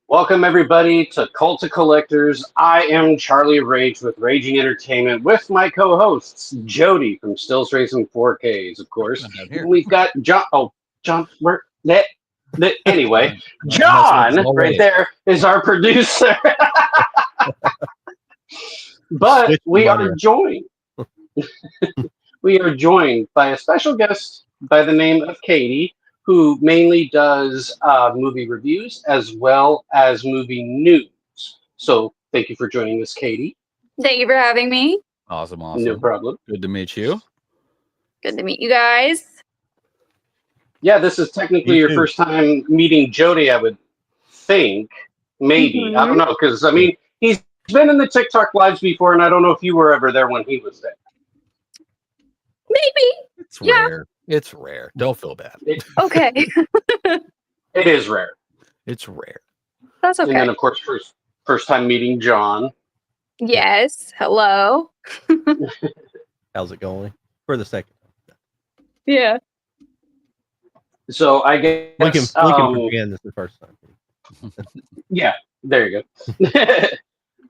Welcome everybody to Cult of Collectors. I am Charlie Rage with Raging Entertainment with my co-hosts Jody from Stills Racing 4Ks, of course. We've got John. Oh, John, where that? Anyway, John right there is our producer. But we are joined. We are joined by a special guest by the name of Katie, who mainly does movie reviews as well as movie news. So thank you for joining us, Katie. Thank you for having me. Awesome. No problem. Good to meet you. Good to meet you guys. Yeah, this is technically your first time meeting Jody, I would think. Maybe. I don't know, because, I mean, he's been in the TikTok lives before, and I don't know if you were ever there when he was there. Maybe. It's rare. It's rare. Don't feel bad. Okay. It is rare. It's rare. That's okay. And then, of course, first time meeting John. Yes. Hello. How's it going? For the second. Yeah. So I guess we can pretend this is the first time. Yeah, there you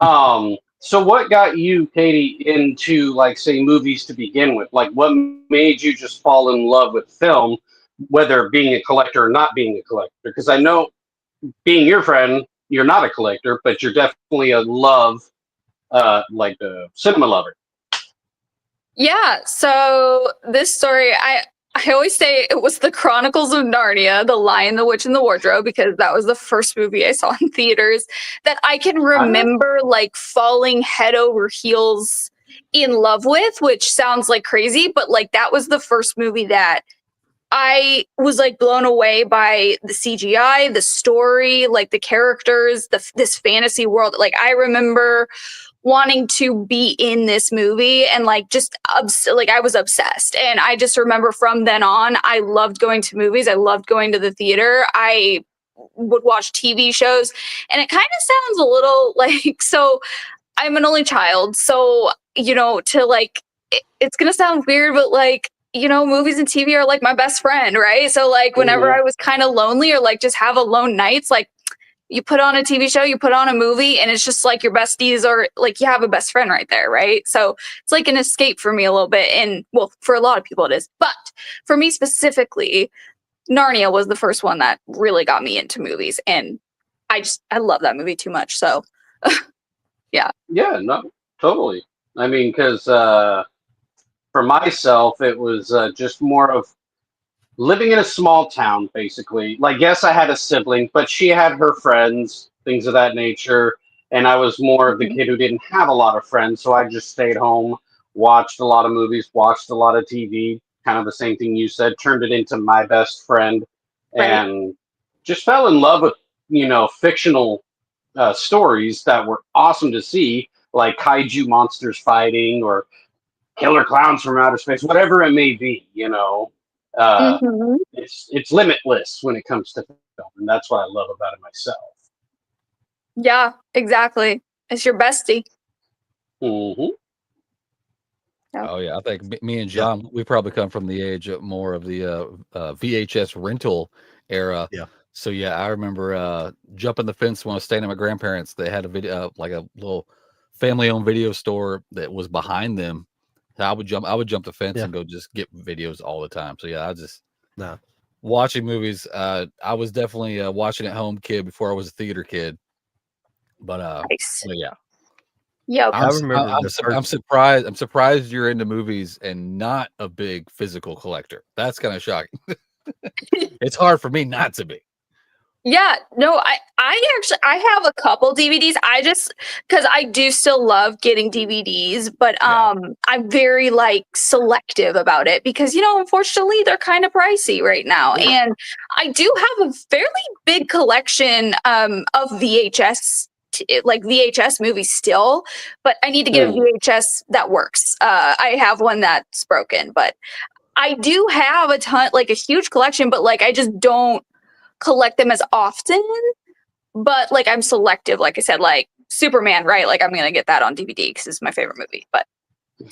go. So what got you, Katie, into like say movies to begin with? Like what made you just fall in love with film, whether being a collector or not being a collector? Because I know being your friend, you're not a collector, but you're definitely a like a cinema lover. Yeah. So this story, I always say it was the Chronicles of Narnia, The Lion, the Witch, and the Wardrobe, because that was the first movie I saw in theaters that I can remember like falling head over heels in love with, which sounds like crazy, but like that was the first movie that I was like blown away by the CGI, the story, like the characters, this fantasy world. Like I remember wanting to be in this movie and like just like I was obsessed. And I just remember from then on, I loved going to movies. I loved going to the theater. I would watch TV shows, and it kind of sounds a little like, so I'm an only child. So, you know, to like, it's going to sound weird, but like, you know, movies and TV are like my best friend, right? So like whenever I was kind of lonely or like just have alone nights, like you put on a TV show, you put on a movie, and it's just like your besties or like you have a best friend right there, right? So it's like an escape for me a little bit. And well, for a lot of people it is. But for me specifically, Narnia was the first one that really got me into movies. And I love that movie too much. So yeah. Yeah, no, totally. I mean, because for myself, it was just more of living in a small town, basically. Like, yes, I had a sibling, but she had her friends, things of that nature. And I was more of the kid who didn't have a lot of friends. So I just stayed home, watched a lot of movies, watched a lot of TV, kind of the same thing you said, turned it into my best friend, and just fell in love with, you know, fictional stories that were awesome to see, like kaiju monsters fighting or killer clowns from outer space, whatever it may be, you know. It's limitless when it comes to film, and that's what I love about it myself. Yeah, exactly. It's your bestie. Mm-hmm. Oh yeah, I think me and John, we probably come from the age of more of the VHS rental era. Yeah. So yeah, I remember jumping the fence when I was staying at my grandparents'. They had a video, like a little family-owned video store that was behind them. I would jump the fence and go just get videos all the time. So yeah, I just watching movies. I was definitely a watching at home kid before I was a theater kid. But yeah. Yeah, I remember. I'm surprised. I'm surprised you're into movies and not a big physical collector. That's kind of shocking. It's hard for me not to be. Yeah, no, I have a couple DVDs. Because I do still love getting DVDs, but I'm very like selective about it because, you know, unfortunately they're kind of pricey right now. And I do have a fairly big collection of VHS like VHS movies still, but I need to get a VHS that works. I have one that's broken, but I do have a ton, like a huge collection, but like I just don't collect them as often. But like I'm selective, like I said, like Superman, right? Like I'm gonna get that on DVD because it's my favorite movie. But I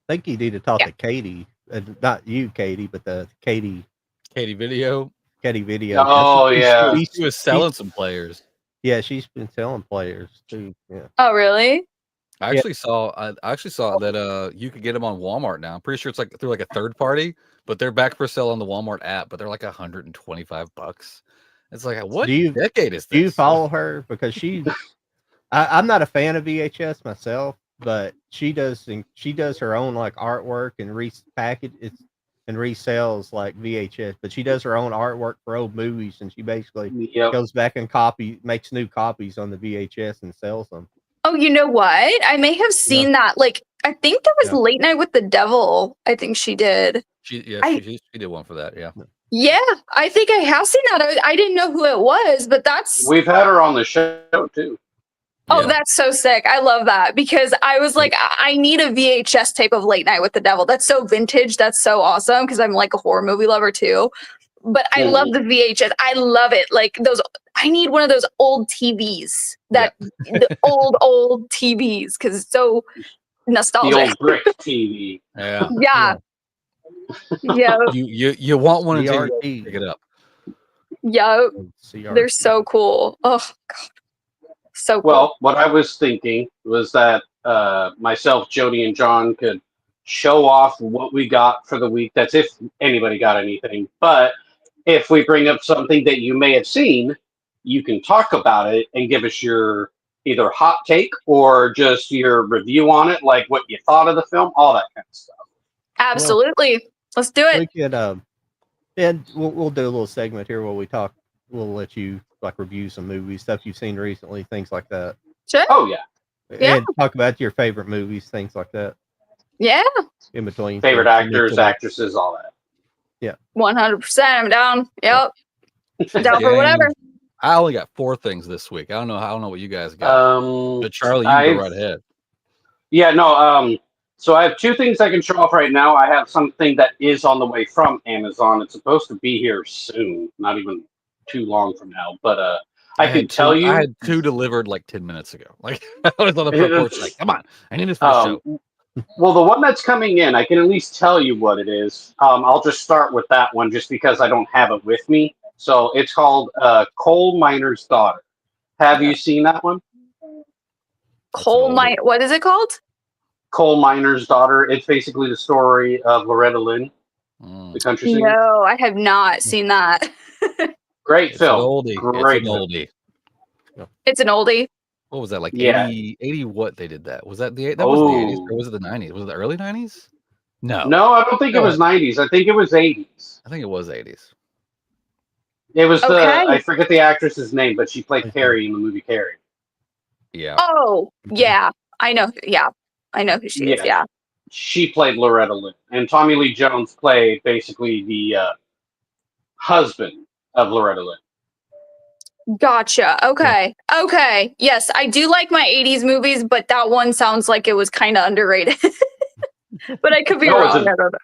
think you need to talk to Katie, not you, Katie, but the Katie Video. Katie Video. Oh yeah, she was selling some players. Yeah, she's been selling players too. Yeah. Oh, really? I actually saw that you could get them on Walmart now. I'm pretty sure it's like through like a third party, but they're back for sale on the Walmart app, but they're like $125. It's like, what decade is Do you this? follow her? Because I'm not a fan of VHS myself, but she does her own like artwork and repackage it and resells like VHS, but she does her own artwork for old movies, and she basically goes back and makes new copies on the VHS and sells them. Oh, you know what? I may have seen that. Like, I think there was Late Night with the Devil. I think she did. She did one for that. Yeah. Yeah, I think I have seen that. I didn't know who it was, but we've had her on the show too. Oh, that's so sick. I love that because I was like, I need a VHS tape of Late Night with the Devil. That's so vintage. That's so awesome because I'm like a horror movie lover too. But I love the VHS. I love it. Like those, I need one of those old TVs, the old TVs because it's so nostalgic. The old brick TV. Yeah. Yeah. Yeah. You want one until you pick it up. Yep. They're so cool. Oh God. So cool. Well, what I was thinking was that myself, Jody, and John could show off what we got for the week. That's if anybody got anything. But if we bring up something that you may have seen, you can talk about it and give us your either hot take or just your review on it, like what you thought of the film, all that kind of stuff. Absolutely. Let's do it. We could, and we'll do a little segment here where we talk. We'll let you like review some movies, stuff you've seen recently, things like that. Sure. Oh yeah. And talk about your favorite movies, things like that. Yeah. In between. Favorite actors, actresses, all that. Yeah. 100%. I'm down. Yep. Down for whatever. I only got 4 things this week. I don't know what you guys got. But Charlie, you go right ahead. Yeah, no, so I have 2 things I can show off right now. I have something that is on the way from Amazon. It's supposed to be here soon, not even too long from now. But I can tell you, I had 2 delivered like 10 minutes ago. Like I was on the front porch, like, come on, I need this for the show. Well, the one that's coming in, I can at least tell you what it is. I'll just start with that one, just because I don't have it with me. So it's called Coal Miner's Daughter. Have you seen that one? What is it called? Coal Miner's Daughter. It's basically the story of Loretta Lynn, the country singer. No, I have not seen that. Great film. It's an oldie. It's an oldie. What was that, like 80 what they did that? Was that was the 80s or was it the 90s? Was it the early 90s? No, I don't think it was 90s. I think it was 80s. I think it was 80s. It was I forget the actress's name, but she played Carrie in the movie Carrie. Yeah. Oh, yeah. I know. Yeah. I know who she is. Yeah. She played Loretta Lynn. And Tommy Lee Jones played basically the husband of Loretta Lynn. Gotcha. Okay. Okay. Yes, I do like my 80s movies, but that one sounds like it was kind of underrated. But I could be wrong. I don't know.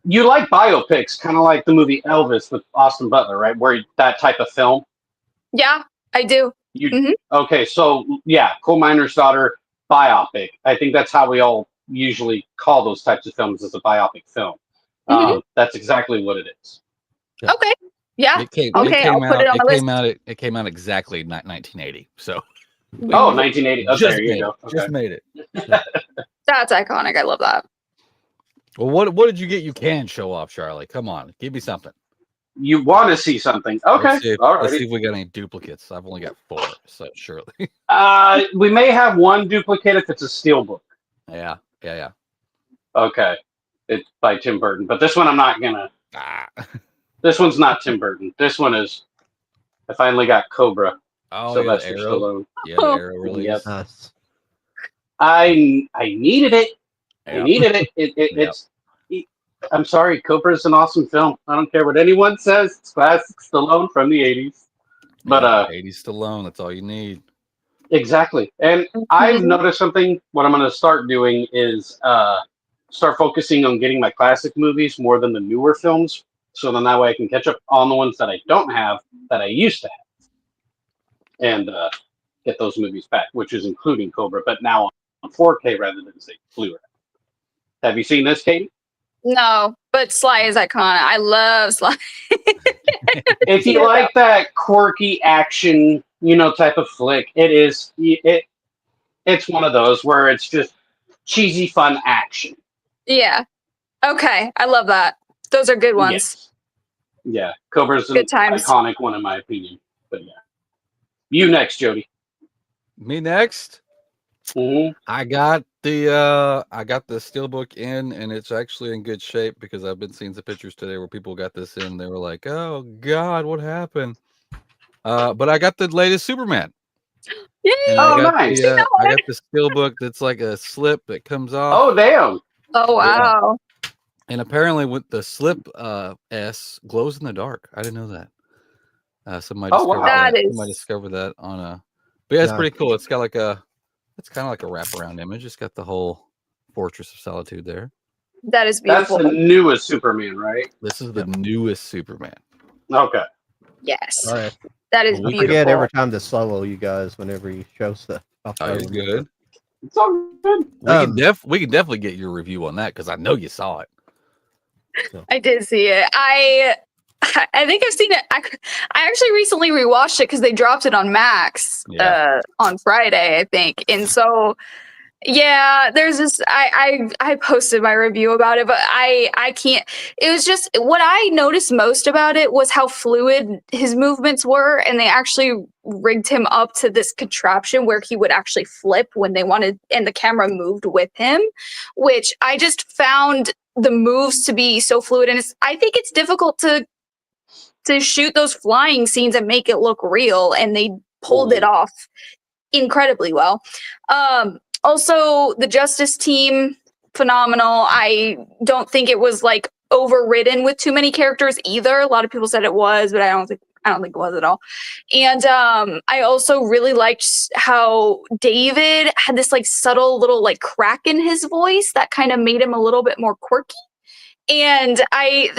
You like biopics, kind of like the movie Elvis with Austin Butler, right? Where that type of film. Yeah, I do. Okay, so yeah, Coal Miner's Daughter biopic. I think that's how we all usually call those types of films, as a biopic film. That's exactly what it is. Yeah. Okay. Yeah. It came I'll put it on my list. It came out exactly 1980. So. 1980. Okay, there you go. Just made it. That's iconic. I love that. Well, what did you get? You can show off, Charlie. Come on, give me something. You want to see something? Okay. Let's see if we got any duplicates. I've only got 4, so surely. We may have one duplicate if it's a steelbook. Yeah. Okay. It's by Tim Burton, but this one I'm not gonna. This one's not Tim Burton. This one is. I finally got Cobra. Oh, Sylvester yeah, Arrow. Stallone. Yeah, the Arrow release. Yep. Nice. I needed it. Yep. I needed it. It's. I'm sorry, Cobra's an awesome film. I don't care what anyone says. It's classic Stallone from the 80s. But 80s Stallone, that's all you need. Exactly. And I've noticed something. What I'm going to start doing is start focusing on getting my classic movies more than the newer films. So then that way I can catch up on the ones that I don't have that I used to have. And get those movies back, which is including Cobra, but now on 4K rather than, say, Blu-ray. Have you seen this, Katie? No, but Sly is iconic. I love Sly. If you like that quirky action, type of flick. It's one of those where it's just cheesy fun action. Yeah. Okay. I love that. Those are good ones. Yes. Yeah, Cobra's an Good times. iconic one in my opinion. But yeah, you next, Jody. Me next. Mm-hmm. I got the steelbook in, and it's actually in good shape because I've been seeing some pictures today where people got this in. They were like, "Oh God, what happened?" But I got the latest Superman. Yay! And Oh, I got nice. I got the steelbook that's like a slip that comes off. Oh, damn. Oh wow. And apparently, with the slip S glows in the dark. I didn't know that. Somebody Oh, discovered wow. that. That is- Somebody discovered that on a. But yeah, it's No. pretty cool. It's got like it's kind of like a wraparound image. It's got the whole Fortress of Solitude there. That is That's beautiful. the newest Superman, right? This is the newest Superman. Okay. Yes. All right. That is Well, we beautiful. Forget every time to solo you guys whenever you show stuff. I'll Oh, you're remember. good. It's all good. We can definitely get your review on that because I know you saw it. I did see it. I think I've seen it. I actually recently rewatched it because they dropped it on Max on Friday, I think. And so, yeah, there's this. I posted my review about it, but I can't. It was just what I noticed most about it was how fluid his movements were, and they actually rigged him up to this contraption where he would actually flip when they wanted, and the camera moved with him, which I just found the moves to be so fluid, and I think it's difficult to shoot those flying scenes and make it look real, and they pulled it off incredibly well. Also, the Justice team, phenomenal. I don't think it was like overridden with too many characters either. A lot of people said it was, but I don't think it was at all. And I also really liked how David had this like subtle little like crack in his voice that kind of made him a little bit more quirky. And I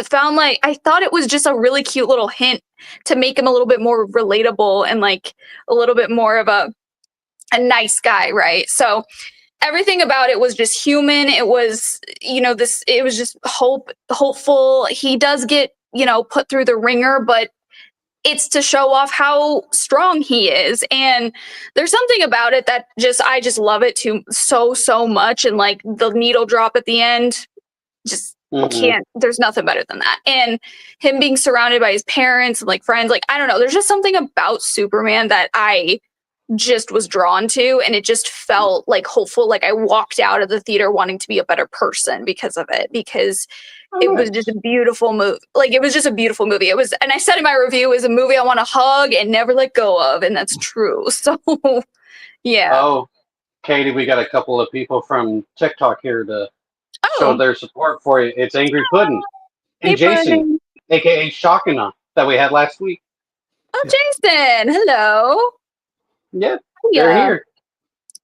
thought it was just a really cute little hint to make him a little bit more relatable and like a little bit more of a nice guy, right? So everything about it was just human. It was, it was just hopeful. He does get, put through the ringer, but it's to show off how strong he is. And there's something about it that I just love it too so much. And like the needle drop at the end, just there's nothing better than that. And him being surrounded by his parents and like friends, like, I don't know, there's just something about Superman that I just was drawn to, and it just felt like hopeful. Like I walked out of the theater wanting to be a better person because of it, because it was just a beautiful movie. Like it was just a beautiful movie. It was, and I said in my review, it was a movie I want to hug and never let go of, and that's true. So yeah. Oh, Katie, we got a couple of people from TikTok here to show their support for you. It's Angry Puddin' and Hey, Jason, Puddin'. aka Shockina, that we had last week. Oh, Jason, hello. Yeah, they're here.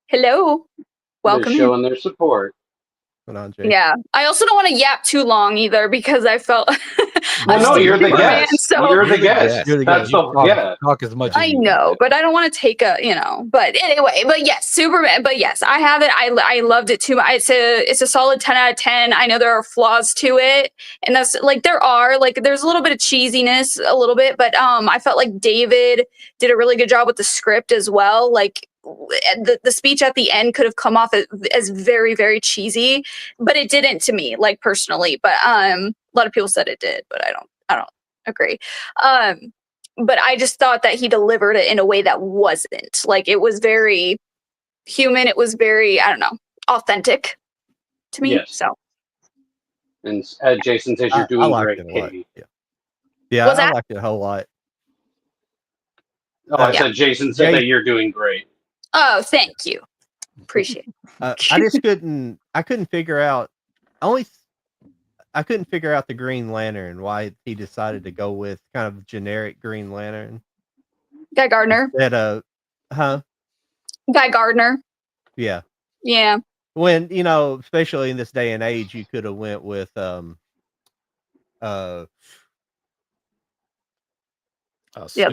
Hello. Welcome. They're showing their support. Yeah, I also don't want to yap too long either because I felt. No, you're the guest. So you're the guest. You're the That's guest. Talk as much. I know, but I don't want to take But anyway, but yes, Superman. But yes, I have it. I loved it too. It's a solid 10 out of 10. I know there are flaws to it, and that's like there's a little bit of cheesiness, a little bit, but I felt like David did a really good job with the script as well. Like the speech at the end could have come off as very, very cheesy, but it didn't to me, like personally. But a lot of people said it did, but I don't agree. But I just thought that he delivered it in a way that wasn't like, it was very human. It was very, I don't know, authentic to me. Yes. So. And Jason says you're doing great, Katie. Yeah, I liked it a whole lot. Oh, I said Jason said that you're doing great. Oh, thank you. Appreciate it. I just couldn't figure out I couldn't figure out the Green Lantern, why he decided to go with kind of generic Green Lantern. Guy Gardner. Guy Gardner. Yeah. Yeah. When, especially in this day and age, you could have went with the other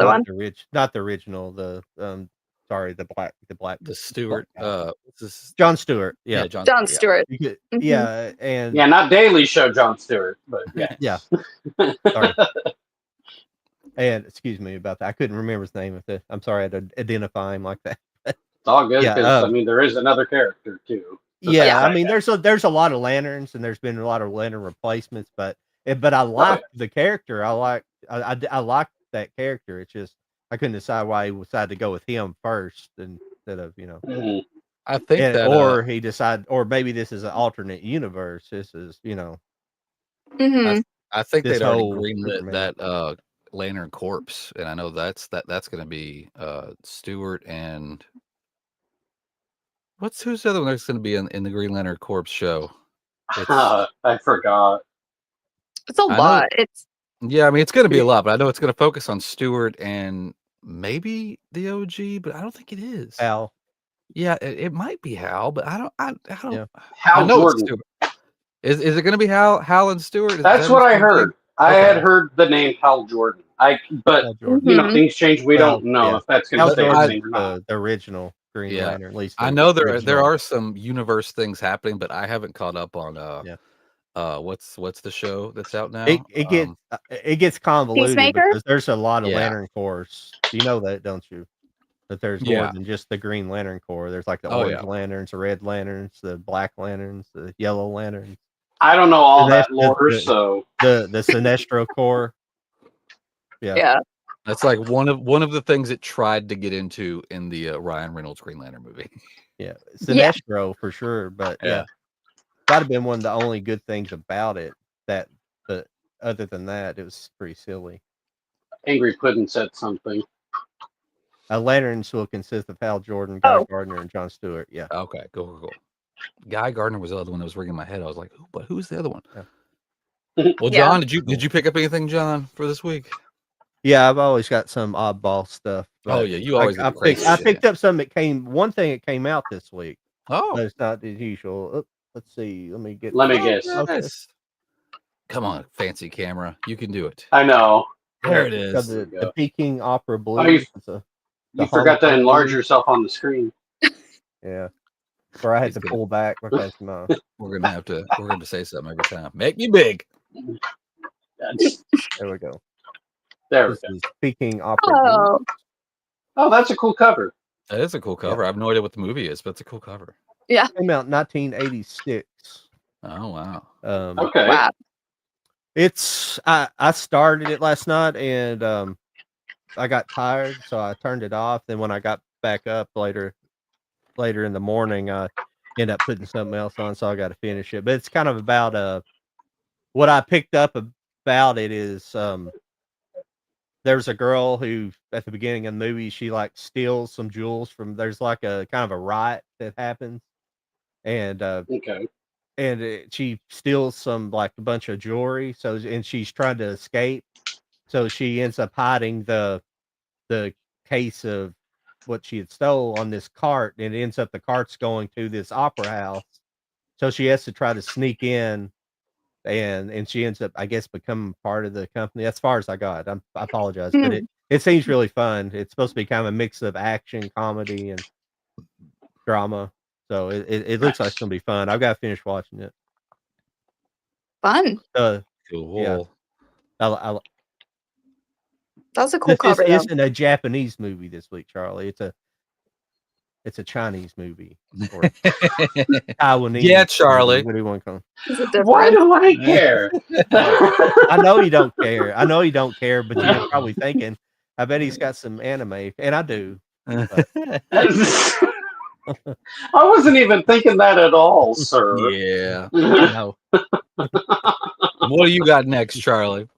one. Not the original, the Stewart. John Stewart. Yeah. John Stewart. Yeah, and not Daily Show John Stewart, but yeah. Yeah. Sorry. And excuse me about that. I couldn't remember his name. I'm sorry I had to identify him like that. It's all good Yeah, because I mean there is another character too. Yeah, I besides mean, that there's a lot of lanterns, and there's been a lot of lantern replacements, but I guy. like the character. I like that character. It's just I couldn't decide why he decided to go with him first instead of Mhm. I think that or he decided, or maybe this is an alternate universe. This is Hmm. I think this they'd already whole greenlit Superman. that Lantern Corpse, and I know that's going to be Stewart and who's the other one that's going to be in the Green Lantern Corpse show? It's I forgot. It's a I know. lot. It's Yeah, I mean it's going to be a lot, but I know it's going to focus on Stewart and maybe the OG, but I don't think it is. Hal. Yeah, it might be Hal, but I don't. Yeah. I Hal know it's Jordan. Stewart. Is it going to be Hal and Stewart? Is That's that what who's I gonna be? heard. I Okay. had heard the name Hal Jordan. But Hal Jordan. Mhm. things change. We Well, don't know yeah. if that's going Hal to stay the Jordan's same or not. the original Green Yeah. Lantern. At least I the know there original. are some universe things happening, but I haven't caught up on Yeah. what's the show that's out now? It gets convoluted Peacemaker? because there's a lot of Yeah. Lantern Corps. You know that, don't you? That there's more Yeah. than just the Green Lantern Corps. There's like the Oh, orange yeah. lanterns, the red lanterns, the black lanterns, the yellow lanterns. I don't know all That's that lore, the so the Sinestro Corps. Yeah. Yeah. That's like one of the things it tried to get into in the Ryan Reynolds Green Lantern movie. Yeah. Yeah. Sinestro for sure. But Yeah. yeah. Might have been one of the only good things about it. But other than that, it was pretty silly. Angry Puddin said something. Lanterns will consist of Hal Jordan, Guy Oh. Gardner, and John Stewart. Yeah. Okay, cool. Guy Gardner was the other one that was ringing my head. I was like, who's the other one? Yeah. Well, Yeah. John, did you pick up anything, John, for this week? Yeah, I've always got some oddball stuff. Oh yeah, you always get the crazy I shit. picked up some that came. One thing that came out this week, but Oh, it's not the usual. Let's see. Let me get. Let me guess. Okay. yes. Come on, fancy camera, you can do it. I know. There it It's got is. the Peking Opera Blue. Oh, you The You forgot to Hong Kong enlarge blue. yourself on the screen. Yeah, where I had He's to gonna- pull back because my We're gonna have to say something every time. Make me big. That's, there we go. there we This go. is Peking Opera Blue. Oh. Oh, that's a cool cover. That is a cool cover. I have no idea what the movie is, but it's a cool cover. Yeah. Came out in 1986. Oh wow. Okay. Wow. I started it last night and I got tired, so I turned it off. Then when I got back up later in the morning, I ended up putting something else on, so I got to finish it. But it's kind of about what I picked up about it is there's a girl who at the beginning of the movie she like steals some jewels from. There's like a kind of a riot that happens, and Okay. she steals some like a bunch of jewelry. So and she's trying to escape. So she ends up hiding the case of what she had stole on this cart, and it ends up the cart's going to this opera house. So she has to try to sneak in, and she ends up, I guess, becoming part of the company. As far as I got, I apologize, but it seems really fun. It's supposed to be kind of a mix of action, comedy, and drama. So it looks like it's gonna be fun. I've got to finish watching it. Fun. Cool. I That was a cool this cover. though. isn't a Japanese movie this week, Charlie. It's a Chinese movie or Taiwanese. Yeah, Charlie. Movie. What do you want to call There's a difference. Why do I care? I know you don't care. But you're probably thinking, I bet he's got some anime, and I do. I wasn't even thinking that at all, sir. Yeah. No. What do you got next, Charlie?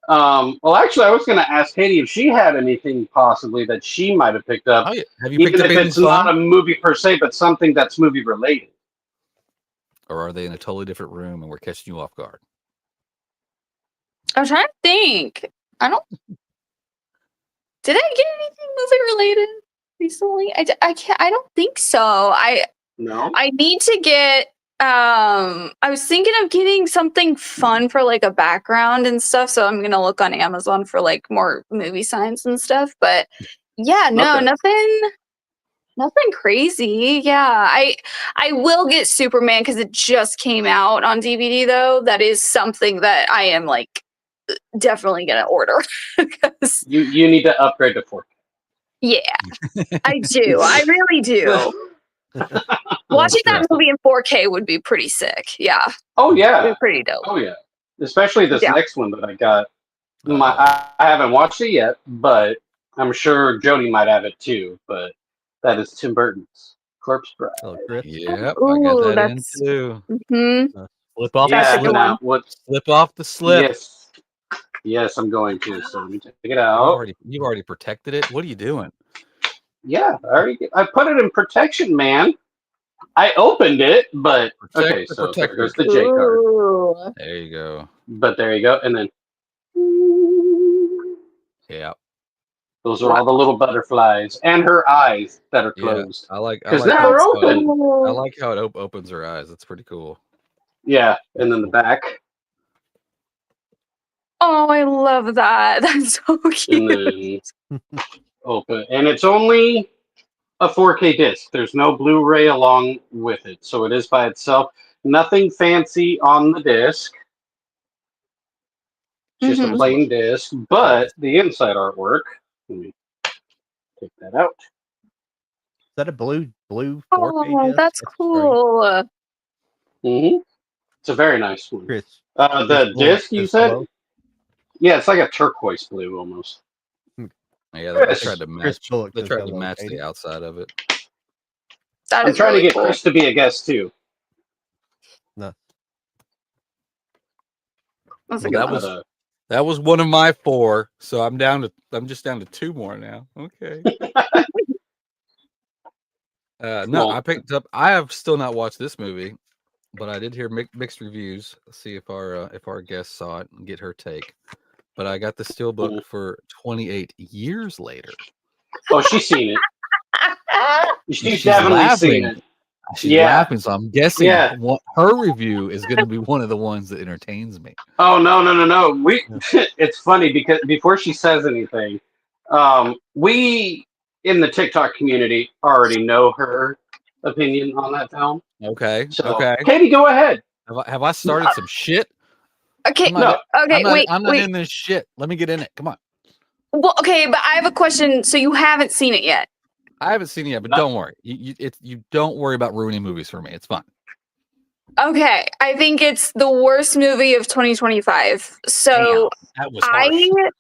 Well, actually, I was going to ask Katie if she had anything possibly that she might have picked up, Oh, yeah. Have you picked even up if anything it's not a fun? movie per se, but something that's movie related. Or are they in a totally different room and we're catching you off guard? I'm trying to think. I don't. Did I get anything movie related recently? I can't. I don't think so. No. I need to get. I was thinking of getting something fun for like a background and stuff. So I'm gonna look on Amazon for like more movie signs and stuff. But yeah, no, Okay. nothing crazy. Yeah, I will get Superman because it just came out on DVD though. That is something that I am like definitely gonna order. 'Cause, You need to upgrade to 4K. yeah, I do. I really do. Watching that stress. movie in 4K would be pretty sick. Yeah, Oh it'd yeah. be pretty dope. Oh yeah. Especially this Yeah. next one that I got. Uh-oh. I haven't watched it yet, but I'm sure Jody might have it too. But that is Tim Burton's Corpse Bride. Oh, Chris. Yep, I got Ooh, that in that's too. mm-hmm. Flip off That's the a Yeah, good slip. one. now what? Slip off the slip. Yes, yes, I'm going to. So let me take it You've out. already protected it. What are you doing? Yeah, I put it in protection, man. I opened it, but Protect okay. the So there goes protector. the J card. Ooh. There you go. But there you go, and then Yeah, those are all the little butterflies and her eyes that are yeah. closed I like because That's now they're open. cool. I like how it opens her eyes. That's pretty cool. Yeah, and then the back, Oh, I love that. That's so and cute. then open, and it's only a 4K disc. There's no Blu-ray along with it, so it is by itself. Nothing fancy on the disc. Just a Mhm. plain disc, but the inside artwork. Let me take that out. Is that a blue 4K Oh, disc? that's great. cool. It's a very nice one. Chris. The Chris disc you Chris said? Below? Yeah, it's like a turquoise blue almost. Yeah, they Chris- tried to Chris match. Bullock They says tried to hello, match Katie. the outside of it. That I'm is trying really to get cool. Chris to be a guest too. No. That's a Well, good one. that was one of my 4. So I'm just down to 2 more now. Okay. No, Well- I picked up. I have still not watched this movie, but I did hear mixed reviews. Let's see if our guest saw it and get her take. But I got the steelbook for 28 years later. Oh, she's seen it. She's She's definitely laughing. seen it. She's Yeah. laughing, so I'm guessing Yeah. her review is going to be one of the ones that entertains me. Oh no. It's funny because before she says anything, we in the TikTok community already know her opinion on that film. Okay. So Okay. Katie, go ahead. Have I started some shit? Okay. I'm not, Okay. Wait. I'm not Wait. in this shit. Let me get in it. Come on. Well, okay, but I have a question. So you haven't seen it yet? I haven't seen it yet, but don't worry. You don't worry about ruining movies for me. It's fine. Okay. I think it's the worst movie of 2025. So Damn, that was harsh.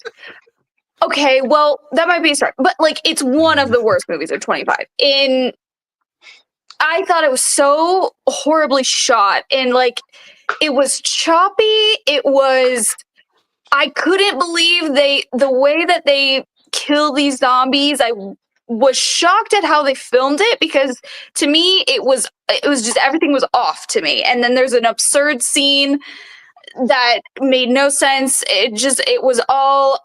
okay, well, that might be a start, but like it's one of the worst movies of 25. I thought it was so horribly shot and like it was choppy. I couldn't believe the way that they kill these zombies. I was shocked at how they filmed it because to me it was just everything was off to me. And then there's an absurd scene that made no sense. It was all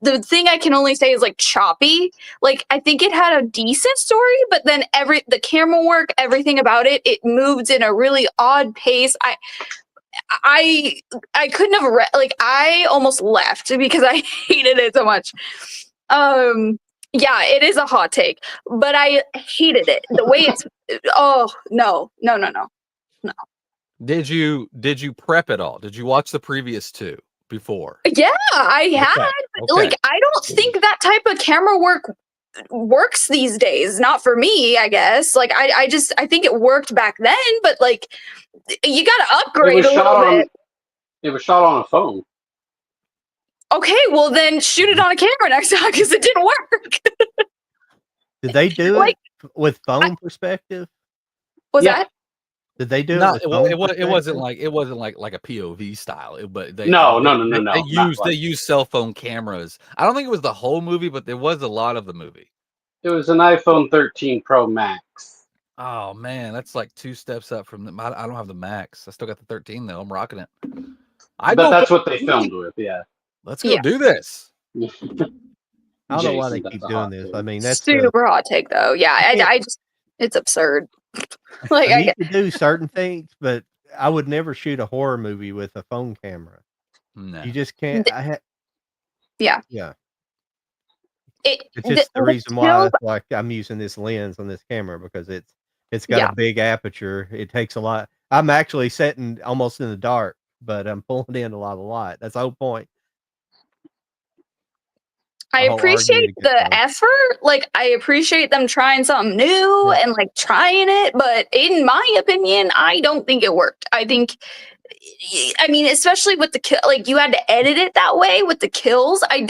the thing I can only say is like choppy. Like I think it had a decent story, but then the camera work, everything about it moved in a really odd pace. I couldn't have like I almost left because I hated it so much. Yeah, it is a hot take, but I hated it. The way it's oh no. Did you prep it all? Did you watch the previous 2 before? Yeah, I had. Okay. Like I don't think that type of camera work works these days. Not for me, I guess. Like I think it worked back then, but like you got to upgrade a little bit. It was shot on a phone. Okay, well then shoot it on a camera next time because it didn't work. Did they do Like- it with phone perspective? Was Yeah. that? Did they do No, it? With it wasn't phone like a POV style. But they No. They not like- used cell phone cameras. I don't think it was the whole movie, but there was a lot of the movie. It was an iPhone 13 Pro Max. Oh man, that's like 2 steps up from the. I don't have the Max. I still got the 13 though. I'm rocking it. But that's what they filmed with. Yeah. Let's go Yeah. do this. I don't know why Jason, they that's keep a doing hot this. take. I mean, that's Super hot take though. Yeah, I just it's absurd. Like you can do certain things, but I would never shoot a horror movie with a phone camera. No. You just can't. Yeah. Yeah. It, It's just the reason why kills- like I'm using this lens on this camera because it's got a big aperture. It takes a lot. I'm actually sitting almost in the dark, but I'm pulling in a lot of light. That's the whole point. I whole argument appreciate against the all- effort. Like, I appreciate them trying something new Yeah. and like trying it. But in my opinion, I don't think it worked. I think, I mean, especially with the kill, like you had to edit it that way with the kills. I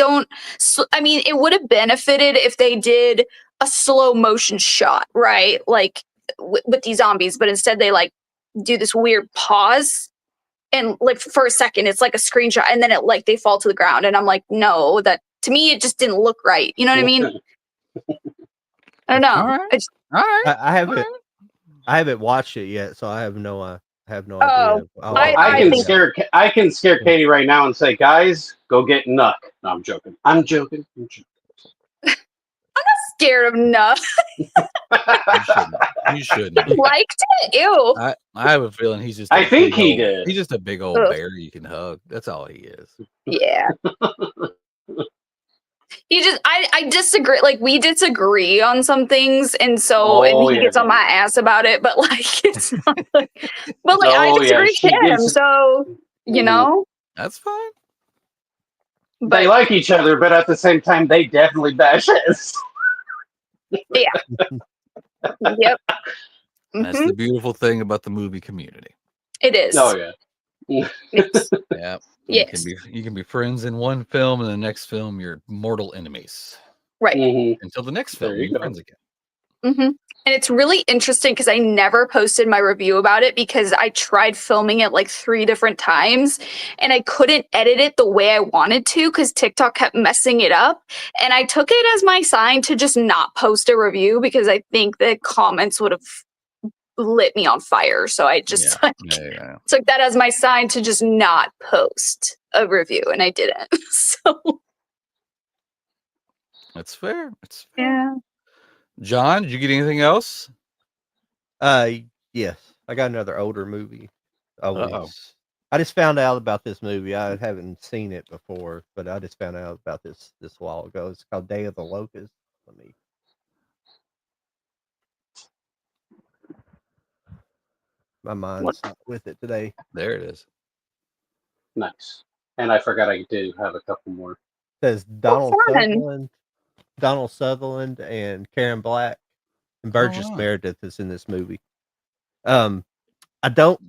mean, it would have benefited if they did a slow motion shot, right? Like with these zombies, but instead they like do this weird pause. And like for a second, it's like a screenshot, and then it like they fall to the ground, and I'm like, no, that to me it just didn't look right. You know what I mean? I don't know. All right. All right. I haven't watched it yet, so I have no Oh, idea. I can scare Katie right now and say, guys, go get Nuck. No, I'm joking. I'm joking. scared of Nuff. You shouldn't. Liked it? Ew. I have a feeling he's just. I think he old, did. He's just a big old Ugh. bear you can hug. That's all he is. Yeah. I disagree. Like we disagree on some things, and so and he gets on my ass about it. But like, it's not like, but like I disagree with him. So you know, That's fine. but They like each other, but at the same time, they definitely bash heads. yeah, yep. That's Mhm. the beautiful thing about the movie community. Oh, It is. yeah. Yes. Yeah. Yes. You can be friends in one film, and the next film you're mortal enemies. Right. Mm-hmm. Until the next There film, you you're go. friends again. Mm-hmm. And it's really interesting because I never posted my review about it because I tried filming it like 3 different times and I couldn't edit it the way I wanted to because TikTok kept messing it up. And I took it as my sign to just not post a review because I think the comments would have lit me on fire. So I just Yeah. took that as my sign to just not post a review, and I didn't. So That's fair. It's fair. yeah. John, did you get anything else? Yes, I got another older movie. Uh-oh. I just found out about this movie. I haven't seen it before, but I just found out about this a while ago. It's called Day of the Locust. My mind's not with it today. There it is. Nice. And I forgot I do have a couple more. It says fun. Donald Sutherland and Karen Black and Burgess wow. Meredith is in this movie. I know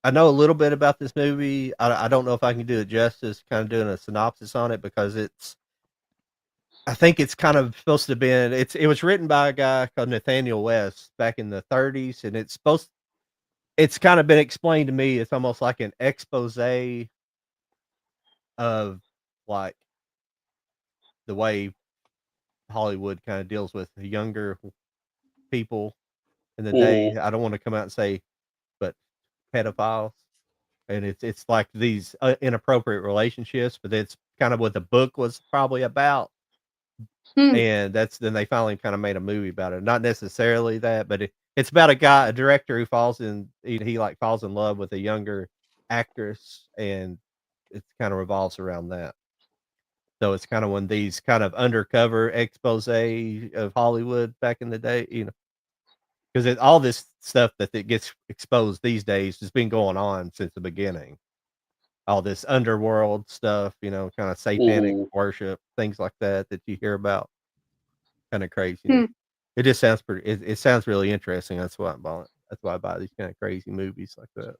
a little bit about this movie. I don't know if I can do it justice, kind of doing a synopsis on it because I think it's kind of supposed to be it was written by a guy called Nathaniel West back in the 30s, and it's kind of been explained to me. It's almost like an expose of like the way Hollywood kind of deals with the younger people in the day. I don't want to come out and say, but pedophiles, and it's like these inappropriate relationships, but it's kind of what the book was probably about. And then they finally kind of made a movie about it. Not necessarily that, but it's about a director who falls in love with a younger actress, and it kind of revolves around that. So it's kind of one of these kind of undercover expose of Hollywood back in the day, because all this stuff that gets exposed these days has been going on since the beginning. All this underworld stuff, kind of satanic worship, things like that you hear about. Kind of crazy. It just sounds pretty. It sounds really interesting. That's why I'm buying it. That's why I buy these kind of crazy movies like that.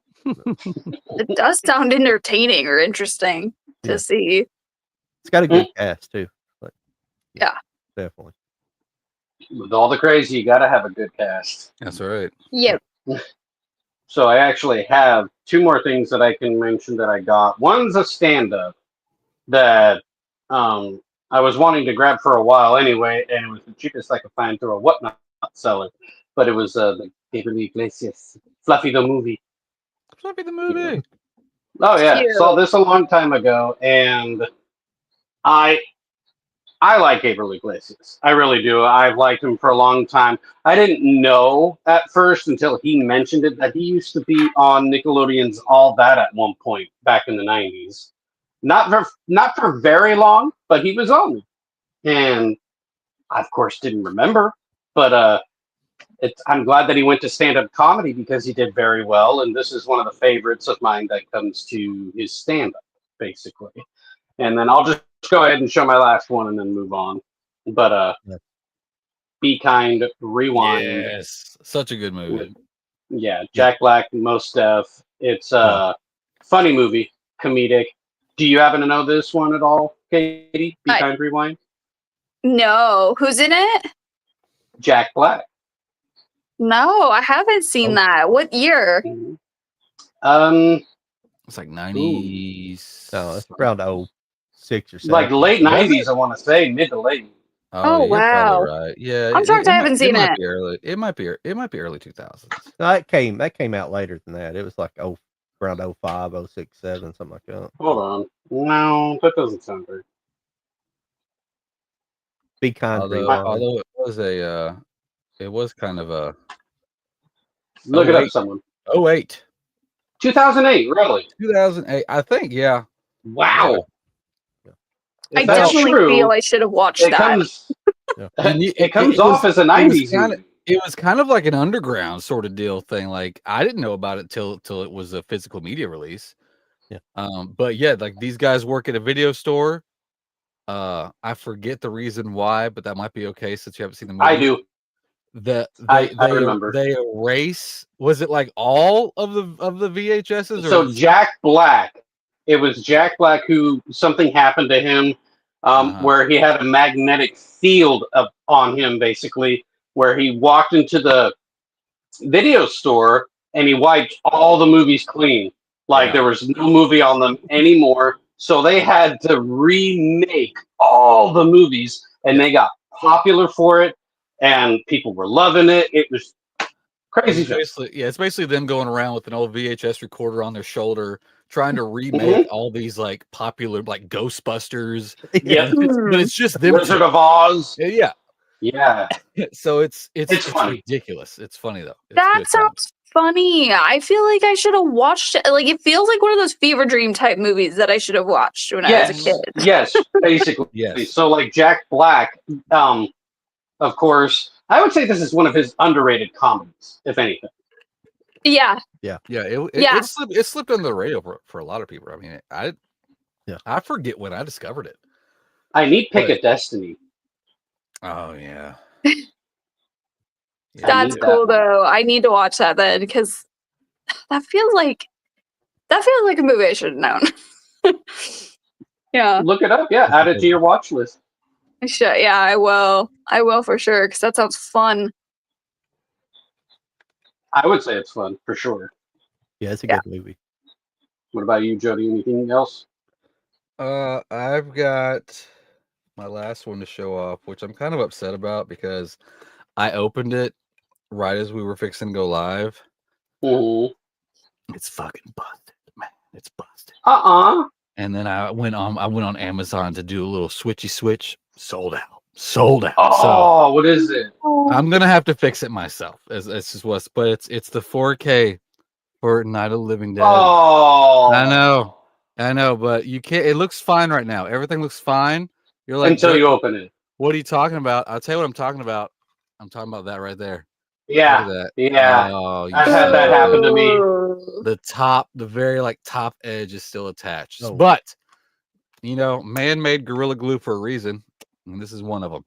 It does sound entertaining or interesting to see. It's got a good cast too. But, yeah, definitely. With all the crazy, you got to have a good cast. That's right. Yep. So I actually have 2 more things that I can mention that I got. One's a stand-up that I was wanting to grab for a while anyway, and it was the cheapest I could find through a whatnot seller. But it was the Gabriel Iglesias, Fluffy the movie. Fluffy the movie. Oh yeah, Cute. saw this a long time ago, and I like Gabriel Iglesias. I really do. I've liked him for a long time. I didn't know at first until he mentioned it that he used to be on Nickelodeon's All That at one point back in the 90s. Not for very long, but he was on. And I, of course, didn't remember. But I'm glad that he went to stand-up comedy because he did very well. And this is one of the favorites of mine that comes to his stand-up, basically. and then I'll just go ahead and show my last one and then move on. But Yeah. Be Kind, Rewind. Yes, such a good movie. Yeah, Jack Black, Mos Def. It's a funny movie, comedic. Do you happen to know this one at all, Katie? Be Kind, Rewind. No, who's in it? Jack Black. No, I haven't seen that. What year? It's like 90s. No, it's around 06 or 07. Like late 90s, I want to say, mid to late. Oh, you're wow. probably right. Yeah, I'm shocked I haven't seen might it. be early. It might be early 2000s. No, that came out later than that. It was like around 05, 06, 07, something like that. Hold on. No, that doesn't sound right. Be Kind, Although it was kind of a Look it up, someone. 08. 2008, really? 2008, I think. Yeah. Wow. Yeah. I definitely feel I should have watched that. It comes off as a 90s movie. It was kind of like an underground sort of deal thing. Like I didn't know about it till it was a physical media release. Yeah. But yeah, like these guys work at a video store. I forget the reason why, but that might be okay since you haven't seen the movie. I do. I remember. They erase. Was it like all of the VHSs? So Jack Black. It was Jack Black who something happened to him, where he had a magnetic field on him, basically, where he walked into the video store and he wiped all the movies clean. Like there was no movie on them anymore. So they had to remake all the movies, and they got popular for it. And people were loving it. It was crazy. It's basically them going around with an old VHS recorder on their shoulder, trying to remake all these like popular like Ghostbusters. Yeah, but it's just them. Wizard of Oz. Yeah. So it's funny. Ridiculous. It's funny though. That sounds funny. I feel like I should have watched it. Like it feels like one of those fever dream type movies that I should have watched when I was a kid. Yes, basically. Yes. So like Jack Black, of course, I would say this is one of his underrated comedies, if anything. Yeah. It slipped under the radar for a lot of people. I mean, I forget when I discovered it. I need Pick a Destiny. Oh yeah. That's cool though. I need to watch that then because that feels like a movie I should have known. Yeah. Look it up. Yeah, add it to your watch list. I should. Yeah, I will. I will for sure because that sounds fun. I would say it's fun for sure. Yeah, it's a good movie. What about you, Jody? Anything else? I've got my last one to show off, which I'm kind of upset about because I opened it right as we were fixing to go live. It's fucking busted, man. It's busted. And then I went on Amazon to do a little switchy switch. Sold out. Oh, what is it? I'm gonna have to fix it myself. It's just what's, but it's the 4K for Night of the Living Dead. Oh, I know, but you can't. It looks fine right now. Everything looks fine. You're like until you open it. What are you talking about? I'll tell you what I'm talking about. I'm talking about that right there. Yeah, that. Yeah. Oh, I've had that happen to me. The very like top edge is still attached, but man-made Gorilla Glue for a reason, and this is one of them.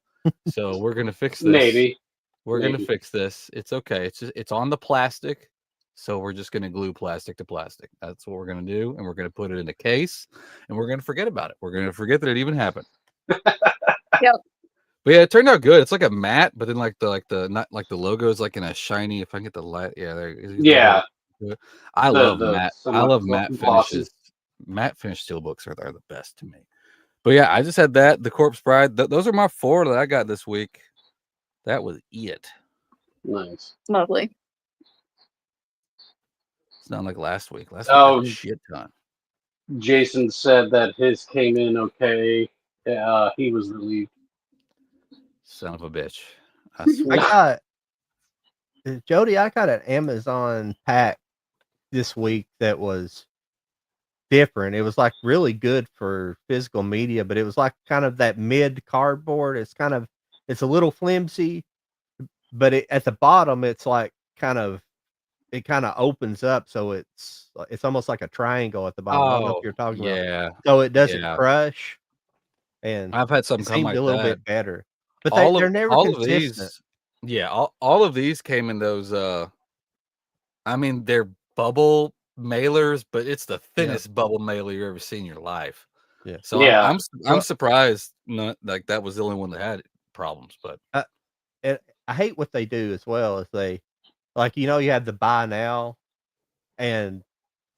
So we're gonna fix this. Maybe we're gonna fix this. It's okay. It's on the plastic, so we're just gonna glue plastic to plastic. That's what we're gonna do, and we're gonna put it in a case, and we're gonna forget about it. We're gonna forget that it even happened. Yep. But yeah, it turned out good. It's like a matte, but then not like the logo is like in a shiny. If I can get the light, I love matte. I love matte finishes. Matte finish steelbooks are the best to me. But yeah, I just had that. The Corpse Bride. Those are my 4 that I got this week. That was it. Nice. Lovely. It's not like last week. Last week I had a shit ton. Jason said that his came in okay. He was relieved. Son of a bitch. Jody, I got an Amazon pack this week that was different. It was like really good for physical media, but it was like kind of that mid cardboard. It's a little flimsy, but at the bottom it's like kind of it kind of opens up, so it's almost like a triangle at the bottom. I don't know if Oh, you're talking about. yeah, So it doesn't yeah. crush, and I've had something it come seemed like a little that. bit better. But they're never All of consistent. these, yeah, all of these came in those. I mean, they're bubble mailers, but it's the Yeah, thinnest bubble mailer you've ever seen in your life. yeah. So Yeah. I'm Well, surprised not like that was the only one that had problems. But I and I hate what they do as well as they like, you have the buy now, and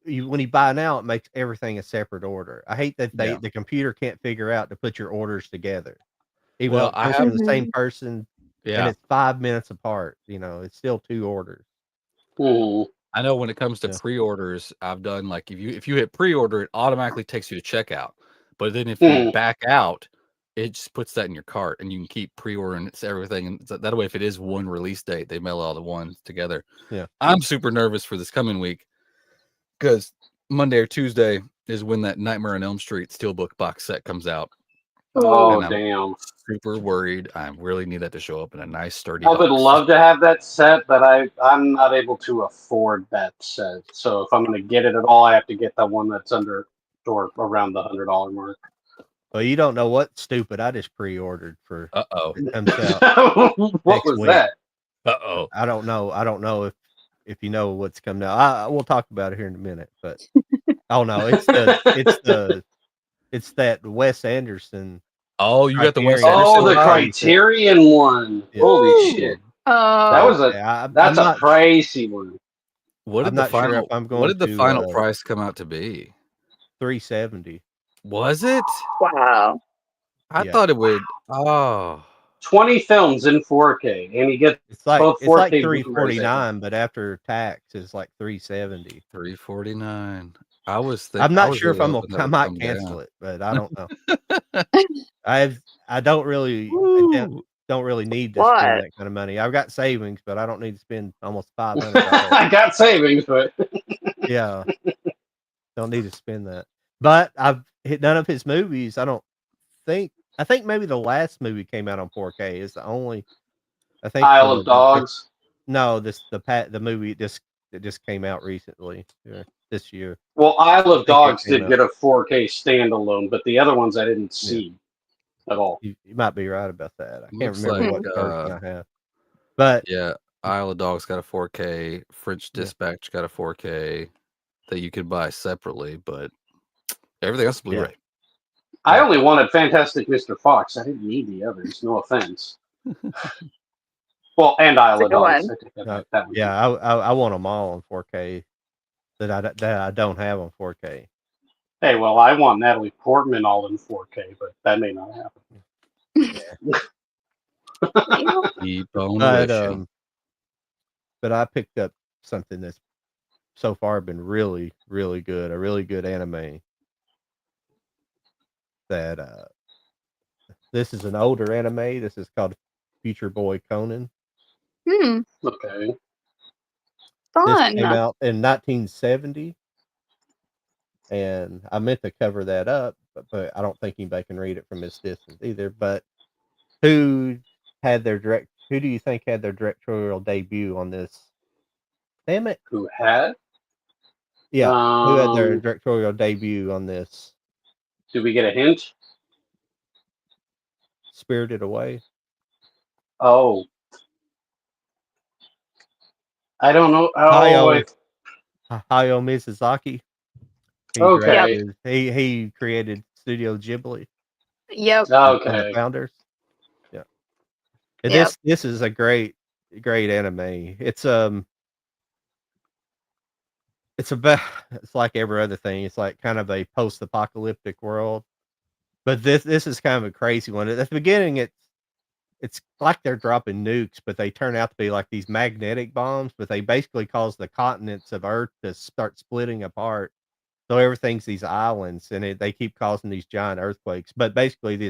when you buy now, it makes everything a separate order. I hate that yeah, the computer can't figure out to put your orders together. Even though well, it I comes have from the same Mhm. person and yeah, it's 5 minutes apart, it's still 2 orders. Mhm. I know when it comes to Yeah. pre-orders, I've done like if you hit pre-order, it automatically takes you to checkout. But then if you Mhm. back out, it just puts that in your cart, and you can keep pre-ordering it's everything. And that way, if it is one release date, they mail all the ones together. Yeah. I'm super nervous for this coming week because Monday or Tuesday is when that Nightmare on Elm Street Steelbook box set comes out, Oh, and I'm damn. super worried. I really need that to show up in a nice sturdy I would box. love to have that set, but I'm not able to afford that set. So if I'm going to get it at all, I have to get the one that's under or around the $100 mark. Well, you don't know what stupid I just pre-ordered for Uh-oh. it comes out What next was week. that? Uh-oh. I don't know. I don't know if you know what's coming out. We'll talk about it here in a minute, but oh no, it's that Wes Anderson Oh, you got the Wes Criterion Anderson Oh, the 4K box? set. Criterion one. Yeah. Holy Woo! shit. That Oh, was a I'm that's a not pricey one. I'm not sure if I'm What going did the to final price come out to be? 370. Was it? wow. I Yeah. thought it would. Oh, 20 films in 4K, and you get It's like both 4K Blu-rays. 349, but after tax it's like 370. 349. I was I'm I not was sure if really hoping that I would might come cancel down. it, but I don't know. I don't really Woo! don't really need to spend What? that kind of money. I've got savings, but I don't need to spend almost $500. I got savings, but Yeah, don't need to spend that. But I've hit none of his movies. Think I think maybe the last movie came out on 4K is the only. I think Isle of Dogs. no, the movie that just came out recently this year. Well, Isle I of think that Dogs came did out. get a 4K standalone, but the other ones I didn't Yeah, see at all. you might be right about that. I can't Looks remember like Hmm. what version I have, but yeah, Isle of Dogs got a 4K, French yeah, Dispatch got a 4K that you could buy separately, but everything else is yeah, Blu-ray. I yeah. only wanted Fantastic Mr. Fox. I didn't need the others. No offense. Well, and It's Isle a of good Dogs. one. I take that back. That one. Yeah. I want them all on 4K that I don't have on 4K. Hey, well, I want Natalie Portman all in 4K, but that may not happen. Yeah, Well, Keep on but wishing. but I picked up something that's so far been really really good. A really good anime that this is an older anime. This is called Future Boy Conan. hmm, Okay. This came fun. out in 1970, and I meant to cover that up, but I don't think anybody can read it from this distance either. But who who do you think had their directorial debut on this? Damn it. Who had? Yeah. Who had their Um, directorial debut on this? did we get a hint? Spirited Away. Oh, I don't know. Oh, Hayao Miyazaki. Yep. okay. He created Studio Ghibli, Yep. one of the Okay. founders. Yeah. And Yep. this is a great anime. It's about it's like every other thing. It's like kind of a post-apocalyptic world. But this is kind of a crazy one. At the beginning it's like they're dropping nukes, but they turn out to be like these magnetic bombs, but they basically cause the continents of Earth to start splitting apart. So everything's these islands, and they keep causing these giant earthquakes. But basically, they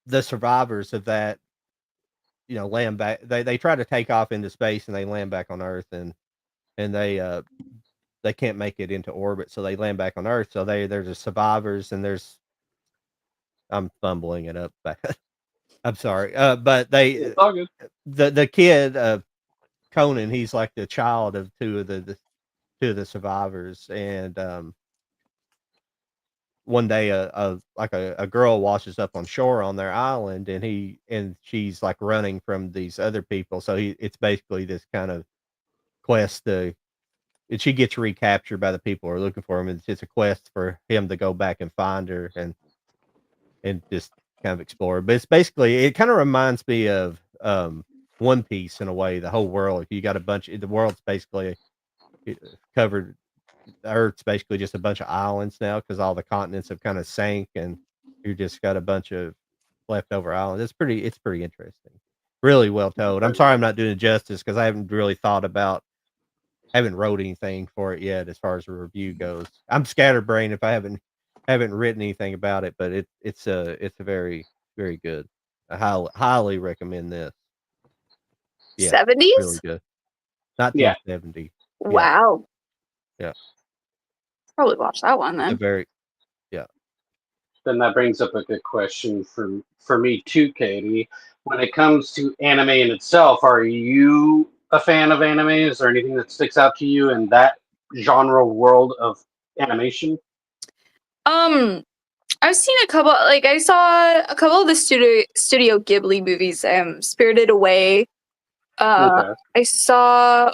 the survivors of that, land back. They try to take off into space, and they land back on Earth, and they can't make it into orbit, so they land back on Earth. So they're the survivors, and I'm fumbling it up. I'm sorry. But It's all good. the kid, Conan, he's like the child of two of the survivors, and one day a girl washes up on shore on their island, and she's like running from these other people. So it's basically this kind of quest to, and she gets recaptured by the people who are looking for him. It's a quest for him to go back and find her and just kind of explore. But it's basically, it kind of reminds me of One Piece in a way. The whole world, you got the world's basically covered. The Earth's basically just a bunch of islands now because all the continents have kind of sank, and you just got a bunch of leftover islands. It's pretty interesting. Really well told. I'm sorry I'm not doing it justice because I haven't really haven't wrote anything for it yet as far as a review goes. I'm scatterbrained if I haven't written anything about it, but it's a very, very good. I highly recommend this. Yeah, really 70s? good. Yeah. 1970. Wow. Yeah. Probably watch that one A then. very Then that brings up a good question for me too, Katie. When it comes to anime in itself, are you a fan of anime? Is there anything that sticks out to you in that genre world of animation? I've seen a couple. Like I saw a couple of the Studio Ghibli movies. Spirited Away. Okay. I saw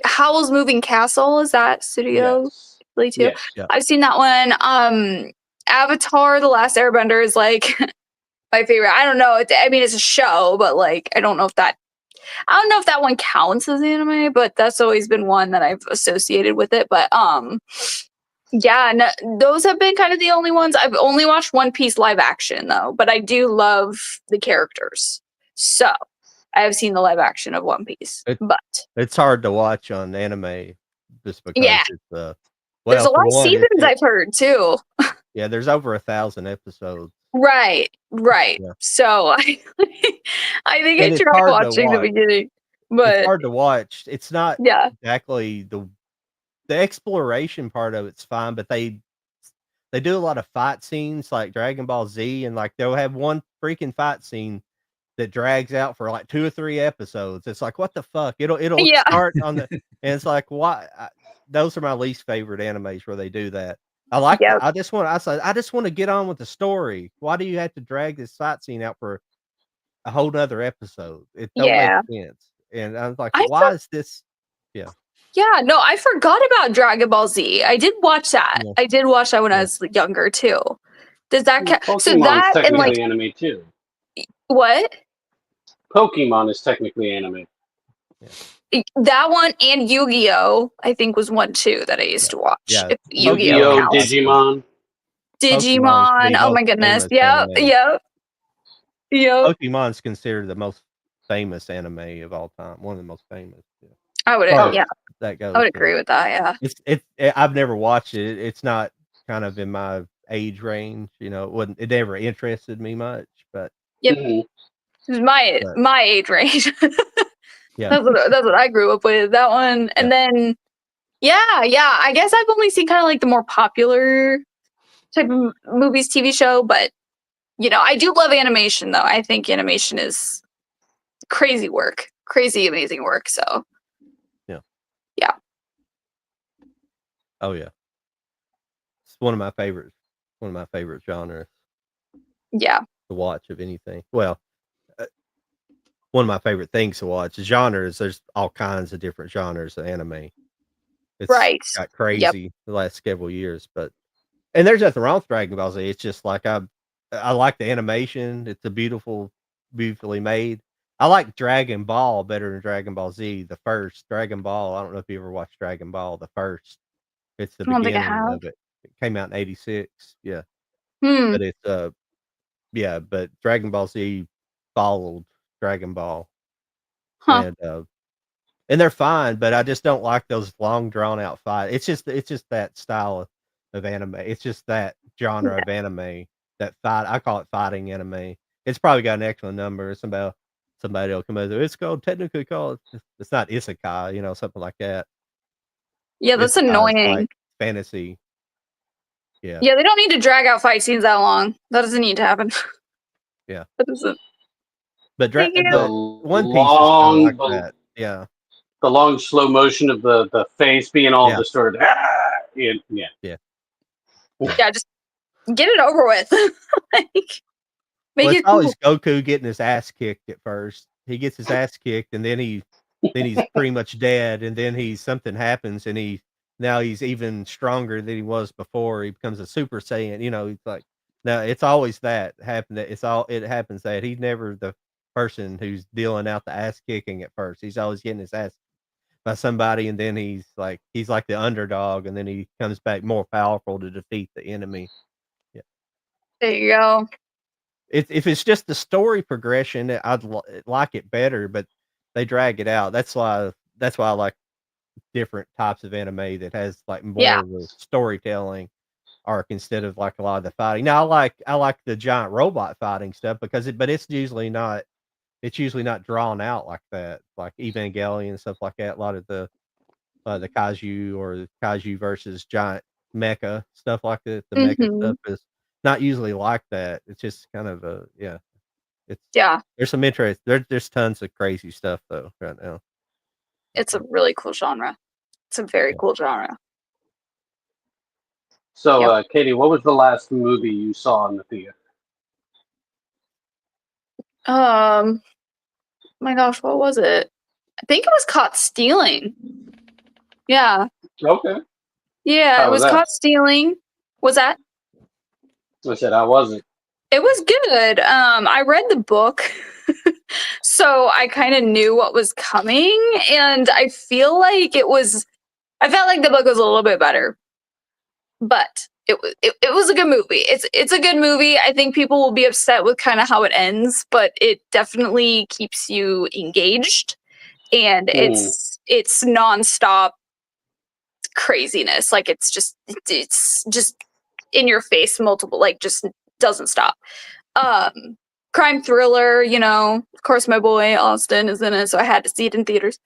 Howl's Moving Castle. Is that Studio Yes. Ghibli too? Yes. Yeah. I've seen that one. Avatar: The Last Airbender is like my favorite. I don't know. I mean, it's a show, but like I don't know if that one counts as anime. But that's always been one that I've associated with it. But yeah, no, those have been kind of the only ones. I've only watched One Piece live action though, but I do love the characters. So I have seen the live action of One Piece. But it's hard to watch on anime just because yeah, it's there's well, a lot for of one, seasons I've heard too. yeah, there's over 1,000 episodes. Right. Yeah. So I think I And it's tried hard to watching the watch. beginning, It's but hard to watch. It's not yeah, exactly the exploration part of it's fine, but they do a lot of fight scenes like Dragon Ball Z, and like they'll have one freaking fight scene that drags out for like 2 or 3 episodes. It's like, what the fuck? It'll yeah, start on the and it's like, why? Those are my least favorite animes where they do that. yeah. I just want to get on with the story. Why do you have to drag this fight scene out for a whole nother episode? It don't make Yeah. sense. And I was like, I why is this? Yeah. Yeah, no, I forgot about Dragon Ball Z. I did watch that. Yeah. I did watch that when I Yeah. was younger too. Does that count? So Pokemon's that and like technically anime too. what? Pokemon is technically anime. That one and Yu-Gi-Oh! I think was one too that I used to watch. Yeah. If Yu-Gi-Oh, Yu-Gi-Oh counts. Digimon. Digimon. the Oh my most goodness. famous Yep. anime. Yep. Yep. Pokemon's considered the most famous anime of all time. One of the most famous. Yeah. I would Oh, yeah. That goes. I would agree with that, yeah. I've never watched it. It's not kind of in my age range. You know, it never interested me much. But Yep. Mhm. My age range. yeah, that's what I grew up with. That one. And then yeah, I guess I've only seen kind of like the more popular type of movies, TV show, but you know, I do love animation though. I think animation is crazy work. Crazy amazing work. So oh yeah, it's one of my favorites. One of my favorite genres yeah. to watch of anything. Well, one of my favorite things to watch. Genres. There's all kinds of different genres of anime. It's Right. got crazy the last several years, and there's nothing wrong with Dragon Ball Z. It's just like I like the animation. It's beautifully made. I like Dragon Ball better than Dragon Ball Z. The first Dragon Ball. I don't know if you ever watched Dragon Ball. The first. It's the I don't think I beginning have. of it. It came out in '86. Yeah, Hmm. but it's but Dragon Ball Z followed Dragon Ball, Huh. and they're fine. But I just don't like those long drawn out fights. It's just that style of anime. It's just that genre of anime. That fight. I call it fighting anime. It's probably got an excellent number. Somebody will come over. It's technically called. It's not isekai. You know, something like that. Yeah, that's Isekai is annoying. like fantasy. Yeah. Yeah, they don't need to drag out fight scenes that long. That doesn't need to happen. What is it? But Thank you. The One Piece is kind of like long, that. Yeah. the long slow motion of the face being all Yeah. distorted. Yeah. Yeah, just get it over with. Like, make Well, it it's cool. always Goku getting his ass kicked at first. He gets his ass kicked, and then he's pretty much dead, and then something happens, and now he's even stronger than he was before. He becomes a Super Saiyan. He's like, no, it's always that happen. It happens that he's never the person who's dealing out the ass kicking at first. He's always getting his ass by somebody, and then he's like the underdog, and then he comes back more powerful to defeat the enemy. Yeah. There you go. If it's just the story progression, I'd like it better, but they drag it out. That's why I like different types of anime that has like more of the storytelling arc instead of like a lot of the fighting. Now I like the giant robot fighting stuff but it's usually not drawn out like that, like Evangelion and stuff like that. A lot of the kaiju or the kaiju versus giant mecha stuff like that. The mecha Mhm. stuff is not usually like that. It's just kind of it's Yeah, there's some interest. There's tons of crazy stuff though right now. it's a really cool genre. It's a very cool genre. So, Yep. Katie, what was the last movie you saw in the theater? My gosh, what was it? I think it was Caught Stealing. Yeah. Okay. Yeah, How it was was that? Caught Stealing. Was that? I said, how was it? It was good. I read the book, so I kind of knew what was coming, and I felt like the book was a little bit better, but it was a good movie. It's a good movie. I think people will be upset with kind of how it ends, but it definitely keeps you engaged, and it's nonstop craziness. Like it's just in your face, multiple, like just doesn't stop. Crime thriller, of course my boy Austin is in it, so I had to see it in theaters.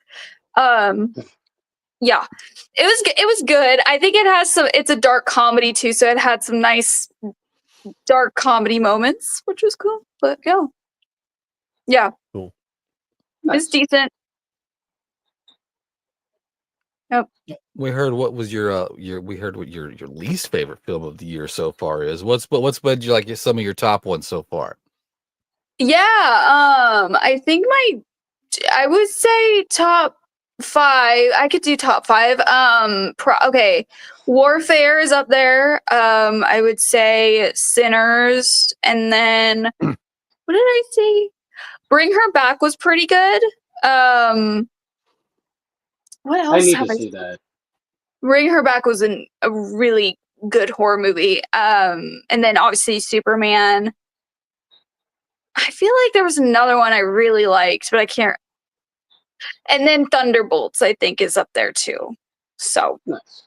Yeah, it was good. I think it's a dark comedy too, so it had some nice dark comedy moments, which was cool. But yeah, Cool. it's decent. Yep. We heard what was we heard what your least favorite film of the year so far is. What's been like some of your top ones so far? Yeah, I think I would say top 5. I could do top 5. Okay, Warfare is up there. I would say Sinners, and then what did I say? Bring Her Back was pretty good. What I else need have to I see that. Bring Her Back was a really good horror movie. And then obviously Superman. I feel like there was another one I really liked, but I can't. And then Thunderbolts, I think, is up there too. So Nice.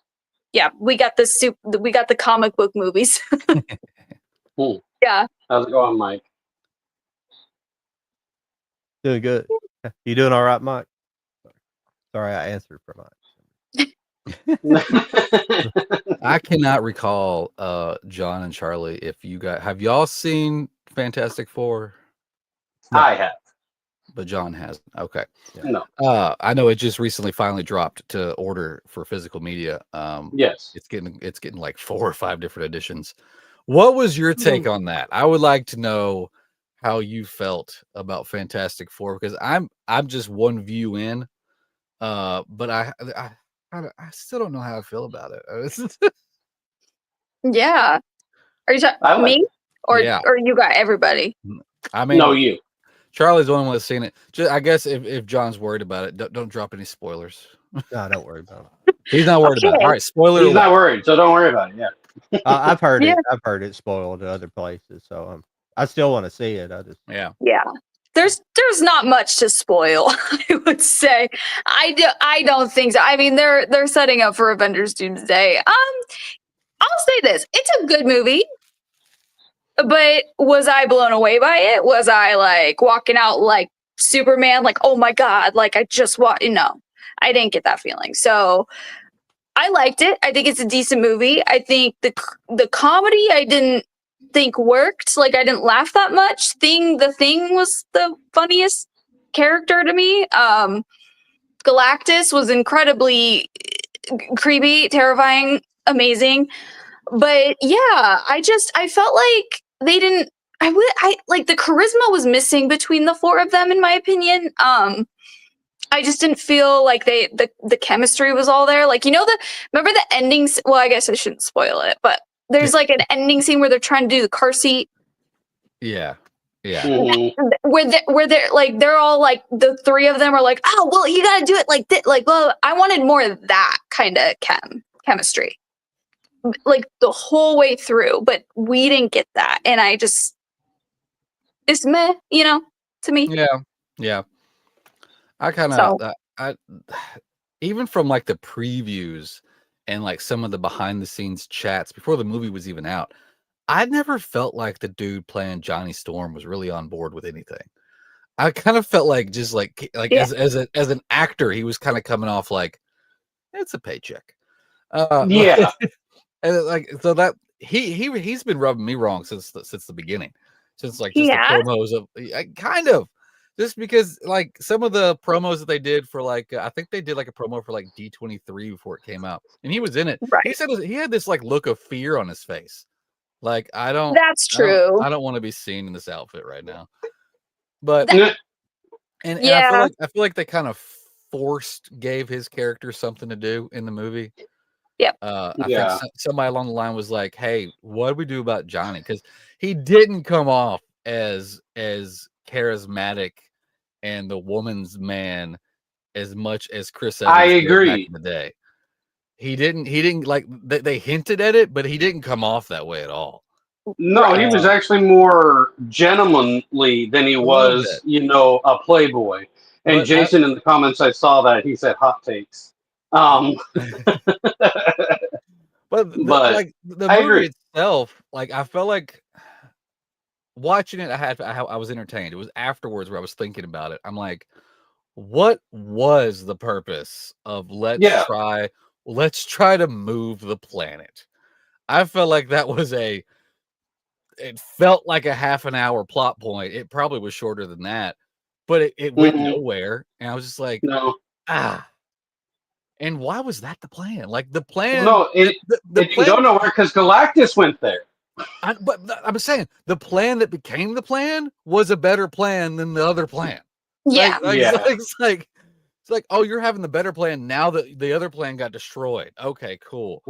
yeah, we got the comic book movies. Cool. Yeah. How's it going, Mike? Doing good. You doing all right, Mike? Sorry, I answered for Mike. I cannot recall, John and Charlie, if you guys have y'all seen Fantastic Four? No. I have. But John hasn't. Okay. No. I know it just recently finally dropped to order for physical media. Yes. It's getting like 4 or 5 different editions. What was your take on that? I would like to know how you felt about Fantastic Four, because I'm just one view in, but I still don't know how I feel about it. Yeah. Are you talking me or you got everybody? I mean, no, you. Charlie's the only one that's seen it. I guess if John's worried about it, don't drop any spoilers. No, don't worry about it. He's not worried about it. All right, spoiler. He's not worried, so don't worry about it. Yeah. I've heard it. I've heard it spoiled at other places, so I still want to see it. Yeah. There's not much to spoil. I would say. I don't think so. I mean, they're setting up for Avengers Doomsday. I'll say this: it's a good movie. But was I blown away by it? Was I like walking out like Superman, like, oh my God, like I just no, I didn't get that feeling. So I liked it. I think it's a decent movie. I think the comedy I didn't think worked. Like I didn't laugh that much. The Thing was the funniest character to me. Galactus was incredibly creepy, terrifying, amazing. But yeah, I felt like they didn't. I like the charisma was missing between the four of them, in my opinion. I just didn't feel like the chemistry was all there. Like, remember the endings? Well, I guess I shouldn't spoil it, but there's like an ending scene where they're trying to do the car seat. Yeah. Where they're like, they're all like, the three of them are like, oh, well, you got to do it like this. Like, well, I wanted more of that kind of chemistry, like the whole way through, but we didn't get that. And it's meh, to me. Yeah. I kind of, I even from like the previews and like some of the behind the scenes chats before the movie was even out, I never felt like the dude playing Johnny Storm was really on board with anything. I kind of felt like just like Yeah. as an actor, he was kind of coming off like it's a paycheck. Yeah. And like so that he's been rubbing me wrong since the beginning, since like just He the has? promos of kind of. Just because, like, some of the promos that they did for, like, I think they did, like, a promo for, like, D23 before it came out. And he was in it. Right. He said he had this, like, look of fear on his face. Like, That's true. I don't want to be seen in this outfit right now. But, Yeah. and Yeah. I feel like they kind of gave his character something to do in the movie. Yep. I think somebody along the line was like, hey, what do we do about Johnny? Because he didn't come off as charismatic and the woman's man as much as Chris Evans I did agree. back in the day. He didn't like they hinted at it, but he didn't come off that way at all. No, he was actually more gentlemanly than he was, a playboy. And But Jason, in the comments, I saw that he said hot takes. but But the I movie agree. itself, like I felt like watching it, I was entertained. It was afterwards where I was thinking about it. I'm like, what was the purpose of let's try to move the planet? I felt like that was it felt like a half an hour plot point. It probably was shorter than that, but it went nowhere. And I was just like, No. And why was that the plan? Like the plan? No, it didn't go nowhere because Galactus went there. But I'm saying the plan that became the plan was a better plan than the other plan. Yeah. It's like, oh, you're having the better plan now that the other plan got destroyed. Okay, cool.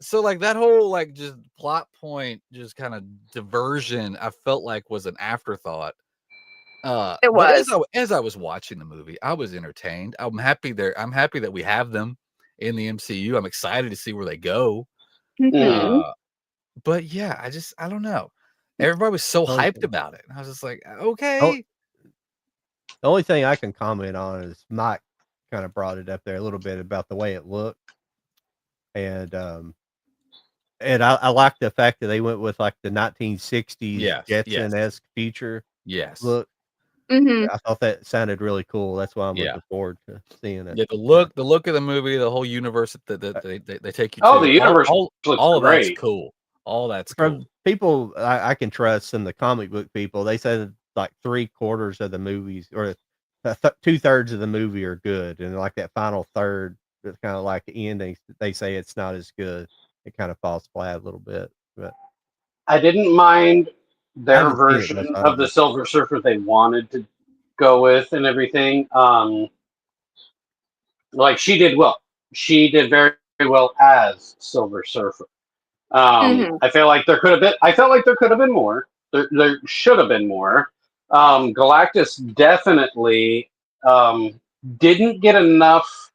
So like that whole like just plot point, just kind of diversion, I felt like was an afterthought. It was. But as I was watching the movie, I was entertained. I'm happy that we have them in the MCU. I'm excited to see where they go. But yeah, I don't know. Everybody was so hyped about it. And I was just like, okay. The only thing I can comment on is Mike kind of brought it up there a little bit about the way it looked. And I like the fact that they went with like the 1960s Jetson-esque future look. I thought that sounded really cool. That's why I'm looking forward to seeing it. Yeah, the look of the movie, the whole universe that they take you to. Oh, the universe looks all of great. that's cool. All that's From cool. people I can trust in the comic book people, they said like 3/4 of the movies or 2/3 of the movie are good, and like that final third, it's kind of like the ending. They say it's not as good. It kind of falls flat a little bit. But I didn't mind their haven't seen it, version but I of don't the know. Silver Surfer they wanted to go with and everything. Like she did well. She did very, very well as Silver Surfer. I feel like there could have been. I felt like there could have been more. There should have been more. Galactus definitely didn't get enough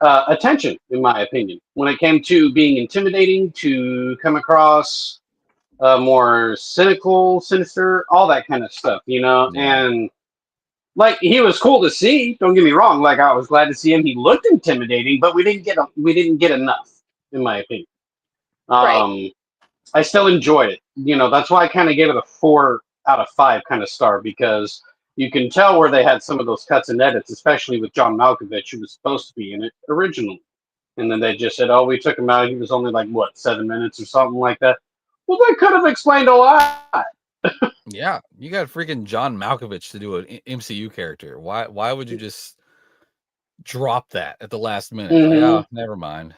attention, in my opinion, when it came to being intimidating, to come across more cynical, sinister, all that kind of stuff, and like he was cool to see. Don't get me wrong. Like I was glad to see him. He looked intimidating, but we didn't get enough, in my opinion. Right. I still enjoyed it. That's why I kind of gave it a 4 out of 5 kind of star, because you can tell where they had some of those cuts and edits, especially with John Malkovich, who was supposed to be in it originally. And then they just said, oh, we took him out. He was only like, 7 minutes or something like that. Well, that could have explained a lot. Yeah, you got freaking John Malkovich to do an MCU character. Why would you just drop that at the last minute? Like, oh, never mind.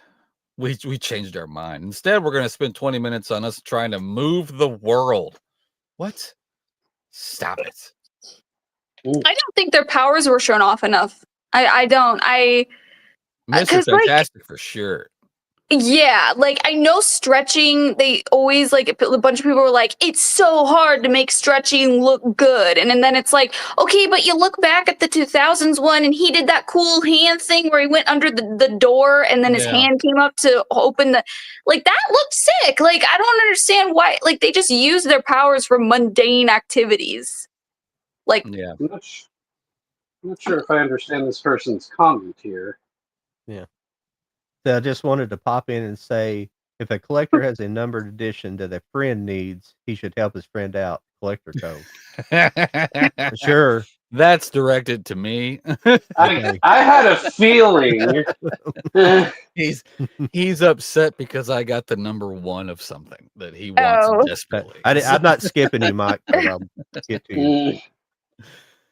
We changed our mind. Instead, we're going to spend 20 minutes on us trying to move the world. What? Stop it. I don't think their powers were shown off enough. I don't. Mr. 'cause, like, Fantastic for sure. yeah, like I know stretching, they always like a bunch of people were like, it's so hard to make stretching look good. And then it's like, okay, but you look back at the 2000s one and he did that cool hand thing where he went under the door and then his Yeah. hand came up to open the, like that looked sick. Like I don't understand why, like they just use their powers for mundane activities. Like, Yeah. I'm not sure if I understand this person's comment here. So I just wanted to pop in and say, if a collector has a numbered edition that a friend needs, he should help his friend out. Collector code. For sure. That's directed to me. I had a feeling. He's upset because I got the number 1 of something that he wants Oh. desperately. I'm not skipping you, Mike, but I'll get to you.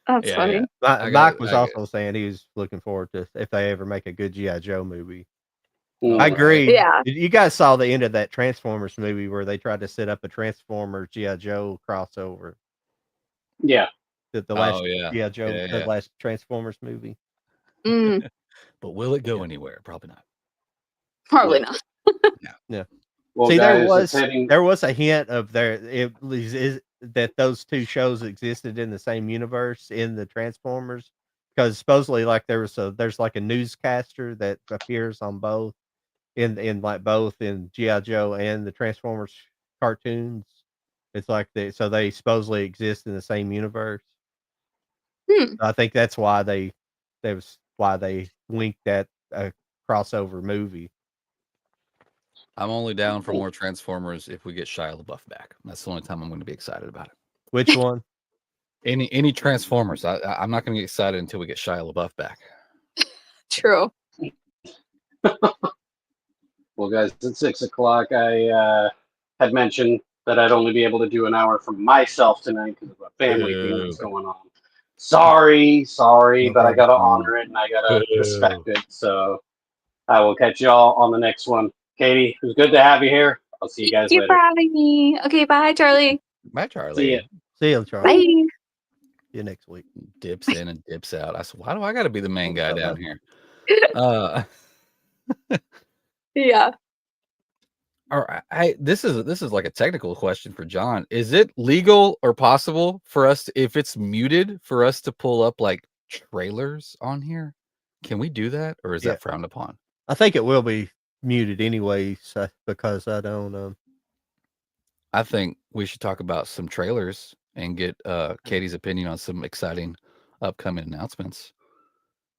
that's Yeah, funny. yeah. Mike was also saying he was looking forward to if they ever make a good G.I. Joe movie. All I right. agree. Yeah. You guys saw the end of that Transformers movie where they tried to set up a Transformers G.I. Joe crossover. Yeah. The last Oh, yeah. G.I. Joe, Yeah, the yeah. last Transformers movie. Mm, But will it go anywhere? Probably not. probably Yeah. not. Well, See, guys, it's hitting. there was a hint of that those two shows existed in the same universe in the Transformers, because supposedly like there's like a newscaster that appears on both in like both in G.I. Joe and the Transformers cartoons. It's like they supposedly exist in the same universe. Hmm. I think that's why they winked at a crossover movie. I'm only down for more Transformers if we get Shia LaBeouf back. That's the only time I'm going to be excited about it. Which one? Any Transformers. I'm not going to get excited until we get Shia LaBeouf back. True. Well, guys, at 6 o'clock, I had mentioned that I'd only be able to do an hour for myself tonight because of a family thing that's going on. Sorry, No but I got to problem. honor it and I got to respect it. So I will catch y'all on the next one. Katie, it was good to have you here. I'll see you guys Thank you for later. having me. Okay, bye, Charlie. Bye, Charlie. See ya. See you, Charlie. Bye. See you next week. Dips in and dips out. I said, why do I got to be the main guy down here? Yeah. All right. This is like a technical question for John. Is it legal or possible for us to, if it's muted, for us to pull up like trailers on here? Can we do that, or is that frowned upon? I think it will be muted anyway, because I don't. I think we should talk about some trailers and get Katie's opinion on some exciting upcoming announcements.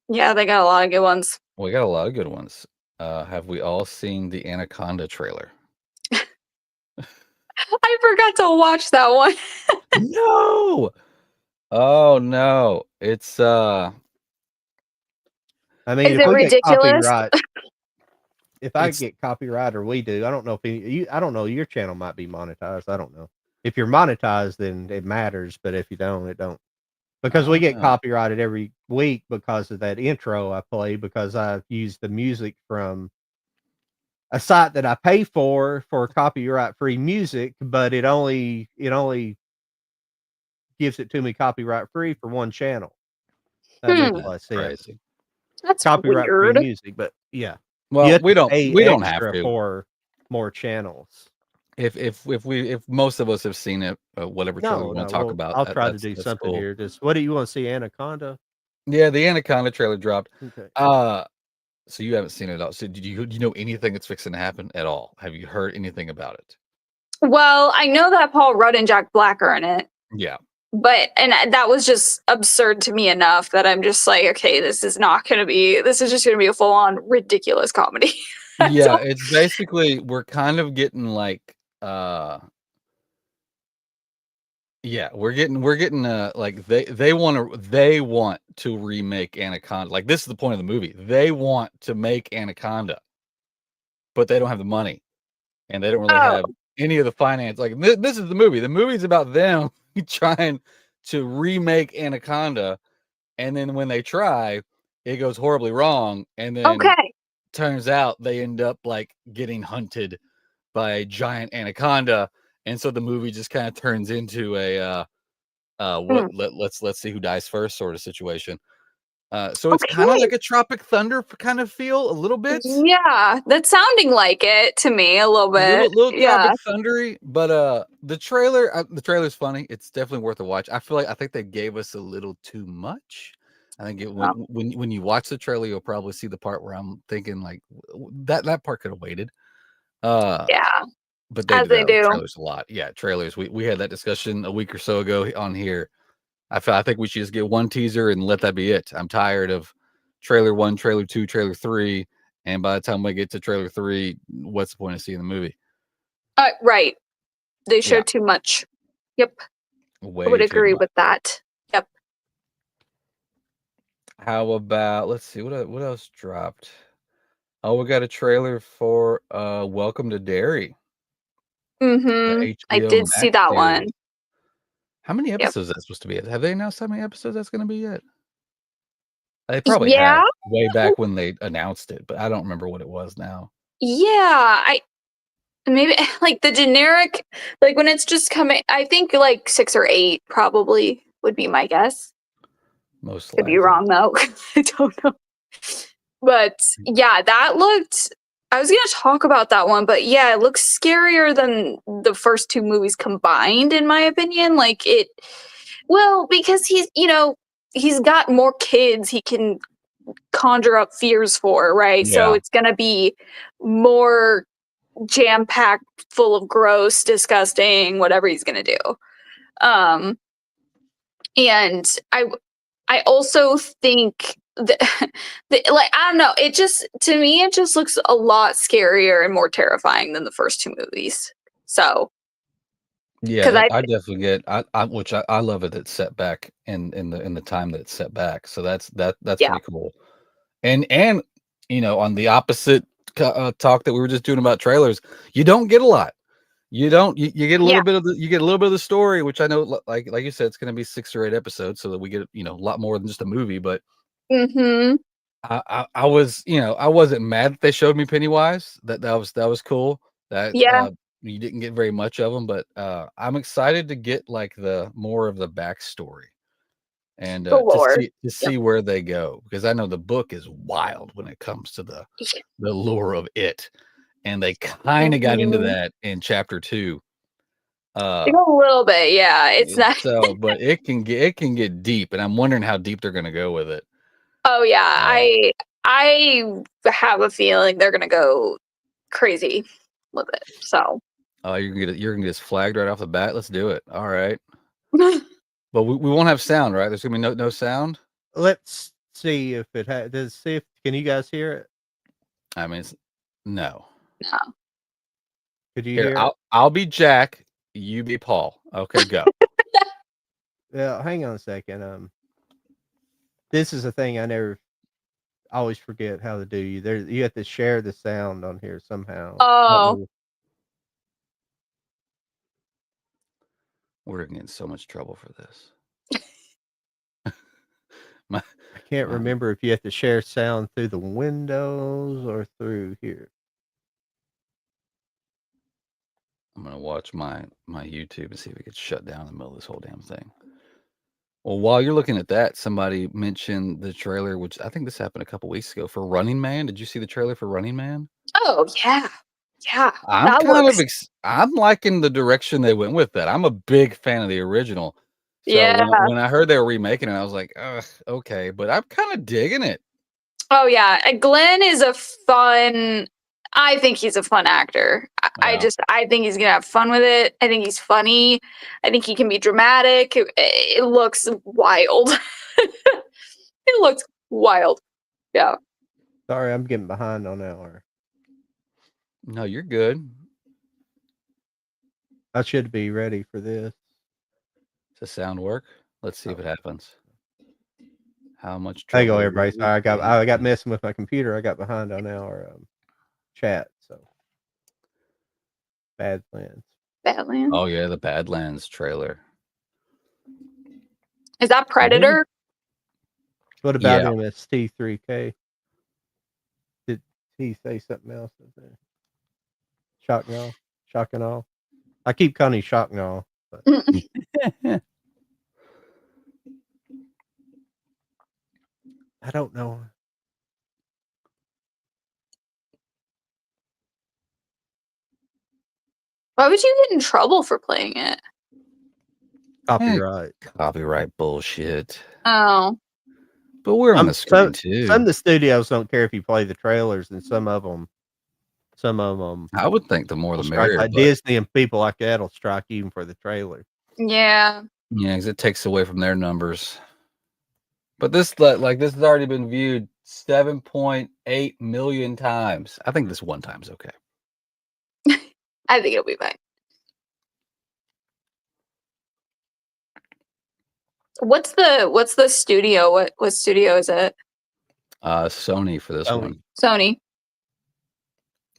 Yeah, they got a lot of good ones. We got a lot of good ones. Have we all seen the Anaconda trailer? I forgot to watch that one. No. Oh no. It's I mean, Is if it we ridiculous? get copyright, if I get copyright or we do, I don't know if I don't know. Your channel might be monetized. I don't know. If you're monetized, then it matters. But if you don't, it don't. Because we get copyrighted every week because of that intro I play, because I use the music from a site that I pay for copyright free music, but it only gives it to me copyright free for one channel. That makes a lot of sense. crazy. That's Copyright weird. free music, but yeah. Well, we don't have extra to for more channels. if most of us have seen it, whatever trailer we want to talk about. I'll try to do something cool. here. Just what do you want to see? Anaconda? Yeah, the Anaconda trailer dropped. Okay. So you haven't seen it at all. So do you know anything that's fixing to happen at all? Have you heard anything about it? Well, I know that Paul Rudd and Jack Black are in it. Yeah. But that was just absurd to me enough that I'm just like, okay, this is just going to be a full on ridiculous comedy. Yeah, it's basically, we're kind of getting like we're getting like they want to remake Anaconda. Like, this is the point of the movie. They want to make Anaconda, but they don't have the money, and they don't really have any of the finance. Like this is the movie. The movie's about them trying to remake Anaconda, and then when they try, it goes horribly wrong, and then Okay. turns out they end up like getting hunted by a giant anaconda, and so the movie just kind of turns into a let's see who dies first sort of situation. So it's kind of Okay. like a Tropic Thunder kind of feel a little bit. Yeah, that's sounding like it to me a little bit. Little Yeah. Tropic Thundery, but the trailer's funny. It's definitely worth a watch. I think they gave us a little too much. I think when you watch the trailer, you'll probably see the part where I'm thinking like that part could have waited. Yeah. But they As do they that with do. trailers a lot. Yeah, trailers. We had that discussion a week or so ago on here. I think we should just get one teaser and let that be it. I'm tired of trailer 1, trailer 2, trailer 3, and by the time we get to trailer 3, what's the point of seeing the movie? Right. They show Yeah. too much. Yep. I Way would too agree much. with that. Yep. How about let's see what else dropped? Oh, we got a trailer for Welcome to Derry, the I HBO did see Max that series. one. How many Yep. episodes is that supposed to be? Have they announced how many episodes that's going to be yet? They probably Yeah. have way back when they announced it, but I don't remember what it was now. Yeah. Maybe like the generic, like when it's just coming, I think like 6 or 8 probably would be my guess. Most Could likely. be wrong though. I don't know. But yeah, that looked. I was gonna talk about that one, but yeah, it looks scarier than the first 2 movies combined, in my opinion. Like it, well, because he's got more kids he can conjure up fears for, right? So Yeah. it's gonna be more jam packed, full of gross, disgusting, whatever he's gonna do. Um, and I also think that, like, I don't know, it just, to me, it just looks a lot scarier and more terrifying than the first 2 movies. So, because Yeah, I definitely get which I love it. It's set back in the time that it's set back. So that's yeah, pretty cool. And on the opposite talk that we were just doing about trailers, you don't get a lot. You don't. You get a little bit of the story, which I know, like you said, it's going to be 6 or 8 episodes, so that we get a lot more than just a movie. But mm-hmm. I was I wasn't mad that they showed me Pennywise. That was cool. That Yeah, you didn't get very much of them, but I'm excited to get like the more of the backstory and the lore. to Yep. see where they go, because I know the book is wild when it comes to the lore of it, and they kind of got into that in chapter 2. A little bit, yeah. It's not. So, but it can get deep, and I'm wondering how deep they're going to go with it. Oh yeah, I have a feeling they're gonna go crazy with it. So. Oh, you're gonna get us flagged right off the bat. Let's do it. All right. But we won't have sound, right? There's gonna be no sound. Let's see if it has. Can you guys hear it? I mean, no. No. Could you Here, hear? I'll be Jack. You be Paul. Okay, go. Yeah, hang on a second. This is a thing I always forget how to do. You have to share the sound on here somehow. Oh. We're gonna get in so much trouble for this. I can't remember if you have to share sound through the windows or through here. I'm gonna watch my YouTube and see if it gets shut down in the middle of this whole damn thing. Well, while you're looking at that, somebody mentioned the trailer, which I think this happened a couple weeks ago, for Running Man. Did you see the trailer for Running Man? Oh yeah, yeah. I'm liking the direction they went with that. I'm a big fan of the original. So Yeah. when I heard they were remaking it, I was like, ugh, okay, but I'm kind of digging it. Oh yeah, Glenn is a fun. I think he's a fun actor. I think he's gonna have fun with it. I think he's funny. I think he can be dramatic. It looks wild. It looks wild. Yeah. Sorry, I'm getting behind on our. No, you're good. I should be ready for this. Does the sound work? Let's see if it happens. How much There you go, trouble everybody. will Sorry, we I got messing with my computer. I got behind on our chat. So Badlands. Badlands. Oh yeah, the Badlands trailer. Is that Predator? What about Yeah. MST3K? Did he say something else? Shock and all. Shock and all. I keep calling you Shock and all. But I don't know. Why would you get in trouble for playing it? Copyright. Copyright bullshit. Oh, But we're on the screen too. Some of the studios don't care if you play the trailers, and some of them. I would think the more the strike, merrier. like But Disney and people like that will strike even for the trailer. yeah. yeah, because it takes away from their numbers. But this has already been viewed 7.8 million times. I think this one time's okay. I think it'll be fine. What's the studio? What studio is it? Sony for this Sony. one. Sony.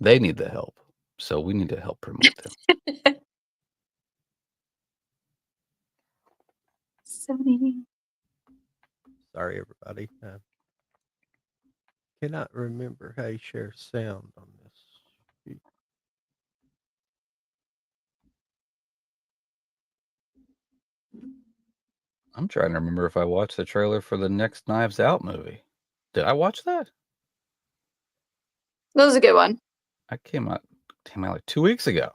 They need the help, so we need to help promote them. Sony. Sorry, everybody. Cannot remember how you share sound on this. I'm trying to remember if I watched the trailer for the next Knives Out movie. Did I watch that? That was a good one. I came out like 2 weeks ago.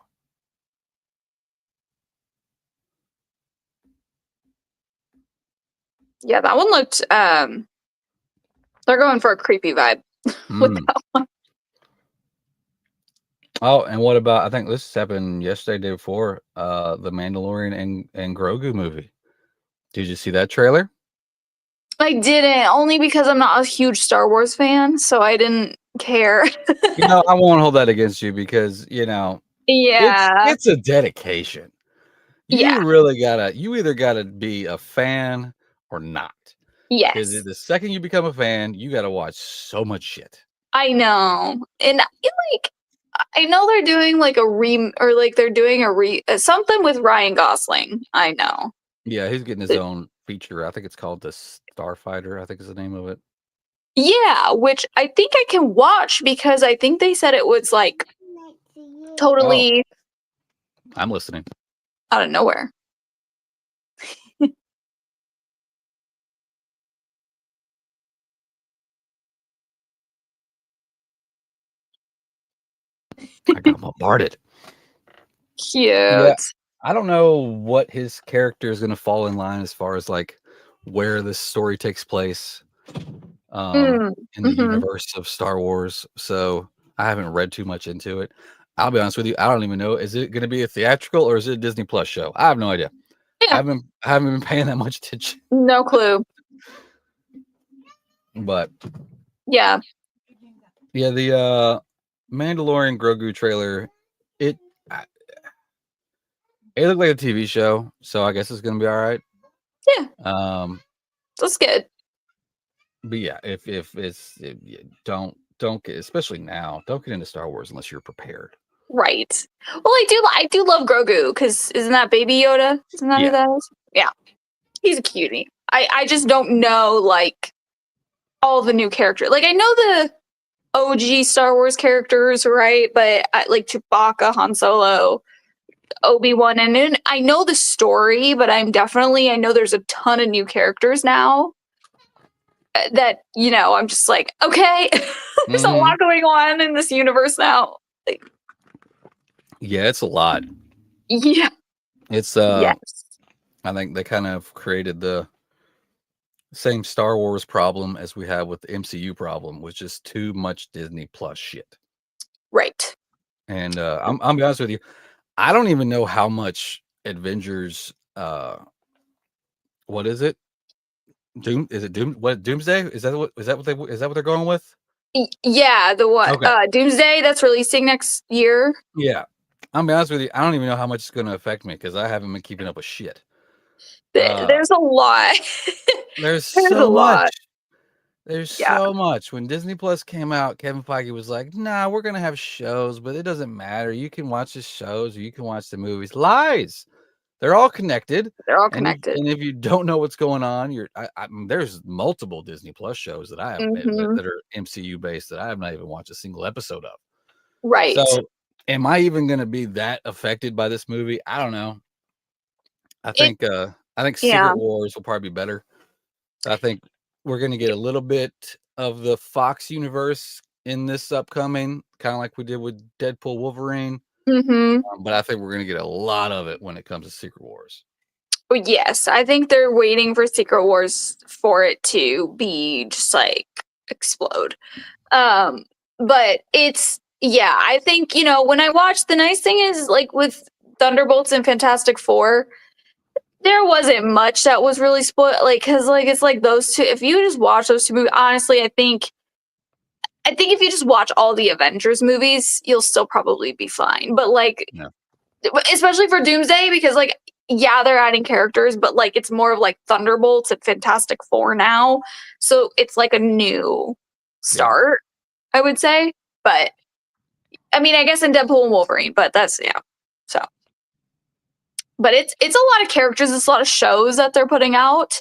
Yeah, that one looked. They're going for a creepy vibe with Mm. that one. Oh, and what about? I think this happened yesterday, day before. The Mandalorian and Grogu movie. Did you see that trailer? I didn't, only because I'm not a huge Star Wars fan, so I didn't care. I won't hold that against you because Yeah. it's a dedication. Yeah. You either gotta be a fan or not. Yes. Because the second you become a fan, you gotta watch so much shit. I know. And I know they're doing something with Ryan Gosling. I know. Yeah, he's getting his own feature. I think it's called The Starfighter, I think is the name of it. Yeah, which I think I can watch because I think they said it was like totally I'm listening. out of nowhere. I got bombarded. Cute. Yeah. I don't know what his character is going to fall in line as far as like where this story takes place in the universe of Star Wars. So I haven't read too much into it. I'll be honest with you. I don't even know. Is it going to be a theatrical or is it a Disney Plus show? I have no idea. Yeah. I haven't been paying that much attention. No clue. But yeah, the Mandalorian Grogu trailer, it looked like a TV show, so I guess it's gonna be all right. Yeah. That's good. But yeah, if don't get, especially now, don't get into Star Wars unless you're prepared. Right. Well, I do love Grogu because isn't that Baby Yoda? Isn't that who that is? Yeah. He's a cutie. I just don't know like all the new characters. Like I know the OG Star Wars characters, right? But like Chewbacca, Han Solo, Obi-Wan, and then I know the story, but I know there's a ton of new characters now that I'm just like, okay, there's a lot going on in this universe now. Like, yeah, it's a lot. Yeah, it's yes. I think they kind of created the same Star Wars problem as we have with the MCU problem, which is too much Disney Plus shit. Right. And I'll be honest with you, I don't even know how much Avengers. What is it? Doomsday? Is that what they're going with? Yeah, the one Okay. Doomsday that's releasing next year. Yeah, I'll be honest with you, I don't even know how much it's going to affect me because I haven't been keeping up with shit. There's a lot. There's so much. There's so much. When Disney Plus came out, Kevin Feige was like, "Nah, we're gonna have shows, but it doesn't matter. You can watch the shows or you can watch the movies." Lies. They're all connected. They're all And connected. if you don't know what's going on, there's multiple Disney Plus shows that I have that are MCU based that I have not even watched a single episode of. Right. So, am I even going to be that affected by this movie? I don't know. I think Secret Wars will probably be better. I think we're going to get a little bit of the Fox universe in this upcoming, kind of like we did with Deadpool Wolverine. But I think we're going to get a lot of it when it comes to Secret Wars. Yes, I think they're waiting for Secret Wars for it to be just like explode. But I think, when I watched, the nice thing is like with Thunderbolts and Fantastic Four, there wasn't much that was really spoiled. Like, cause like it's like those two. If you just watch those two movies, honestly, I think if you just watch all the Avengers movies, you'll still probably be fine. But like, especially for Doomsday, because like, they're adding characters, but like it's more of like Thunderbolts and Fantastic Four now, so it's like a new start, I would say. But I mean, I guess in Deadpool and Wolverine, but that's so. But it's a lot of characters, it's a lot of shows that they're putting out.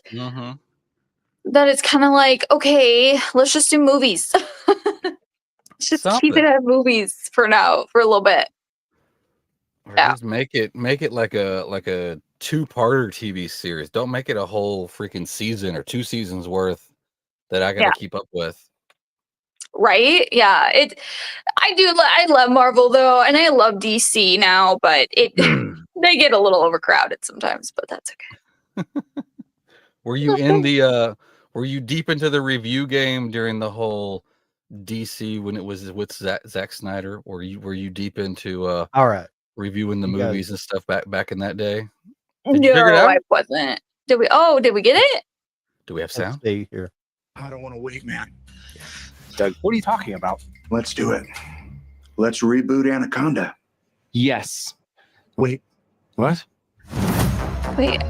That it's kind of like, okay, let's just do movies. Just keep it at movies for now, for a little bit. Or just make it like a two-parter TV series. Don't make it a whole freaking season or 2 seasons worth that I got to keep up with. Right? Yeah. I love Marvel though, and I love DC now, but they get a little overcrowded sometimes, but that's okay. Were you deep into the review game during the whole DC when it was with Zack Snyder? Or were you deep into all right, reviewing the movies and stuff back in that day? No, I wasn't. Did we get it? Do we have sound? Let's see here. I don't want to wait, man. Doug, what are you talking about? Let's do it. Let's reboot Anaconda. Yes. Wait, what? Wait.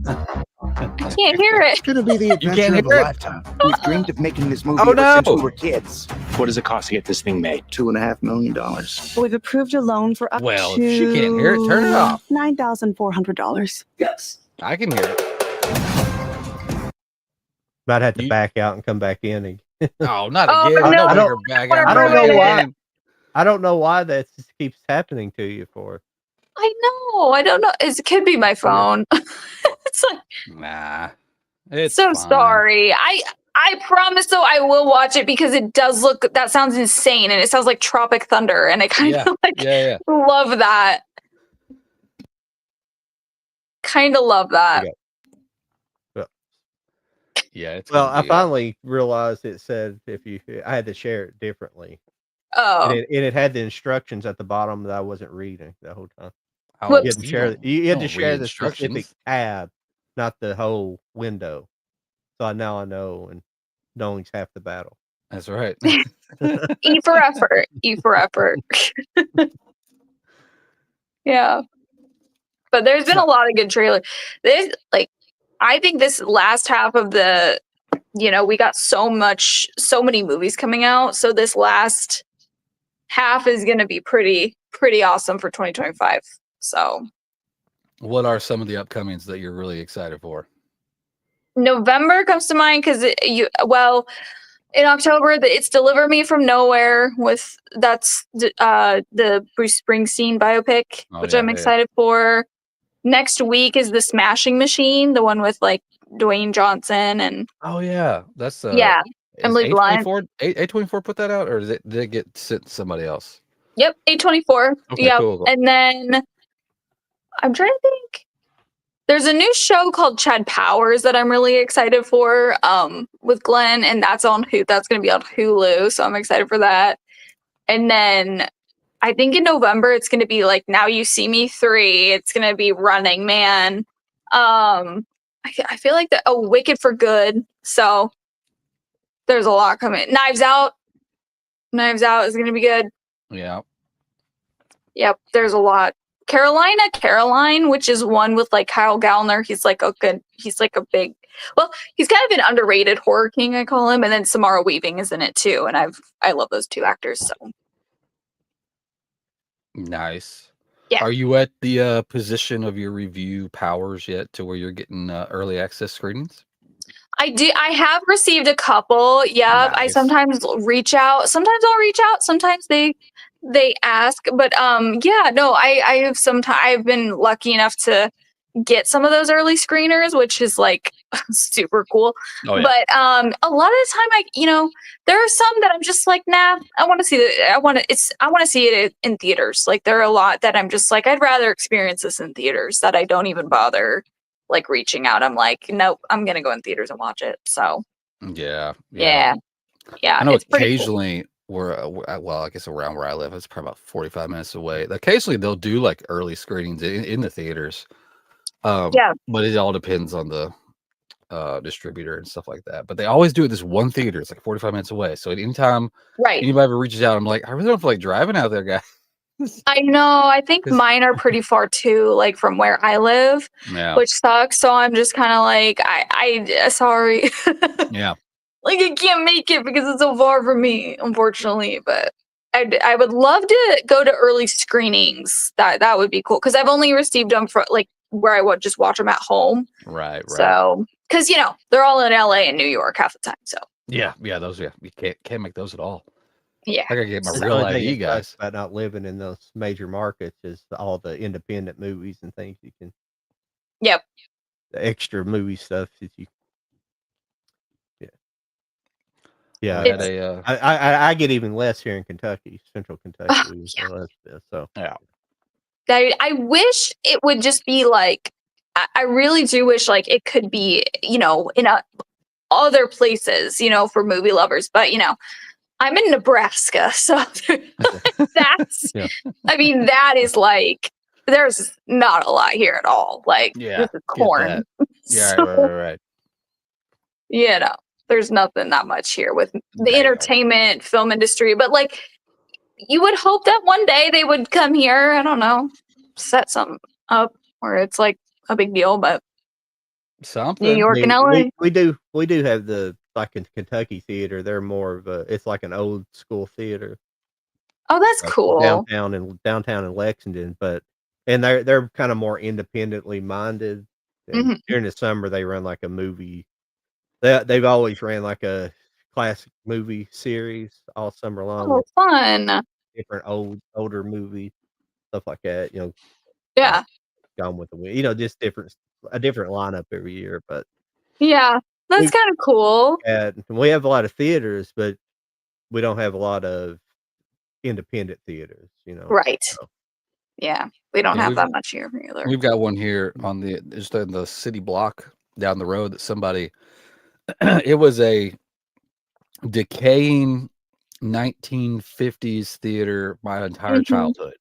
I can't hear it. It's going to be the adventure of a lifetime. We've dreamed of making this movie since we were kids. What does it cost to get this thing made? $2.5 million. We've approved a loan for up to If she can't hear it, turn it off. $9,400. Yes. I can hear it. Might have to back out and come back in. And not again. No. I don't know why. Again. I don't know why that keeps happening to you for. I know. I don't know. It could be my phone. It's like, nah. It's so fine. Sorry. I promise though I will watch it because it does look, that sounds insane, and it sounds like Tropic Thunder, and I kind of love that. Kind of love that. Yeah. It's I finally realized it said I had to share it differently. Oh. And it had the instructions at the bottom that I wasn't reading the whole time. Whoops. You had to share the specific tab, not the whole window. So now I know, and knowing's half the battle. That's right. E for effort. E for effort. Yeah. But there's been a lot of good trailers. I think this last half of the, we got so many movies coming out. So this last half is going to be pretty awesome for 2025. So, what are some of the upcomings that you're really excited for? November comes to mind because in October it's Deliver Me from Nowhere that's the Bruce Springsteen biopic, which I'm excited for. Next week is The Smashing Machine, the one with like Dwayne Johnson and that's Emily Blunt. A24 put that out, or did it get sent to somebody else? Yep, A24. Okay, cool. And then I'm trying to think. There's a new show called Chad Powers that I'm really excited for, with Glenn, and that's going to be on Hulu, so I'm excited for that. And then I think in November it's going to be like Now You See Me 3. It's going to be Running Man. I feel like Wicked for Good. So there's a lot coming. Knives Out is going to be good. Yeah. Yep, there's a lot Caroline, which is one with like Kyle Gallner. He's like a big, well, he's kind of an underrated horror king, I call him. And then Samara Weaving is in it too, and I love those two actors. So Nice. Yeah. Are you at the position of your review powers yet to where you're getting early access screenings? I have received a couple. Yeah, I Nice. sometimes reach out. Sometimes I'll reach out. Sometimes they ask. But yeah, no, I've been lucky enough to get some of those early screeners, which is like super cool. Oh, yeah. But a lot of the time, there are some that I'm just like, nah, I want to see I want to see it in theaters. Like there are a lot that I'm just like, I'd rather experience this in theaters, that I don't even bother like reaching out. I'm like, nope, I'm gonna go in theaters and watch it. So Yeah. yeah. I know It's pretty cool. occasionally well, I guess around where I live, it's probably about 45 minutes away. Occasionally they'll do like early screenings in the theaters. Yeah. But it all depends on the distributor and stuff like that. But they always do it this one theater. It's like 45 minutes away. So anytime Right. anybody ever reaches out, I'm like, I really don't feel like driving out there, guys. I know. I think 'Cause- mine are pretty far too, like from where I live, Yeah. which sucks. So I'm just kind of like, I sorry. Yeah. Like I can't make it because it's so far from me, unfortunately. But I would love to go to early screenings. That would be cool because I've only received them for like where I would just watch them at home. Right. So because they're all in LA and New York half the time. So Yeah. Those. Yeah. You can't make those at all. yeah. I gotta get my The real only thing ID, that sucks guys. about not living in those major markets is all the independent movies and things you can. Yep. The extra movie stuff that you. Yeah. I had a I get even less here in Kentucky, Central Kentucky. So yeah. I wish it would just be like, I really do wish like it could be, in other places, for movie lovers. But, I'm in Nebraska. So that's, Yeah. I mean, that is like, there's not a lot here at all. Like, Yeah, this is get corn. that. Yeah. So, Right. there's nothing that much here with the Damn. entertainment film industry. But like, you would hope that one day they would come here. I don't know, set something up where it's like a big deal. But Something. New York and LA. we do have the like in Kentucky theater. They're more of it's like an old school theater. Oh, that's like cool. downtown in Lexington, and they're kind of more independently minded. And Mhm. during the summer, they run like a movie. They've always ran like a classic movie series all summer long. Oh, with fun. different older movies, stuff like that. Yeah. Gone with the Wind. Just a different lineup every year. But Yeah. That's kind of cool. we have a lot of theaters, but we don't have a lot of independent theaters. Right. So. Yeah. We don't Yeah, have that much here either. We've got one here on just in the city block down the road that somebody. It was a decaying 1950s theater my entire Mhm. childhood.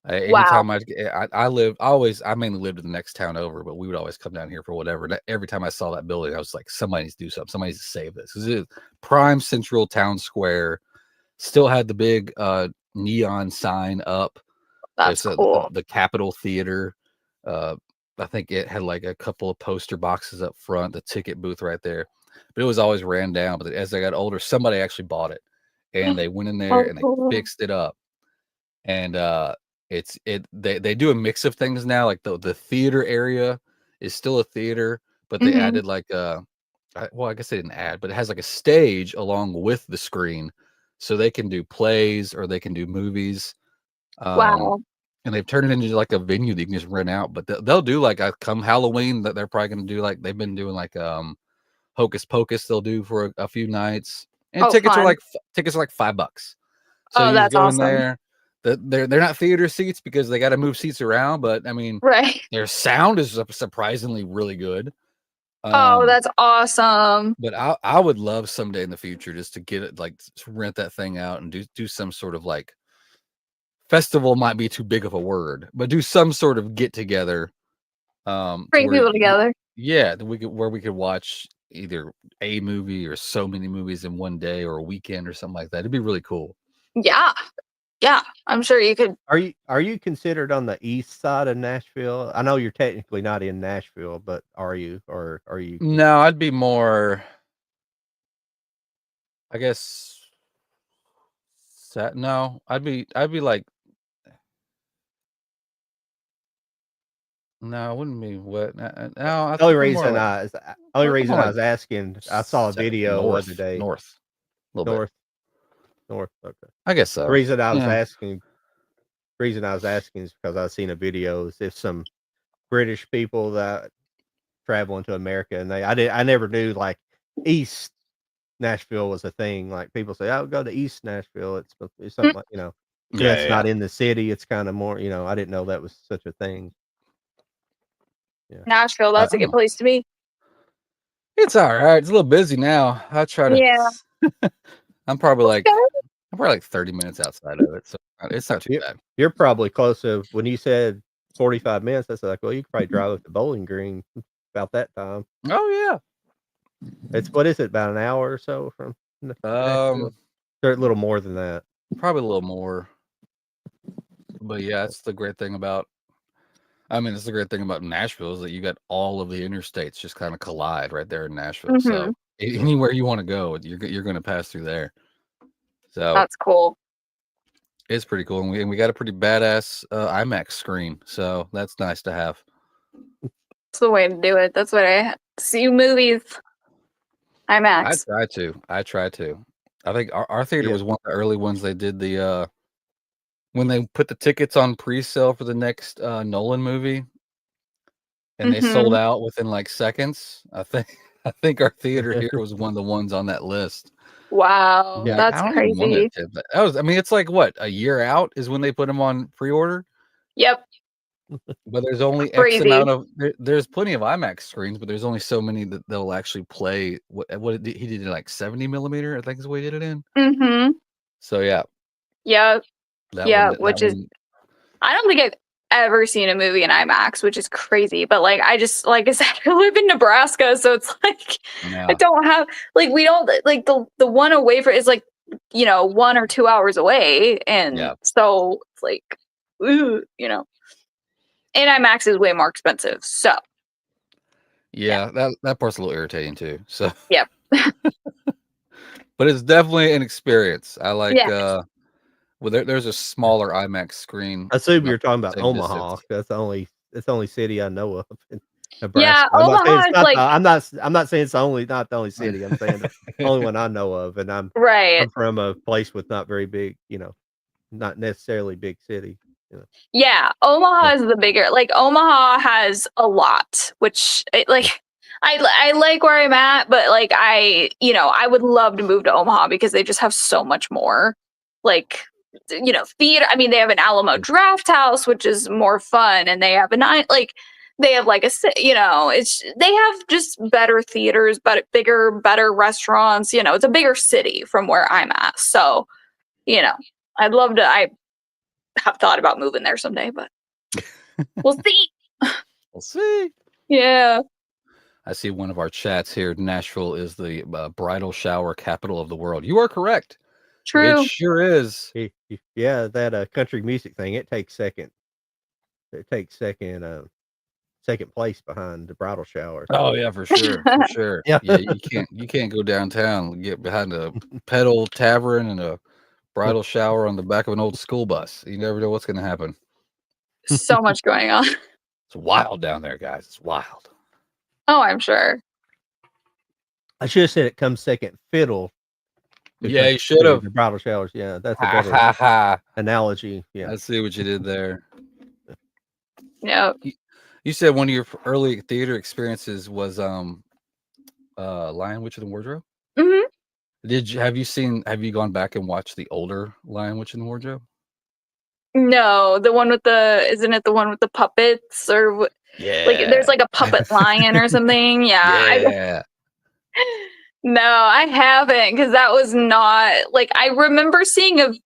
Anytime I mainly lived in the next town over, but we would always come down here for whatever. And every time I saw that building, I was like, somebody needs to do something. Somebody needs to save this. This is prime central town square. Still had the big neon sign up. That's cool. The Capitol Theater. I think it had like a couple of poster boxes up front, the ticket booth right there. But it was always ran down. But as I got older, somebody actually bought it, and they went in there and cool. they fixed it up. And they do a mix of things now. Like the theater area is still a theater, but they added like I guess they didn't add, but it has like a stage along with the screen, so they can do plays or they can do movies. Wow. And they've turned it into like a venue that you can just rent out. But they'll do like come Halloween that they're probably going to do like they've been doing like Hocus Pocus. They'll do for a few nights, and tickets fun. are like $5. So you that's go in awesome. there. They're not theater seats because they got to move seats around. But I mean, Right. their sound is surprisingly really good. That's awesome. But I would love someday in the future just to get it, like rent that thing out and do some sort of like festival. Might be too big of a word, but do some sort of get together. Bring people together. Yeah, where we could watch either a movie or so many movies in one day or a weekend or something like that. It'd be really cool. Yeah. Yeah, I'm sure you could. Are you considered on the east side of Nashville? I know you're technically not in Nashville, but are you, or are you? No, I'd be more, I guess. No, I'd be like, no, I wouldn't be what. No, I The only think I'm more reason like, I was asking, I saw a video the other day. north, a little bit. North. Okay. I guess so. The reason I was Yeah. asking is because I've seen a video. If some British people that travel into America, and I never knew like East Nashville was a thing. Like people say, "Oh, go to East Nashville." It's something like that's not in the city. It's kind of more, I didn't know that was such a thing. Yeah, Nashville, that's a good place to be. It's all right. It's a little busy now. I try to. Yeah. I'm probably like Okay. 30 minutes outside of it, so it's not too bad. You're probably close to when you said 45 minutes. That's like, well, you could probably drive up to Bowling Green about that time. Oh yeah. It's what is it, about an hour or so from Nashville? Or a little more than that. Probably a little more. But yeah, that's the great thing about. It's the great thing about Nashville is that you got all of the interstates just kind of collide right there in Nashville. So anywhere you want to go, you're going to pass through there. So that's cool. It's pretty cool, and we got a pretty badass IMAX screen, so that's nice to have. That's the way to do it. That's what I see movies. IMAX. I try to. I think our theater was one of the early ones. They did the when they put the tickets on pre-sale for the next Nolan movie, and they sold out within like seconds. I think our theater here was one of the ones on that list. Wow, Yeah, that's crazy. It's like what, a year out is when they put them on pre-order. Yep. But there's only Crazy. X amount of there's plenty of IMAX screens, but there's only so many that they'll actually play. What he did it like 70 millimeter, I think is the way he did it in. So yeah. Yep. I don't think I've ever seen a movie in IMAX, which is crazy. But like I said, I live in Nebraska, so it's like I don't have we don't like the one away for is 1 or 2 hours away, and so it's like and IMAX is way more expensive. So that part's a little irritating too. So yep. But it's definitely an experience. I like well, there's a smaller IMAX screen. I assume you're talking about Omaha. That's the only city I know of in Nebraska. Yeah, Omaha is I'm not saying it's not the only city. I'm saying the only one I know of, and I'm from a place with not very big, not necessarily big city. Yeah, Omaha is the bigger. Omaha has a lot, which I like where I'm at, but I would love to move to Omaha because they just have so much more. Theater. They have an Alamo Draft House, which is more fun, and they have they have they have just better theaters, but better restaurants. It's a bigger city from where I'm at. So, I'd love to. I have thought about moving there someday, but we'll see. We'll see. Yeah. I see one of our chats here. Nashville is the bridal shower capital of the world. You are correct. True. It sure is. Yeah, that country music thing, it takes second. It takes second place behind the bridal shower. Oh yeah, for sure. For sure. Yeah, you can't go downtown, get behind a pedal tavern and a bridal shower on the back of an old school bus. You never know what's gonna happen. So much going on. It's wild down there, guys. It's wild. Oh, I'm sure. I should have said it comes second fiddle. Yeah, you should have. The bridal showers. Yeah, that's a better analogy. Yeah. I see what you did there. Yeah. You said one of your early theater experiences was Lion, Witch, and the Wardrobe? Mm-hmm. Have you gone back and watched the older Lion, Witch, and the Wardrobe? No, the one with isn't it the one with the puppets or yeah, there's a puppet lion or something. Yeah. No, I haven't, because that was not I remember seeing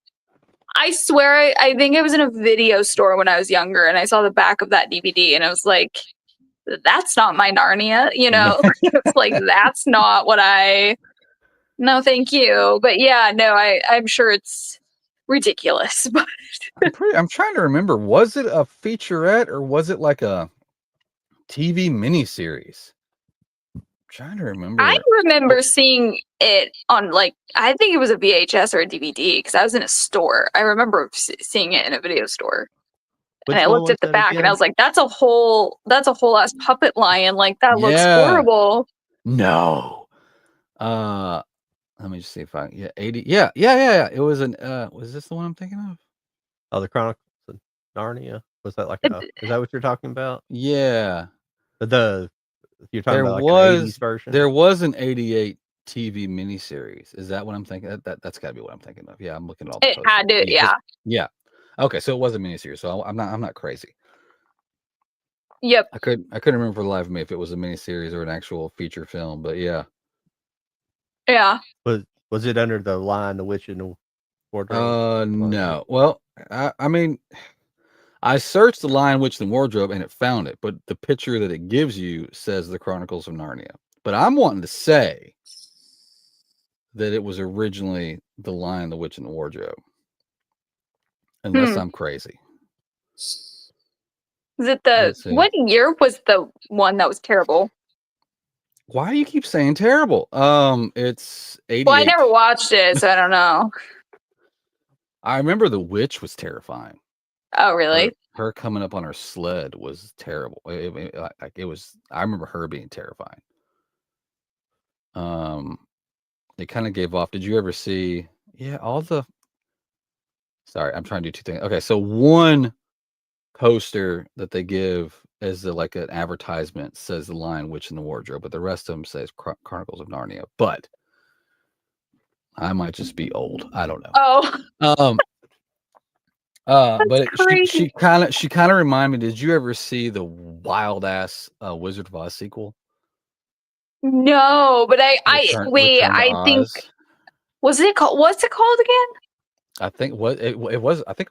I swear I think it was in a video store when I was younger, and I saw the back of that DVD, and I was like, that's not my Narnia, It's that's not what no, thank you. But yeah, no, I'm sure it's ridiculous. But I'm trying to remember. Was it a featurette or was it like a TV miniseries? I'm trying to remember. I remember seeing it on like, I think it was a VHS or a DVD because I was in a store. I remember seeing it in a video store. Which And I one looked at was the that back and I again? was like, that's a whole ass puppet lion. Like that looks Yeah. horrible. No. Let me just see if I 80. Yeah. It was was this the one I'm thinking of? Oh, the Chronicles of Narnia. Was that like a? Is that what you're talking about? Yeah. You're talking There about like an 80s version. There was an 88 TV miniseries. Is that what I'm thinking? That's got to be what I'm thinking of. Yeah, I'm looking at all the It posters. had to, yeah. Yeah. Okay, so it was a miniseries. So I'm not crazy. Yep. I couldn't remember for the life of me if it was a miniseries or an actual feature film, but yeah. Yeah. Was it under the line The Witch in the Wardrobe? No. Well, I mean, I searched the Lion, Witch, and Wardrobe and it found it, but the picture that it gives you says The Chronicles of Narnia. But I'm wanting to say that it was originally The Lion, the Witch, and the Wardrobe. Unless I'm crazy. Is it what year was the one that was terrible? Why do you keep saying terrible? It's 88. Well, I never watched it, so I don't know. I remember The Witch was terrifying. Oh, really? Her coming up on her sled was terrible. It was. I remember her being terrifying. They kind of gave off. Did you ever see? Yeah, all the. Sorry, I'm trying to do two things. Okay, so one poster that they give as like an advertisement says The Lion, Witch, and the Wardrobe, but the rest of them says Chronicles of Narnia. But I might just be old. I don't know. Oh. But she kind of reminded me. Did you ever see the wild ass Wizard of Oz sequel? No, but I think was it called? What's it called again? I think it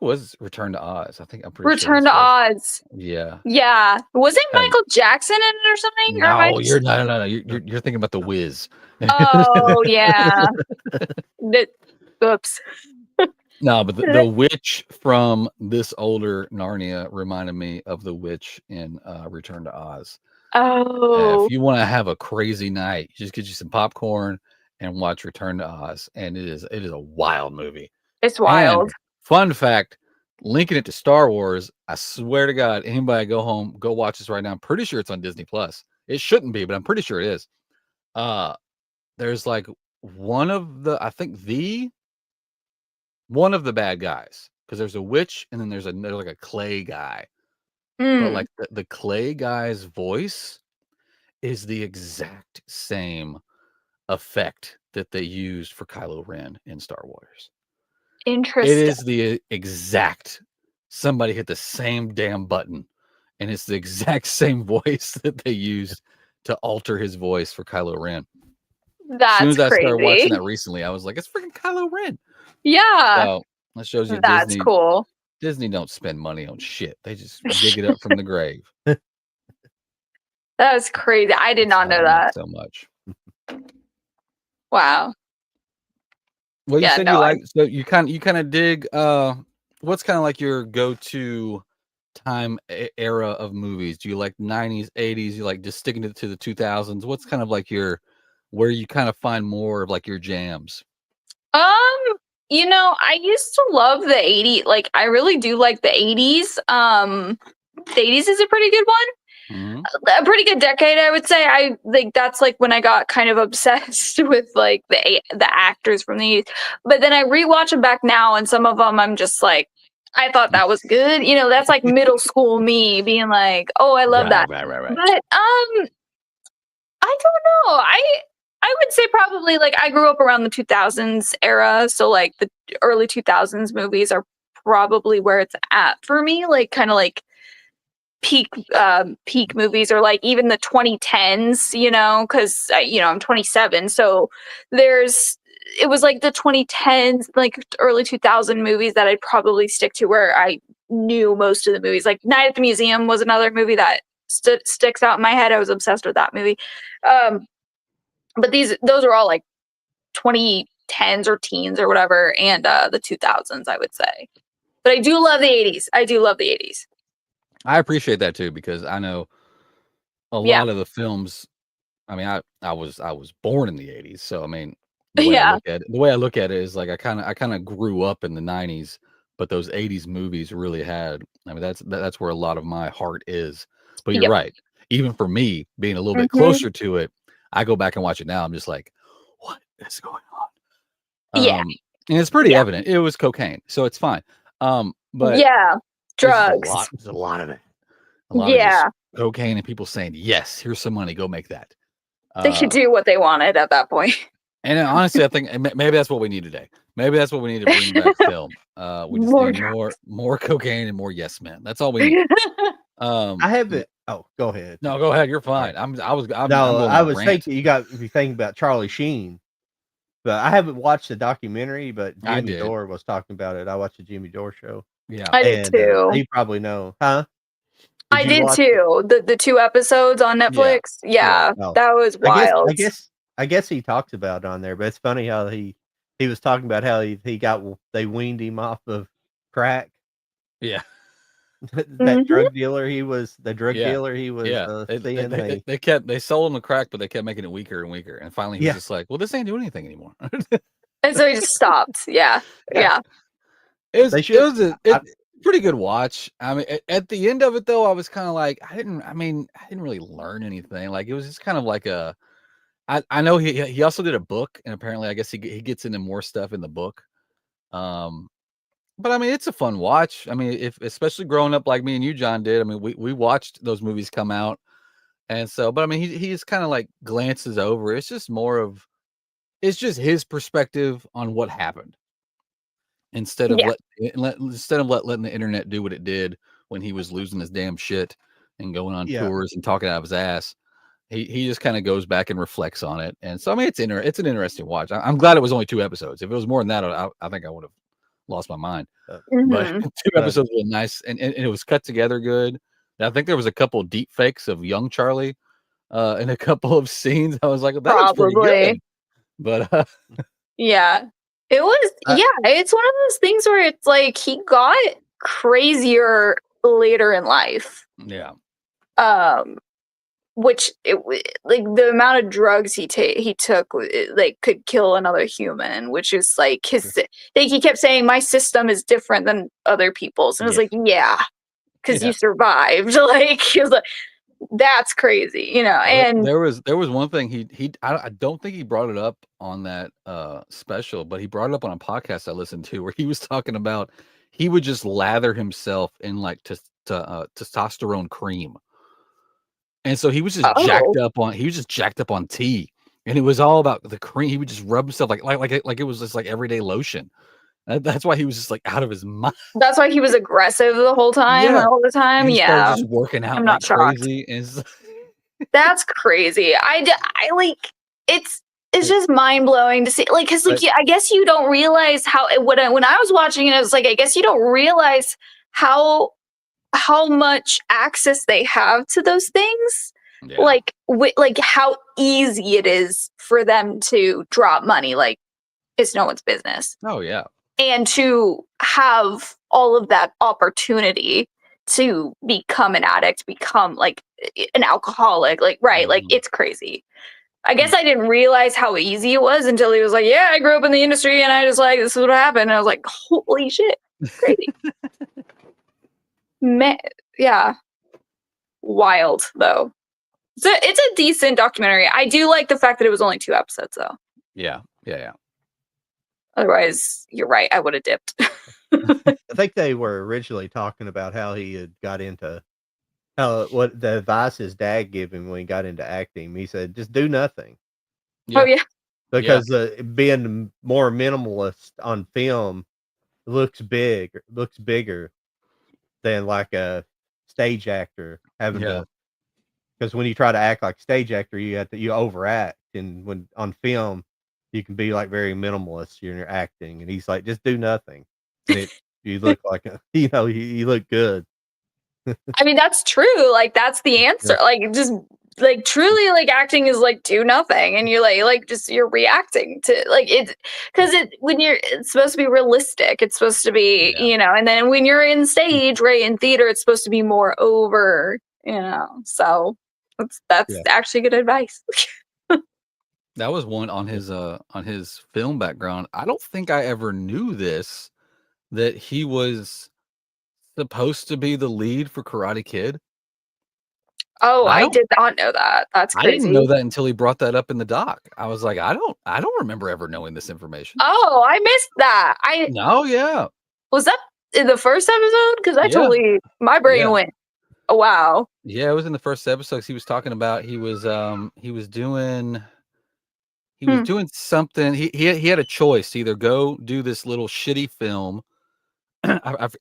was Return to Oz. I'm pretty Return to Oz. Yeah. Yeah. Wasn't Michael Jackson in it or something? No, you're thinking about The Wiz. Oh yeah. Oops. No, but the witch from this older Narnia reminded me of the witch in Return to Oz. Oh. If you want to have a crazy night, just get you some popcorn and watch Return to Oz, and it is a wild movie. It's wild. And fun fact, linking it to Star Wars, I swear to God, anybody go home, go watch this right now. I'm pretty sure it's on Disney Plus. It shouldn't be, but I'm pretty sure it is. There's like one of the bad guys, because there's a witch and then there's like a clay guy. But like the clay guy's voice is the exact same effect that they used for Kylo Ren in Star Wars. Interesting. It is the exact. Somebody hit the same damn button, and it's the exact same voice that they used to alter his voice for Kylo Ren. That's as soon as I crazy. started watching that recently, I was like, "It's freaking Kylo Ren." Yeah. So that shows you that's Disney. Cool. Disney don't spend money on shit; they just dig it up from the grave. That was crazy. I did not know that so much. Wow. Well, you said so you kind of dig. What's kind of like your go-to time era of movies? Do you like 90s, 80s? You like just sticking to the 2000s? What's kind of like where you kind of find more of like your jams? I used to love the 80s. Like, I really do like the 80s. The 80s is a pretty good one. Mm-hmm. A pretty good decade, I would say. I think that's like when I got kind of obsessed with like the actors from the 80s. But then I rewatch them back now, and some of them I'm just like, I thought that was good. That's like middle school me being like, oh, I love that. Right. But I don't know. I would say probably like I grew up around the 2000s era, so like the early 2000s movies are probably where it's at for me. Like kind of like peak movies, or like even the 2010s, because I'm 27, so it was like the 2010s, like early 2000 movies that I'd probably stick to, where I knew most of the movies. Like Night at the Museum was another movie that sticks out in my head. I was obsessed with that movie. But those are all like 20 tens or teens or whatever, and the 2000s, I would say. But I do love the 80s. I do love the 80s. I appreciate that too, because I know a Yeah. lot of the films. I mean, I was born in the 80s, so I mean, the way I look at it is like I kind of grew up in the 90s, but those 80s movies really had. I mean, that's where a lot of my heart is. But you're Yep. right. Even for me, being a little bit Mhm. closer to it, I go back and watch it now. I'm just like, what is going on? Yeah. And it's pretty Yeah. evident it was cocaine, so it's fine. But Yeah, there's just drugs. there's a lot of it. A lot of Yeah, just cocaine and people saying, yes, here's some money, go make that. they could do what they wanted at that point. And honestly, I think maybe that's what we need today. Maybe that's what we need to bring back film. We just More need more cocaine and more yes men. That's all we need. I haven't. Oh, go ahead. No, go ahead. You're fine. Right. I'm going I on a was rant. thinking you got to be thinking about Charlie Sheen, but I haven't watched the documentary. But I Jimmy did. Dore was talking about it. I watched the Jimmy Dore show. Yeah, I did too. He probably know, huh? I you did watch it? too. The 2 episodes on Netflix. Yeah, Oh. that was wild. I guess he talks about it on there, but it's funny how he was talking about how they weaned him off of crack. yeah, That drug dealer he was yeah. seeing. They sold him the crack, but they kept making it weaker and weaker. And finally, he was just like, well, this ain't doing anything anymore. And so he just stopped. Yeah. It They should- was a pretty good watch. I mean, at the end of it though, I was kind of like, I didn't really learn anything. Like it was just kind of like I know he also did a book, and apparently I guess he gets into more stuff in the book. But I mean, it's a fun watch. I mean, especially growing up like me and you, John, did. I mean, we watched those movies come out, and so. But I mean, he just kind of like glances over. It's just it's just his perspective on what happened, instead of letting the internet do what it did when he was losing his damn shit and going on tours and talking out of his ass. He just kind of goes back and reflects on it, and so I mean, it's an interesting watch. I'm glad it was only 2 episodes. If it was more than that, I think I would have lost my mind. But 2 episodes were nice, and it was cut together good. And I think there was a couple of deep fakes of young Charlie in a couple of scenes. I was like, that looks pretty good. But yeah, it was. It's one of those things where it's like he got crazier later in life. Yeah. Which like the amount of drugs he took like could kill another human, which is like he kept saying my system is different than other people's, and I was like, because you survived. Like he was like, that's crazy, you know. And there was one thing I don't think he brought it up on that special, but he brought it up on a podcast I listened to where he was talking about he would just lather himself in like testosterone cream. And so he was just jacked up on tea, and it was all about the cream. He would just rub himself like it was just like everyday lotion. That's why he was just like out of his mind. That's why he was aggressive the whole time, all the time. Yeah, just working out. I'm not shocked. Crazy. That's crazy. I like it's just mind blowing to see. Like, cause like I guess you don't realize how when I was watching it, I was like, I guess you don't realize how much access they have to those things. Like how easy it is for them to drop money. Like it's no one's business. Oh yeah. And to have all of that opportunity to become an addict, become like an alcoholic, like like it's crazy. I guess I didn't realize how easy it was until he was like, yeah, I grew up in the industry and I just like, this is what happened. And I was like, holy shit, crazy. Yeah, wild though. So it's a decent documentary. I do like the fact that it was only 2 episodes though. Yeah. Otherwise, you're right, I would have dipped. I think they were originally talking about how he had got into what the advice his dad gave him when he got into acting. He said, just do nothing. Oh yeah. Because being more minimalist on film looks bigger than like a stage actor having to, because when you try to act like a stage actor, you overact, and when on film you can be like very minimalist in your acting. And he's like, just do nothing, and you look like you look good. I mean, that's true. Like that's the answer. Like just like truly like acting is like do nothing and you're like just you're reacting to like it because when it's supposed to be realistic, it's supposed to be and then when you're in stage right in theater it's supposed to be more over, so that's actually good advice. That was one on his film background. I don't think I ever knew this, that he was supposed to be the lead for Karate Kid. Oh, I did not know that. That's crazy. I didn't know that until he brought that up in the doc. I was like, I don't remember ever knowing this information. Oh, I missed that. Yeah. Was that in the first episode? Because I totally my brain went, oh wow. Yeah, it was in the first episode. He was talking about he was doing something. He had a choice to either go do this little shitty film.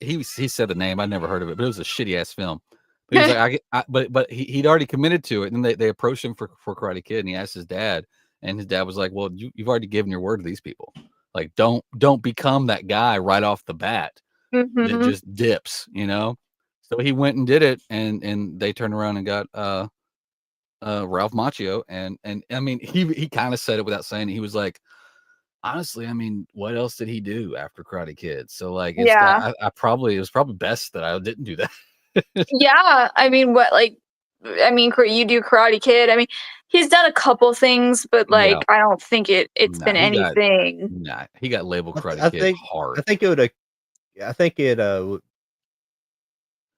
He said the name. I'd never heard of it, but it was a shitty ass film. But he was like, but he'd already committed to it. And then they approached him for Karate Kid, and he asked his dad, and his dad was like, "Well, you've already given your word to these people. Like, don't become that guy right off the bat that just dips, So he went and did it, and they turned around and got Ralph Macchio, and I mean he kind of said it without saying it. He was like, honestly, I mean, what else did he do after Karate Kid? So like, it was probably best that I didn't do that. Yeah, I mean, you do Karate Kid. I mean, he's done a couple things, but like, I don't think it's been anything. He got labeled Karate Kid hard. I think it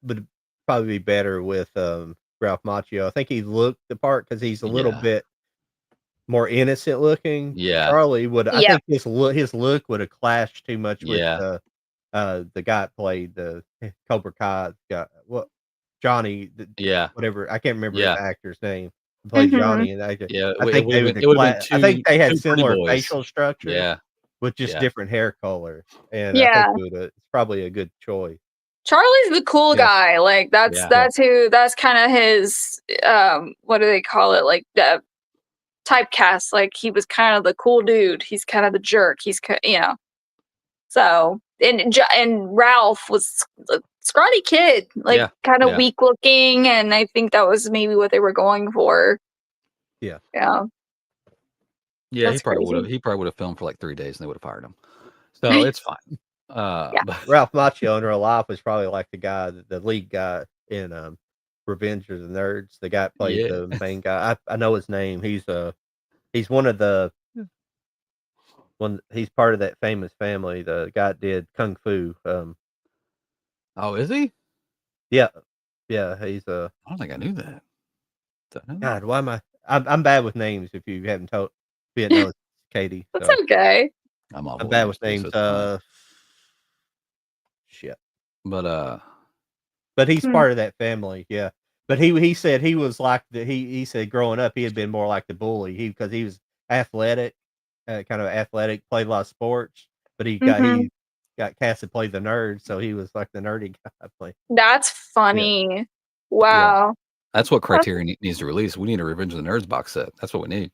would probably be better with Ralph Macchio. I think he looked the part because he's a little bit more innocent looking. Yeah, Charlie would. I think his look would have clashed too much with the guy that played the Cobra Kai guy. Johnny. Whatever. I can't remember the actor's name. He played Johnny, and I think I think they had similar facial structure. Yeah, with just different hair color, and I think it's probably a good choice. Charlie's the cool guy. Like that's kind of his what do they call it? Like the typecast. Like he was kind of the cool dude. He's kind of the jerk. He's so and Ralph was a scrawny kid, like kind of weak looking, and I think that was maybe what they were going for. Yeah. He probably would have filmed for like 3 days and they would have fired him. So it's fine. But Ralph Macchio in real life was probably like the lead guy in Revenge of the Nerds. The guy that played the main guy. I know his name. He's one of the he's part of that famous family. The guy that did Kung Fu. Oh, is he? Yeah. He's I don't think I knew that. God, why am I'm bad with names. If you haven't told, know Katie. That's okay. I'm bad with names. Shit. But he's part of that family. Yeah. But he said he was like he said growing up he had been more like the bully. Because he was athletic, kind of athletic, played a lot of sports, but he got cast to play the nerd, so he was like the nerdy guy. That's funny. Wow. That's what Criterion needs to release. We need a Revenge of the Nerds box set. That's what we need.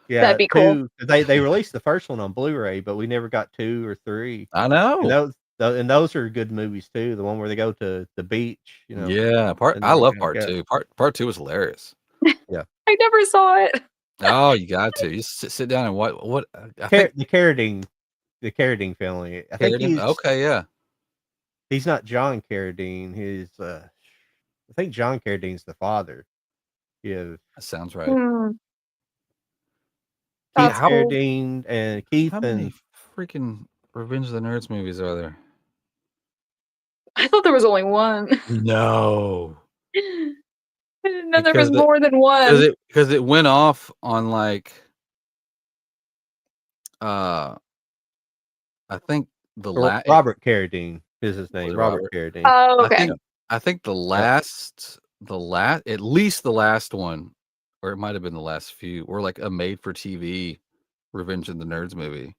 Yeah, that'd be cool. They released the first one on Blu-ray, but we never got 2 or 3. I know. And those are good movies too. The one where they go to the beach. Yeah, I love part 2. Part 2 was hilarious. Yeah, I never saw it. Oh, you got to. You sit down and what? The Carradine family. I think he's He's not John Carradine. He's I think John Carradine's the father. Yeah, that sounds right. Keith Carradine and Keith. How many freaking Revenge of the Nerds movies are there? I thought there was only one. No. I didn't know there was more than one. Because it went off on like I think the last Robert Carradine is his name. Robert Carradine. Oh, okay. I think the last at least the last one, or it might have been the last few, were like a made for TV Revenge of the Nerds movie.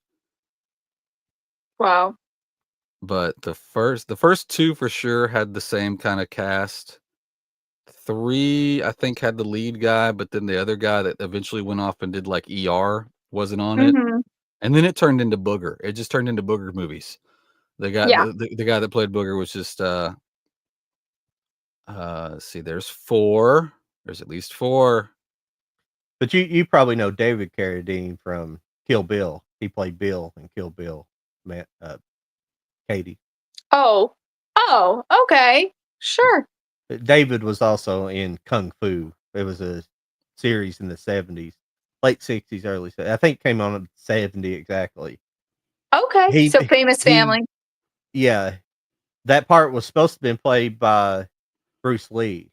Wow. But the first 2 for sure had the same kind of cast. 3, I think, had the lead guy, but then the other guy that eventually went off and did like ER wasn't on it. And then it turned into Booger. It just turned into Booger movies. The guy the guy that played Booger was just let's see, there's 4. There's at least 4. But you probably know David Carradine from Kill Bill. He played Bill in Kill Bill. Man, Katie. Oh, okay, sure. David was also in Kung Fu. It was a series in the 70s, late 60s, early 70s. I think it came on in 70 exactly. Okay, He so famous he family. yeah, that part was supposed to have been played by Bruce Lee.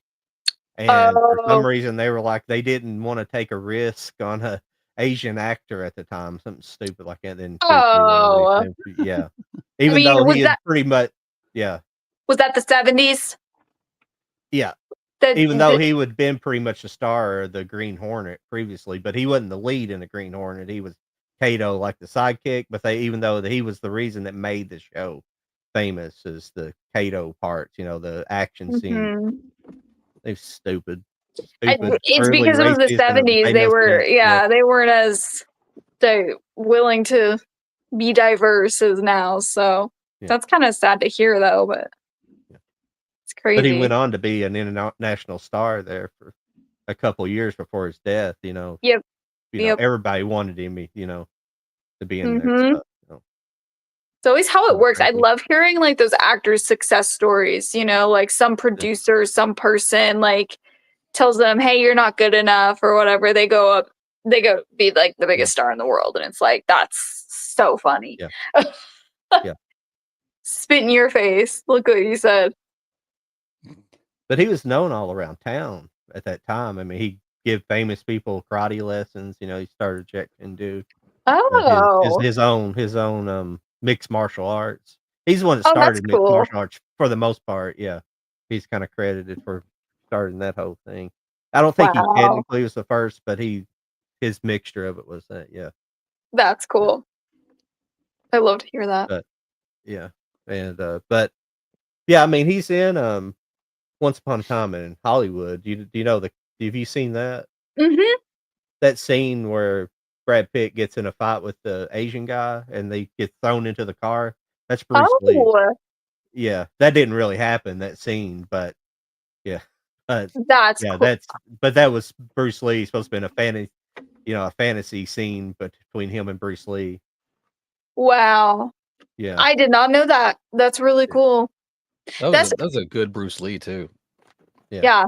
And for some Oh, reason, they were like, they didn't want to take a risk on a Asian actor at the time, something stupid like that. Then Bruce Lee wanted oh. him to, yeah. I Even mean, though he had pretty much, yeah, was that the 70s? yeah. Even though he would been pretty much a star of the Green Hornet previously, but he wasn't the lead in the Green Hornet. He was Kato, like the sidekick. But even though he was the reason that made the show famous, is the Kato parts, the action scene. Mhm. They're stupid, overly It's because it was the racist, and it 70s. made They no were, sense. Yeah. they weren't as willing to be diverse as now. So Yeah. that's kind of sad to hear, though. But Yeah. it's But he crazy. went on to be an international star there for a couple years before his death. Yep. Everybody wanted him, to be in their Mhm. stuff. It's always how it works. I Crazy. love hearing like those actors' success stories, like some producer, some person like tells them, "Hey, you're not good enough," or whatever. They go be like the biggest star in the world, and it's like that's so funny. Yeah. Yeah. Spit in your face. Look what you said. But he was known all around town at that time. I mean, he give famous people karate lessons. He started Jack Hindu. Oh, His own mixed martial arts. He's the one that oh, that's started mixed cool. martial arts for the most part. Yeah, he's kind of credited for starting that whole thing. I don't think he Wow, technically was the first, but his mixture of it was that. Yeah, that's cool. I love to hear that. but yeah, and but yeah, I mean, he's in Once Upon a Time in Hollywood. Do you know have you seen that Hmm. that scene where Brad Pitt gets in a fight with the Asian guy and they get thrown into the car? That's Bruce Lee. Oh, Yeah, that didn't really happen, that scene, but yeah. But that's yeah, cool. that was Bruce Lee. Supposed to be in a fantasy scene between him and Bruce Lee. Wow, Yeah. I did not know that. That's really cool. That's That was a good Bruce Lee too. yeah.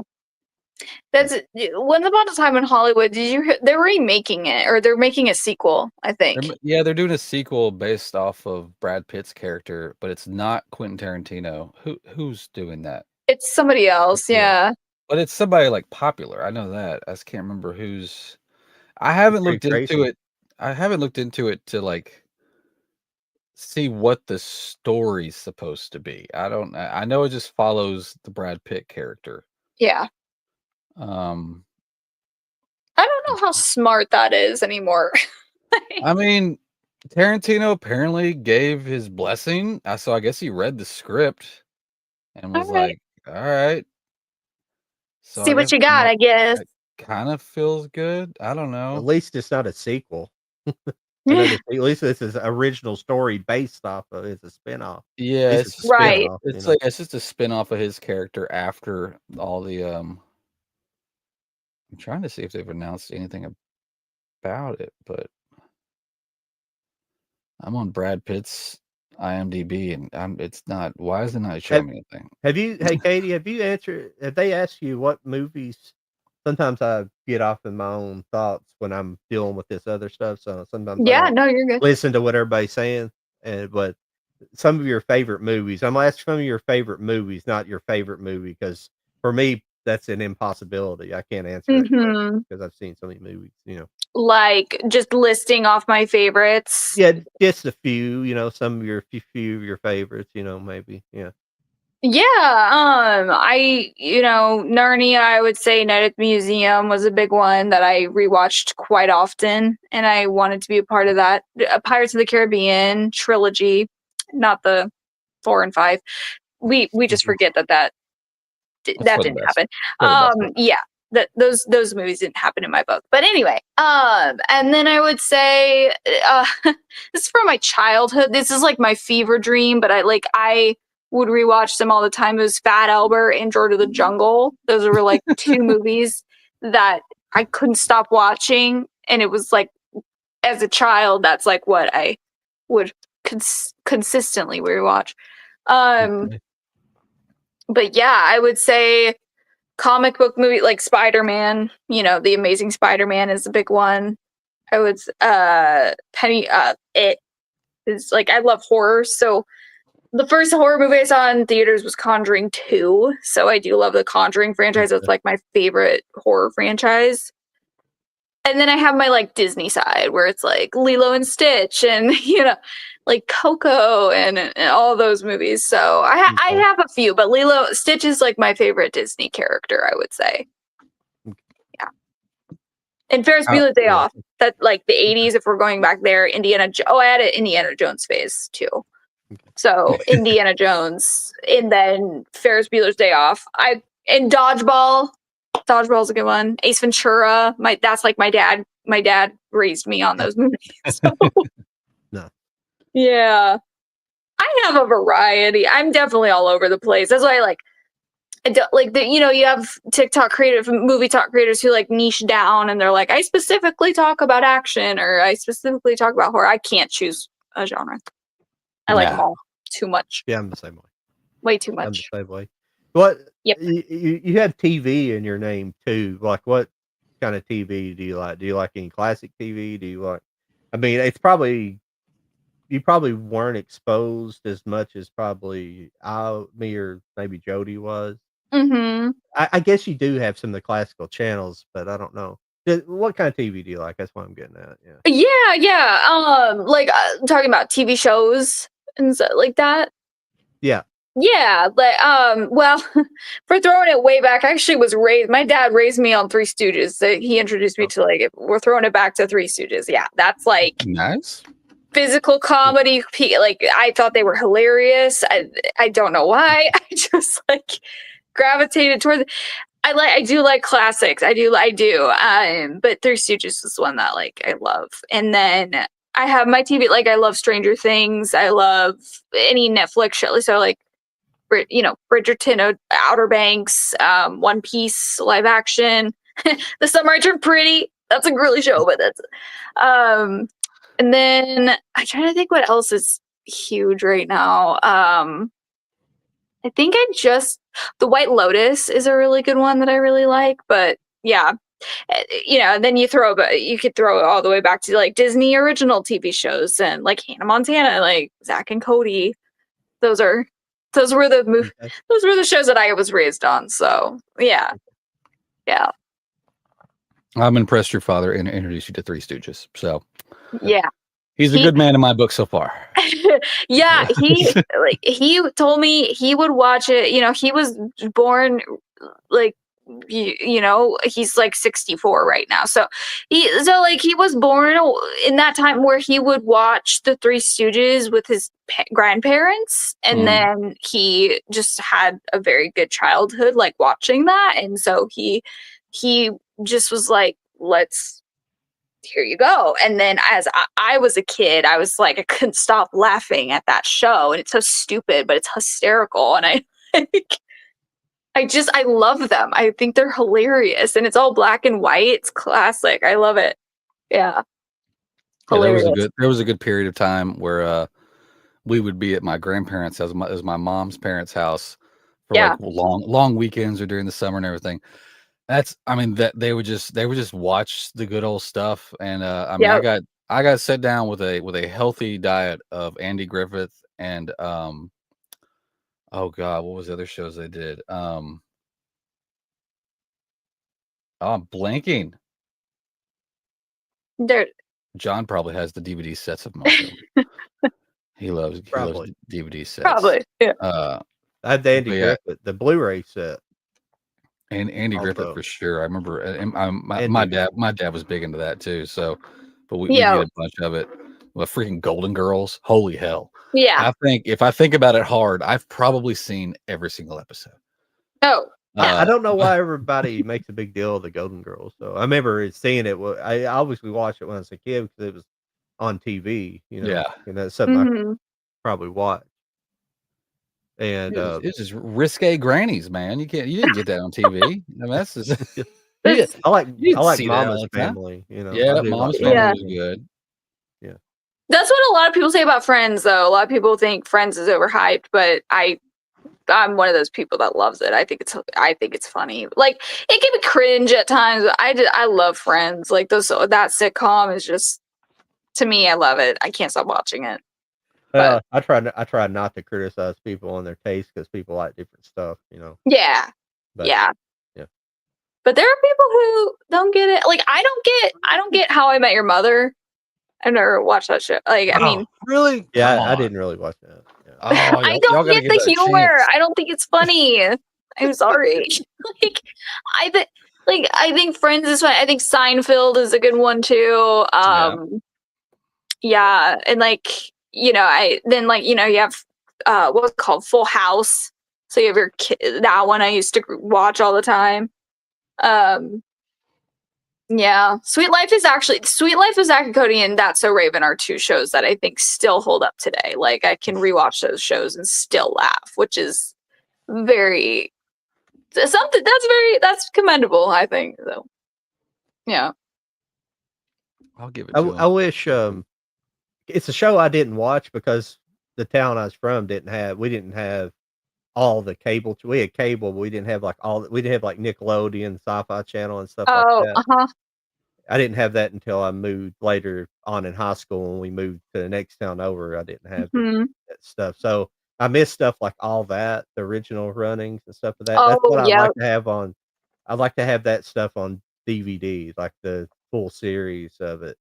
That's Once Upon a Time in Hollywood. Did you hear they're remaking it, or they're making a sequel? I think. They're doing a sequel based off of Brad Pitt's character, but it's not Quentin Tarantino. Who's doing that? It's somebody else. Yeah. But it's somebody like popular. I know that. I just can't remember who's. I haven't looked into it. I haven't looked into it to like see what the story's supposed to be. I know it just follows the Brad Pitt character. Yeah. I don't know how smart that is anymore. I mean, Tarantino apparently gave his blessing. So I guess he read the script and was Alright. like, all right. So See I what guess you got, I guess. that kind of feels good. I don't know. At least it's not a sequel. At least this is original story based off of it's a spinoff. Yeah, It's it's a Right. spinoff, it's like it's just a spin-off of his character after all the I'm trying to see if they've announced anything about it, but I'm on Brad Pitt's IMDb and it's not. Why is it not showing me anything? Hey Katie, have they asked you what movies? Sometimes I get off in my own thoughts when I'm dealing with this other stuff, so sometimes I Yeah, don't no, you're good. listen to what everybody's saying. But some of your favorite movies, I'm gonna ask some of your favorite movies, not your favorite movie, because for me that's an impossibility. I can't answer that question because I've seen so many movies. Like just listing off my favorites. Yeah, just a few. Some of few of your favorites. Maybe. Yeah. Yeah, Narnia, I would say Night at the Museum was a big one that I rewatched quite often, and I wanted to be a part of that. Pirates of the Caribbean trilogy, not the 4 and 5. We just forget that didn't happen. Yeah, those movies didn't happen in my book. But anyway, and then I would say this is from my childhood. This is like my fever dream, but I would rewatch them all the time. It was Fat Albert and George of the Jungle. Those were like two movies that I couldn't stop watching, and it was like, as a child, that's like what I would consistently rewatch. Okay. But yeah, I would say comic book movie like Spider-Man, The Amazing Spider-Man is a big one. I would it is like, I love horror, so the first horror movie I saw in theaters was Conjuring 2. So I do love the Conjuring franchise. It's like my favorite horror franchise. And then I have my like Disney side where it's like Lilo and Stitch and like Coco and all those movies. So I have a few, but Stitch is like my favorite Disney character, I would say. Yeah. And Ferris Bueller's Day Off. That like the 80s, if we're going back there, I had an Indiana Jones phase too. So Indiana Jones, and then Ferris Bueller's Day Off. And Dodgeball. Dodgeball's a good one. Ace Ventura. That's like my dad. My dad raised me on those movies. So. No. Yeah. I have a variety. I'm definitely all over the place. That's why you have movie talk creators who like niche down and they're like, I specifically talk about action or I specifically talk about horror. I can't choose a genre. I like them all too much. Yeah, I'm the same way. Way too I'm much. the same way. What? Yep. You have TV in your name too. Like, what kind of TV do you like? Do you like any classic TV? Do you like? I mean, it's probably you probably weren't exposed as much as probably me or maybe Jody was. Mm-hmm. I guess you do have some of the classical channels, but I don't know. What kind of TV do you like? That's what I'm getting at. Yeah. Like talking about TV shows and stuff like that. Yeah. Yeah, but well, for throwing it way back, I actually was raised. My dad raised me on Three Stooges. So he introduced me to like, we're throwing it back to Three Stooges. Yeah, that's like Nice. physical comedy. Like I thought they were hilarious. I don't know why. I just like gravitated towards. I do like classics. I do. But Three Stooges is one that like I love. And then I have my TV. Like I love Stranger Things. I love any Netflix show. So like. Bridgerton, Outer Banks, One Piece, live action. The Summer I Turned Pretty. That's a girly show, but that's. And then I'm trying to think what else is huge right now. I think The White Lotus is a really good one that I really like. But yeah, and then you could throw it all the way back to like Disney original TV shows and like Hannah Montana, like Zack and Cody. Those were the shows that I was raised on. So yeah. I'm impressed your father introduced you to Three Stooges. So yeah, he's a good man in my book so far. Yeah, he told me he would watch it. He was born like he's like 64 right now. So he was born in that time where he would watch the Three Stooges with his grandparents, and then he just had a very good childhood like watching that, and so he just was like, here you go. And then as I was a kid, I was like, I couldn't stop laughing at that show, and it's so stupid, but it's hysterical, and I love them. I think they're hilarious, and it's all black and white. It's classic. I love it. Yeah. Hilarious. There was a good period of time where we would be at my grandparents' as my mom's parents' house for like long weekends or during the summer and everything. That they would just watch the good old stuff, and I got set down with a healthy diet of Andy Griffith and oh God, what was the other shows they did? I'm blanking. John probably has the DVD sets of most of them. He loves DVD sets. Probably, yeah. I had the Andy Griffith, the Blu-ray set. And Andy Griffith for sure. I remember, and my dad was big into that too. So, but we did a bunch of it. Well, freaking Golden Girls, holy hell! Yeah, if I think about it hard, I've probably seen every single episode. Oh, I don't know why everybody makes a big deal of the Golden Girls. So I remember seeing it. I obviously watched it when I was a kid because it was on TV. Yeah, and that's something I could probably watch. And it's just risque grannies, man. You didn't get that on TV. I mean, that's just This- I like You can I like see that all Mama's the time. Family. You know, Yeah, I do Mom's like Family Yeah. was good. That's what a lot of people say about Friends, though. A lot of people think Friends is overhyped, but I'm one of those people that loves it. I think it's funny. Like, it can be cringe at times, but I love Friends. Like, that sitcom is just, to me, I love it. I can't stop watching it. Well, I try not to criticize people on their taste because people like different stuff. You know. Yeah, But, yeah. yeah. But there are people who don't get it. Like, I don't get How I Met Your Mother. I've never watched that show. Like, I mean, Really? Yeah, Come I on. didn't really watch that. Yeah. Oh, I y'all don't gotta get give the that a humor. chance. I don't think it's funny. I'm sorry. Like, I think Friends is fun. I think Seinfeld is a good one too. Yeah, and like, you have what was it called, Full House. So you have your kid. That one I used to watch all the time. Yeah, Sweet Life is Zack and Cody, and That's So Raven are two shows that I think still hold up today. Like, I can rewatch those shows and still laugh, which is very something that's commendable, I think. So, yeah. I'll give it to I him. wish it's a show I didn't watch because the town I was from we didn't have all the cable. We had cable, but we didn't have we didn't have like Nickelodeon, Sci-Fi Channel, and stuff like Oh, that. I didn't have that until I moved later on in high school. When we moved to the next town over, I didn't have Mhm. that stuff. So I miss stuff like all that, the original runnings and stuff of that. That's Oh, what I'd yeah. like to have on. I'd like to have that stuff on DVD, like the full series of it.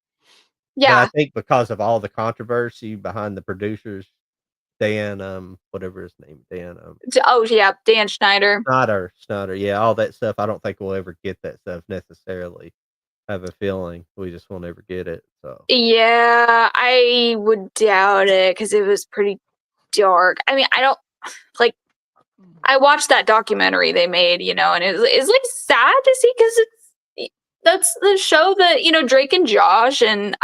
But I Yeah. think because of all the controversy behind the producers, Dan, whatever his name, Dan, Oh, yeah, Dan Schneider. Snyder, yeah, all that stuff. I don't think we'll ever get that stuff necessarily. I have a feeling we just won't ever get it. So Yeah, I would doubt it because it was pretty dark. I mean, I don't like. I watched that documentary they made, and it's like sad to see because that's the show that Drake and Josh and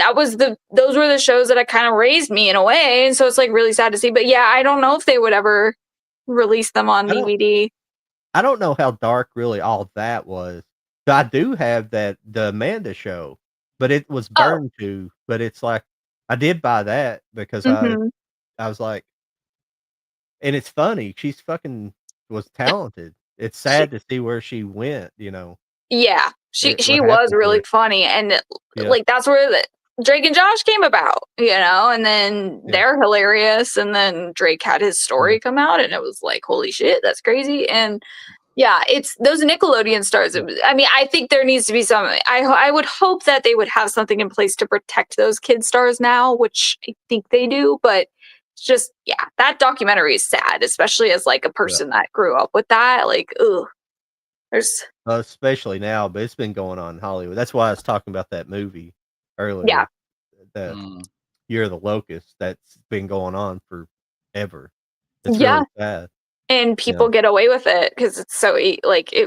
those were the shows that kind of raised me in a way, and so it's like really sad to see. But yeah, I don't know if they would ever release them on DVD. I don't know how dark really all that was. But I do have the Amanda show, but it was burned to. But it's like I did buy that because Mhm. I was like, and it's funny. She's fucking was talented. It's sad to see where she went. Yeah, she what was happened to really her. funny, and Yeah. like that's where Drake and Josh came about, and then Yeah. they're hilarious, and then Drake had his story come out, and it was like, holy shit, that's crazy. And yeah, it's those Nickelodeon stars. I mean, I think there needs to be some. I would hope that they would have something in place to protect those kid stars now, which I think they do. But it's just, yeah, that documentary is sad, especially as like a person that grew up with that. Like, ugh, there's Especially now, but it's been going on in Hollywood. That's why I was talking about that movie earlier. Yeah. The Year of the Locust. That's been going on forever. It's Yeah. really sad. And people get away with it because it's so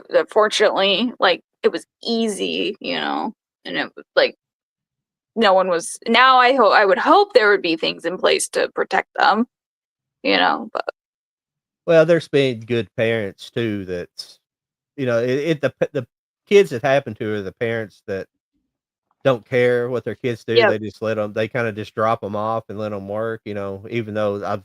unfortunately, like, it was easy, and it was like no one was. Now I would hope there would be things in place to protect them, but Well, there's been good parents too. That's the kids that happen to are the parents that don't care what their kids do. Yep. They just they kind of just drop them off and let them work. Even though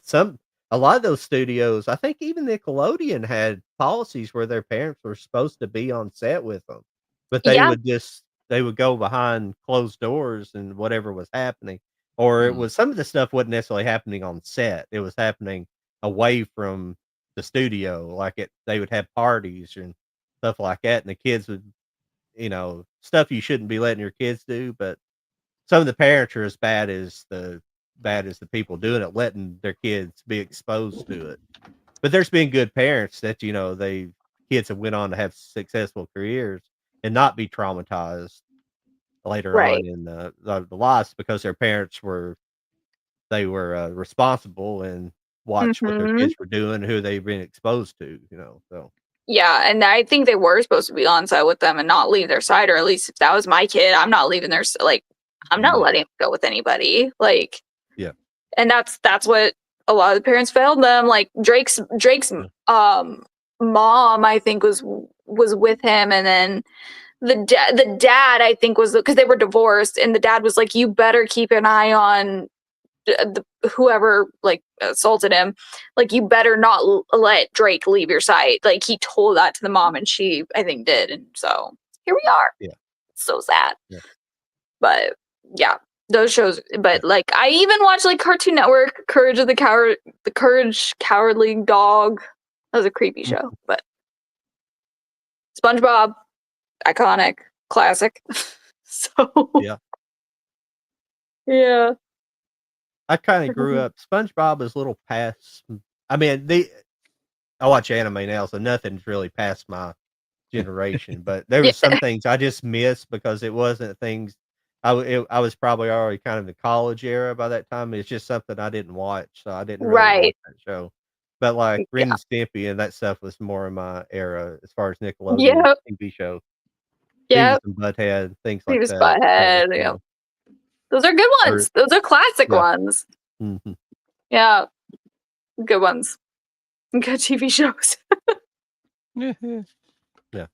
a lot of those studios, I think even Nickelodeon had policies where their parents were supposed to be on set with them, but they would go behind closed doors and whatever was happening, or it was some of the stuff wasn't necessarily happening on set. It was happening away from the studio, they would have parties and stuff like that, and the kids would, stuff you shouldn't be letting your kids do. But some of the parents are as bad as the people doing it, letting their kids be exposed to it. But there's been good parents that kids have went on to have successful careers and not be traumatized later on in the lives because their parents were responsible and watched what their kids were doing, who they've been exposed to. So. Yeah, and I think they were supposed to be on site with them and not leave their side, or at least if that was my kid, I'm not leaving I'm not letting him go with anybody. Like, yeah, and that's what a lot of the parents failed them. Like Drake's mom, I think, was was with him, and then the dad, I think, was because they were divorced, and the dad was like, "You better keep an eye on whoever like assaulted him. Like, you better not let Drake leave your sight." Like, he told that to the mom, and she, I think, did, and so here we are. Yeah. So sad. Yeah. But yeah, those shows. But like, I even watched like Cartoon Network, Courage of the Coward, the Courage Cowardly Dog. That was a creepy show, but SpongeBob, iconic, classic. So Yeah. yeah. I kind of grew up. SpongeBob is a little past. I mean, I watch anime now, so nothing's really past my generation. But there was some things I just missed because it wasn't things. I was probably already kind of in the college era by that time. It's just something I didn't watch, so I didn't really watch Right. that show. But like Ren Yeah. and Stimpy and that stuff was more in my era as far as Nickelodeon Yep. TV shows. Yep. Beavis and Butthead, things like Beavis that. Butthead. Yeah. Those are good ones. Those are classic ones. Mm-hmm. Yeah. Good ones. Good TV shows. Yeah.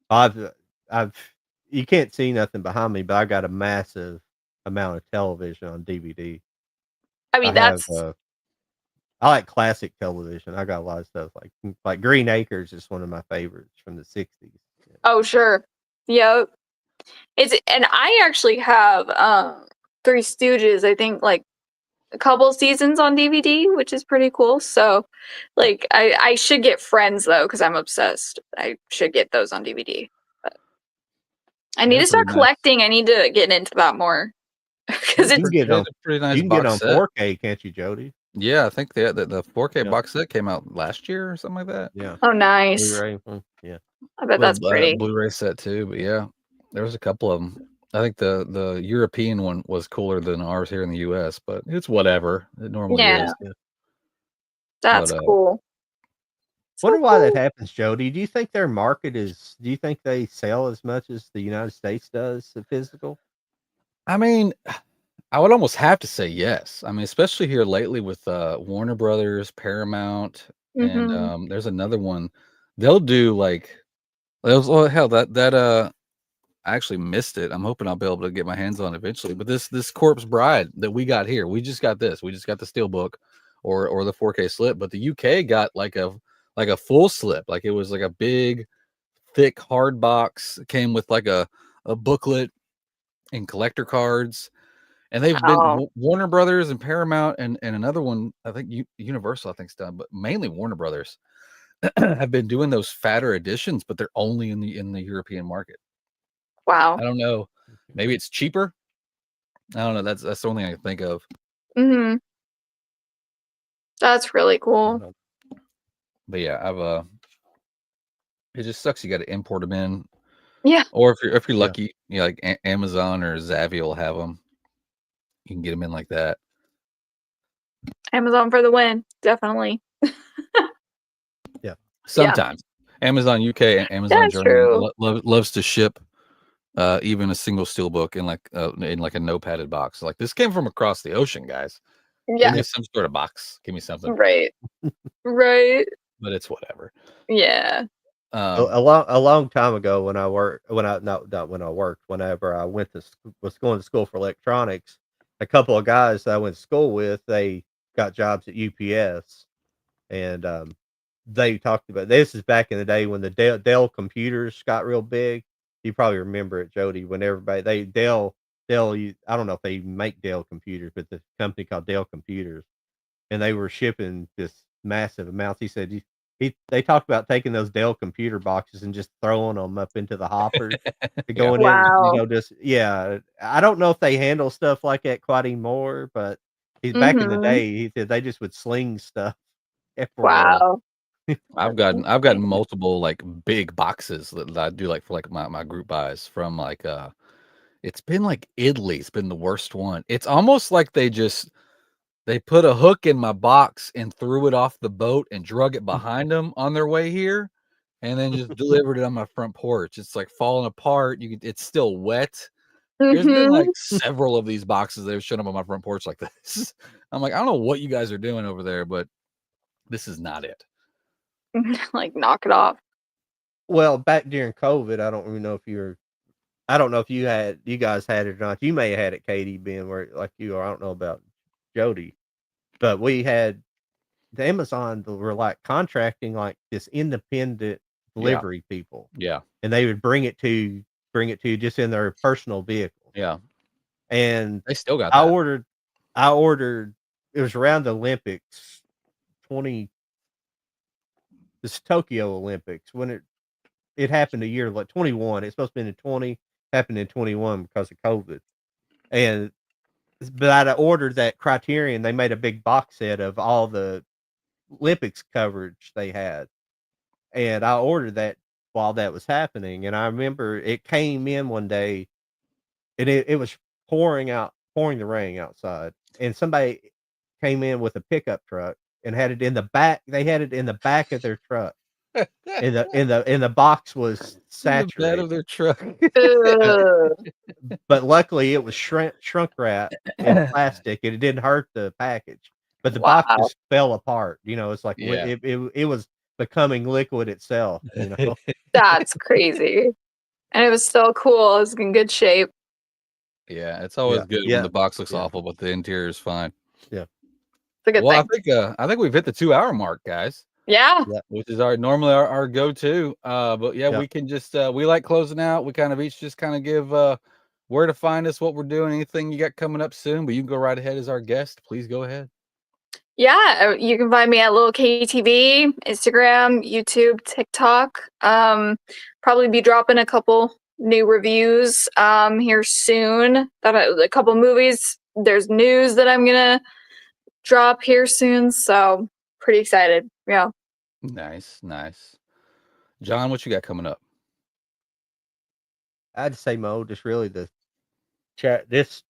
I've you can't see nothing behind me, but I got a massive amount of television on DVD. I mean, that's I like classic television. I got a lot of stuff like Green Acres is one of my favorites from the 60s. Yeah. oh sure. Yep. And I actually have Three Stooges, I think, like a couple seasons on DVD, which is pretty cool. So like I should get Friends though, because I'm obsessed. I should get those on DVD. But I need to start collecting. I need to get into that more. Because it's a pretty nice you can get box on set. 4K, can't you, Jody? Yeah, I think the 4K Yeah. box set came out last year or something like that. Yeah. oh nice. Blu-ray. Yeah. I bet that's pretty. Blu-ray set too, but yeah, there was a couple of them. I think the European one was cooler than ours here in the US, but it's whatever. It normally is. Yeah. That's But, cool. Wonder why that happens, Jody. Do you think their market is? Do you think they sell as much as the United States does the physical? I mean, I would almost have to say yes. I mean, especially here lately with Warner Brothers, Paramount, Mhm. and there's another one. They'll do like, oh hell, that I actually missed it. I'm hoping I'll be able to get my hands on it eventually. But this Corpse Bride that we got here, we just got this. We just got the steelbook or the 4K slip. But the UK got like a full slip. Like it was like a big, thick hard box. It came with like a booklet and collector cards. And they've been Warner Brothers and Paramount and another one, I think Universal, I think's done, but mainly Warner Brothers have been doing those fatter editions, but they're only in the European market. Wow. I don't know. Maybe it's cheaper. I don't know. That's the only thing I can think of. Mm-hmm. That's really cool. But yeah, it just sucks. You got to import them in. Yeah. Or if you're lucky, you know, like Amazon or Zavvi will have them. You can get them in like that. Amazon for the win, definitely. Yeah. Sometimes Amazon UK and Amazon That's Germany true. loves to ship even a single steelbook in like a no padded box. Like this came from across the ocean, guys. Yeah. Give me some sort of box. Give me something. Right. Right. But it's whatever. Yeah. A long time ago, whenever I was going to school for electronics, a couple of guys that I went to school with, they got jobs at UPS, and they talked about this is back in the day when the Dell computers got real big. You probably remember it, Jody. When everybody Dell, I don't know if they make Dell computers, but the company called Dell Computers, and they were shipping just massive amounts. He said they talked about taking those Dell computer boxes and just throwing them up into the hoppers to going in, I don't know if they handle stuff like that quite anymore, but back in the day, he said they just would sling stuff everywhere. Wow. I've gotten multiple like big boxes that I do like for like my group buys from like it's been like Italy's been the worst one. It's almost like they put a hook in my box and threw it off the boat and drug it behind them on their way here, and then just delivered it on my front porch. It's like falling apart. It's still wet. There's been like several of these boxes that have shown up on my front porch like this. I'm like, I don't know what you guys are doing over there, but this is not it. Like, knock it off. Well, back during COVID, I don't even know if I don't know if you guys had it or not. You may have had it, Katie, being where like you are. I don't know about Jody, but we had the Amazon were like contracting like this independent delivery people, Yeah. and they would bring it to you just in their personal vehicle. Yeah. And They still got I that. ordered. It was around the Olympics, this Tokyo Olympics when it happened a year like 21. It's supposed to be in 20, happened in 21 because of COVID. And but I ordered that Criterion. They made a big box set of all the Olympics coverage they had, and I ordered that while that was happening. And I remember it came in one day, and it was pouring the rain outside, and somebody came in with a pickup truck and had it in the back. They had it in the back of their truck. And the box was In the bed saturated, of their truck. Ugh. but luckily it was shrunk wrap in plastic, and it didn't hurt the package. But the box Wow. just fell apart. It's like Yeah. it was becoming liquid itself. That's crazy. And it was still cool. It was in good shape. Yeah, it's always good when Yeah. the box looks Yeah. awful, but the interior is fine. It's a good Well, thing. I think we've hit the 2-hour mark, guys, Yeah. which is normally our go-to. But yeah, Yeah. we can just we like closing out. We kind of each just kind of give where to find us, what we're doing, anything you got coming up soon. But you can go right ahead as our guest. Please go ahead. Yeah, you can find me at LIlKATIETV, Instagram, YouTube, TikTok. Probably be dropping a couple new reviews here soon. A couple movies. There's news that I'm gonna drop here soon, so pretty excited. Yeah. Nice. John, what you got coming up? I'd say Mo, just really the chat. This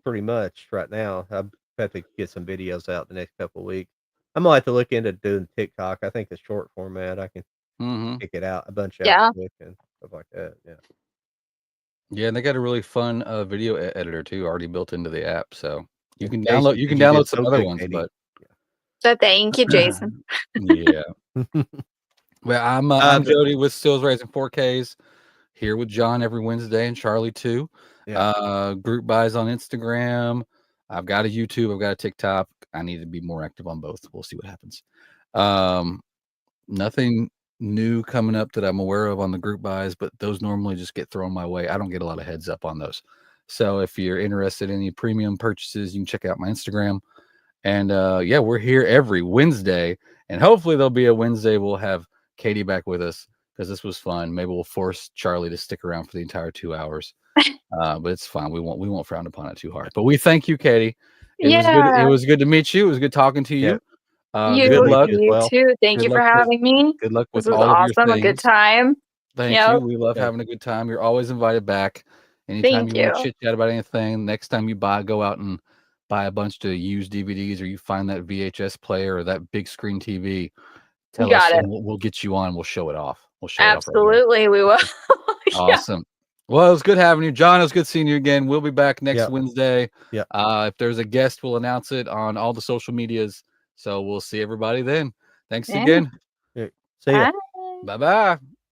pretty much right now. I have to get some videos out the next couple of weeks. I'm gonna have to look into doing TikTok. I think the short format I can Mm-hmm. kick it out a bunch Yeah. out quick and stuff like that. Yeah. Yeah, and they got a really fun video editor too, already built into the app. So you can Jason, download. You did can you did download some so other good, ones, Katie. but So thank you, Jason. yeah. Well, I'm Jody with Stills Raising 4Ks here with John every Wednesday and Charlie too. Yeah. Group buys on Instagram. I've got a YouTube. I've got a TikTok. I need to be more active on both. We'll see what happens. Nothing new coming up that I'm aware of on the group buys, but those normally just get thrown my way. I don't get a lot of heads up on those. So if you're interested in any premium purchases, you can check out my Instagram. And yeah, we're here every Wednesday, and hopefully there'll be a Wednesday we'll have Katie back with us because this was fun. Maybe we'll force Charlie to stick around for the entire 2 hours. But it's fine. We won't frown upon it too hard. But we thank you, Katie. It was good. It was good to meet you. It was good talking to you. Good luck. You too. Thank you for having me. Good luck with This was all of your awesome. things. A good time. Thank you. We love having a good time. You're always invited back. Anytime Thank you want to you. chit chat about anything, next time you go out and buy a bunch of used DVDs, or you find that VHS player or that big screen TV, tell us and we'll get you on. We'll show it off. We'll show Absolutely, it off. We will. Awesome. Well, it was good having you, John. It was good seeing you again. We'll be back next Wednesday. Yeah. If there's a guest, we'll announce it on all the social medias. So we'll see everybody then. Thanks again. See ya. Bye-bye.